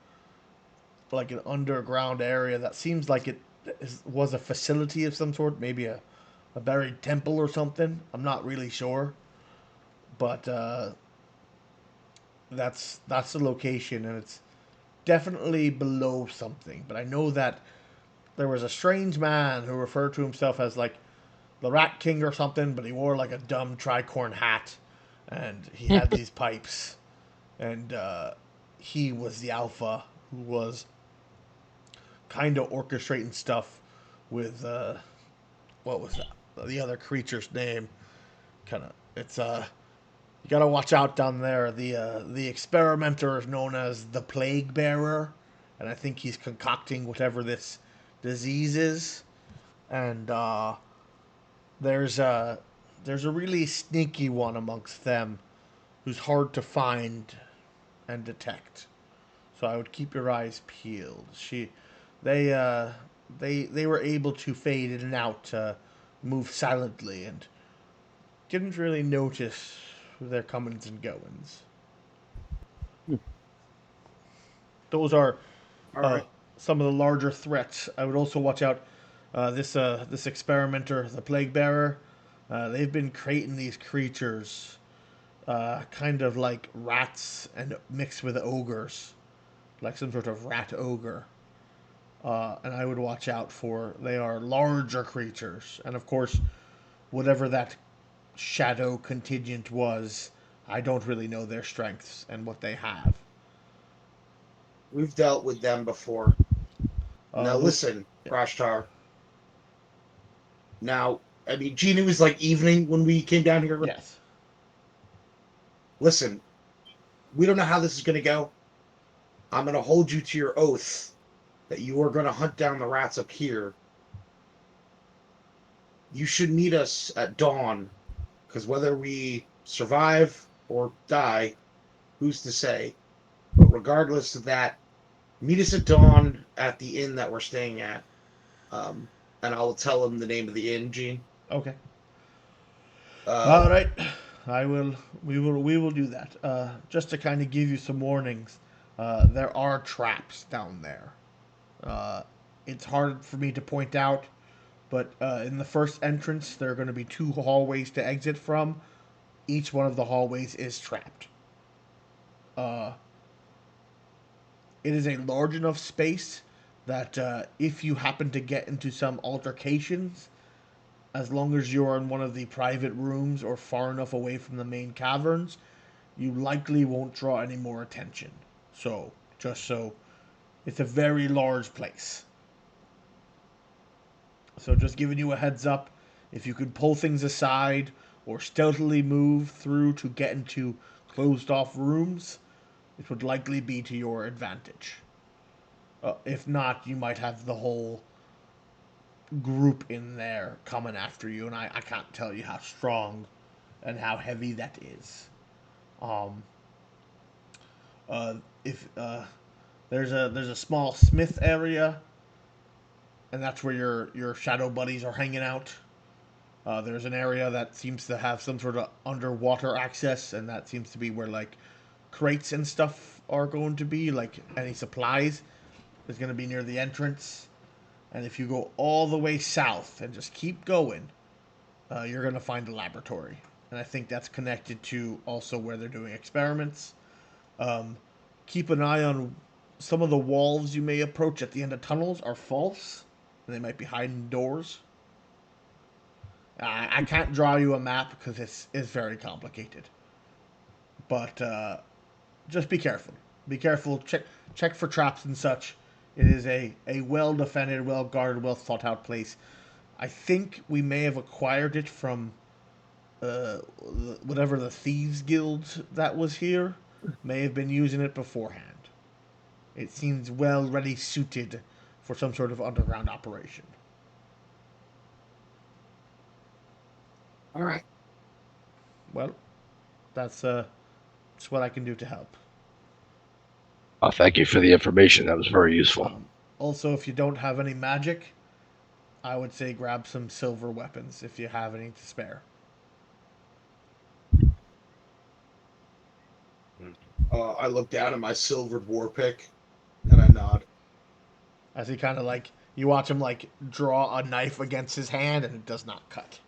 like an underground area that seems like was a facility of some sort, maybe a buried temple or something. I'm not really sure, but that's the location, and it's definitely below something. But I know that there was a strange man who referred to himself as like the Rat King or something, but he wore like a dumb tricorn hat, and he had these pipes, and he was the Alpha who was kind of orchestrating stuff with what was that? The other creature's name? Kind of, it's you gotta watch out down there. The experimenter is known as the Plague Bearer, and I think he's concocting whatever this disease is. And there's a there's a really sneaky one amongst them who's hard to find and detect. So I would keep your eyes peeled. They uh, they were able to fade in and out, move silently, and didn't really notice their comings and goings. Those are All uh, right. some of the larger threats. I would also watch out this experimenter, the plague bearer. They've been creating these creatures, kind of like rats and mixed with ogres, like some sort of rat ogre. And I would watch out for. They are larger creatures, and of course, whatever that shadow contingent was, I don't really know their strengths and what they have. We've dealt with them before. Now Those, listen, yeah, Rashtar. Now, I mean, Gene, it was like evening when we came down here. yes, Listen, we don't know how this is going to go. I'm going to hold you to your oath that you are going to hunt down the rats up here. You should meet us at dawn, because whether we survive or die, who's to say? But regardless of that, meet us at dawn at the inn that we're staying at. Um, and I'll tell him the name of the inn, Gene. okay, Uh, all right. I will. We will do that. Just to kind of give you some warnings, there are traps down there. Uh, it's hard for me to point out, but in the first entrance, there are going to be two hallways to exit from. Each one of the hallways is trapped. Uh, it is a large enough space that if you happen to get into some altercations, as long as you're in one of the private rooms or far enough away from the main caverns, you likely won't draw any more attention. So, just so it's a very large place. So, just giving you a heads up, if you could pull things aside or stealthily move through to get into closed off rooms, it would likely be to your advantage. If not, you might have the whole group in there coming after you, and I can't tell you how strong and how heavy that is. Um, if there's a small smith area, and that's where your shadow buddies are hanging out. There's an area that seems to have some sort of underwater access, and that seems to be where like crates and stuff are going to be. Like any supplies is going to be near the entrance. And if you go all the way south and just keep going, you're going to find a laboratory. And I think that's connected to also where they're doing experiments. Um, keep an eye on some of the walls you may approach at the end of tunnels are false. And they might be hiding doors. I can't draw you a map because it's very complicated. But just be careful. Be careful. Check for traps and such. It is a well defended, well guarded, well thought out place. I think we may have acquired it from whatever the thieves guild that was here may have been using it beforehand. It seems well ready suited for some sort of underground operation. All right. Well, that's what I can do to help. Oh, thank you for the information. That was very useful. Also, if you don't have any magic, I would say grab some silver weapons if you have any to spare. I look down at my silvered war pick, and I nod. As he kind of like, you watch him like draw a knife against his hand and it does not cut.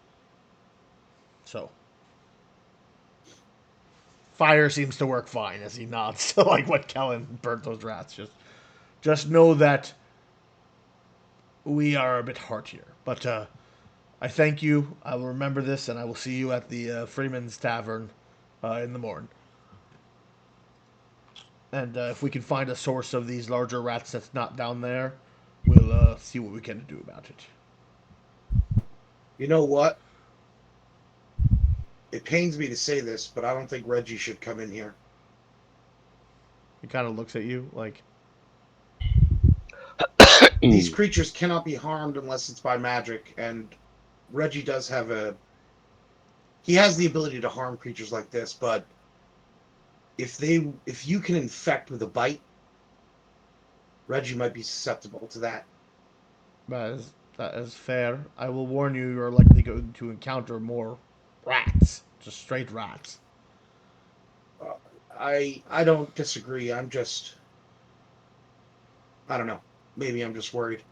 So, fire seems to work fine as he nods to like what Kellen burnt those rats. Just know that we are a bit heartier. But I thank you. I will remember this, and I will see you at the Freeman's Tavern in the morning. And if we can find a source of these larger rats that's not down there, we'll see what we can do about it. You know what? It pains me to say this, but I don't think Reggie should come in here. He kind of looks at you like, These creatures cannot be harmed unless it's by magic, and Reggie does have he has the ability to harm creatures like this, but if you can infect with a bite, Reggie might be susceptible to that. that is fair. I will warn you, you're likely going to encounter more rats. Just straight rats. I don't disagree. I don't know. Maybe I'm just worried.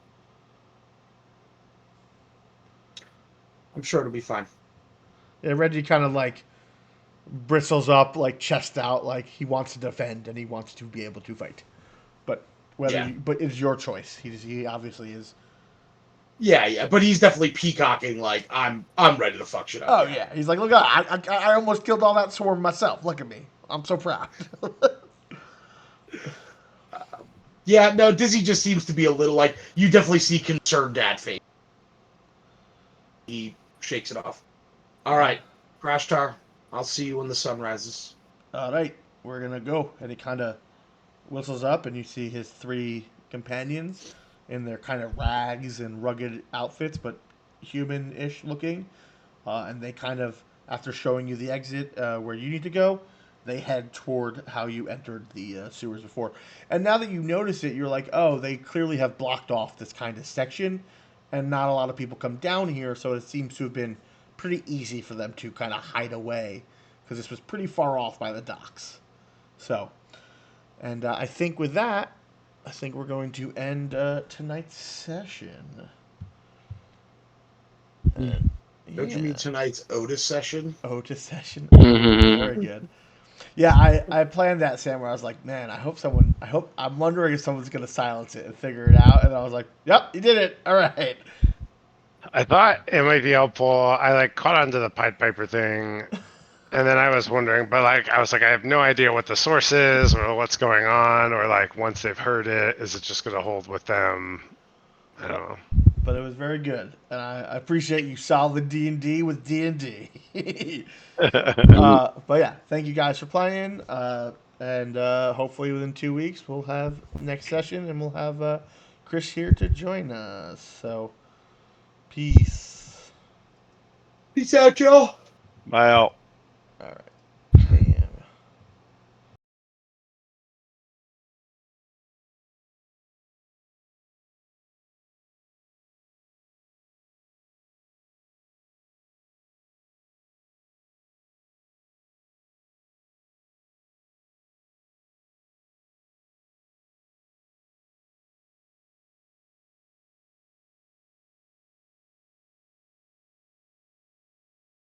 I'm sure it'll be fine. Yeah, Reggie kind of like bristles up, like chest out, like he wants to defend and he wants to be able to fight. But but it's your choice. He obviously is. Yeah, but he's definitely peacocking. Like I'm ready to fuck shit up. Oh yeah, he's like, look, I almost killed all that swarm myself. Look at me, I'm so proud. Yeah, no, Dizzy just seems to be a little like you definitely see concerned dad face. He shakes it off. All right, Crash Tar. I'll see you when the sun rises. All right, we're gonna go, and he kind of whistles up, and you see his three companions in their kind of rags and rugged outfits, but human-ish looking. And they kind of, after showing you the exit where you need to go, they head toward how you entered the sewers before. And now that you notice it, you're like, oh, they clearly have blocked off this kind of section, and not a lot of people come down here, so it seems to have been pretty easy for them to kind of hide away, because this was pretty far off by the docks. So, and I think with that, I think we're going to end tonight's session. Don't you mean tonight's Otis session? Otis session. Mhm. Very good. Yeah, I planned that, Sam, where I was like, man, I'm wondering if someone's going to silence it and figure it out. And I was like, yep, you did it. All right. I thought it might be helpful. I like caught onto the Pied Piper thing, and then I was wondering, but like I was like, I have no idea what the source is or what's going on, or like once they've heard it, is it just going to hold with them? I don't know. But it was very good. And I appreciate you solving D&D with D&D. But yeah, thank you guys for playing. And hopefully within 2 weeks, we'll have next session and we'll have Chris here to join us. So, peace. Peace out, y'all. Well. All right.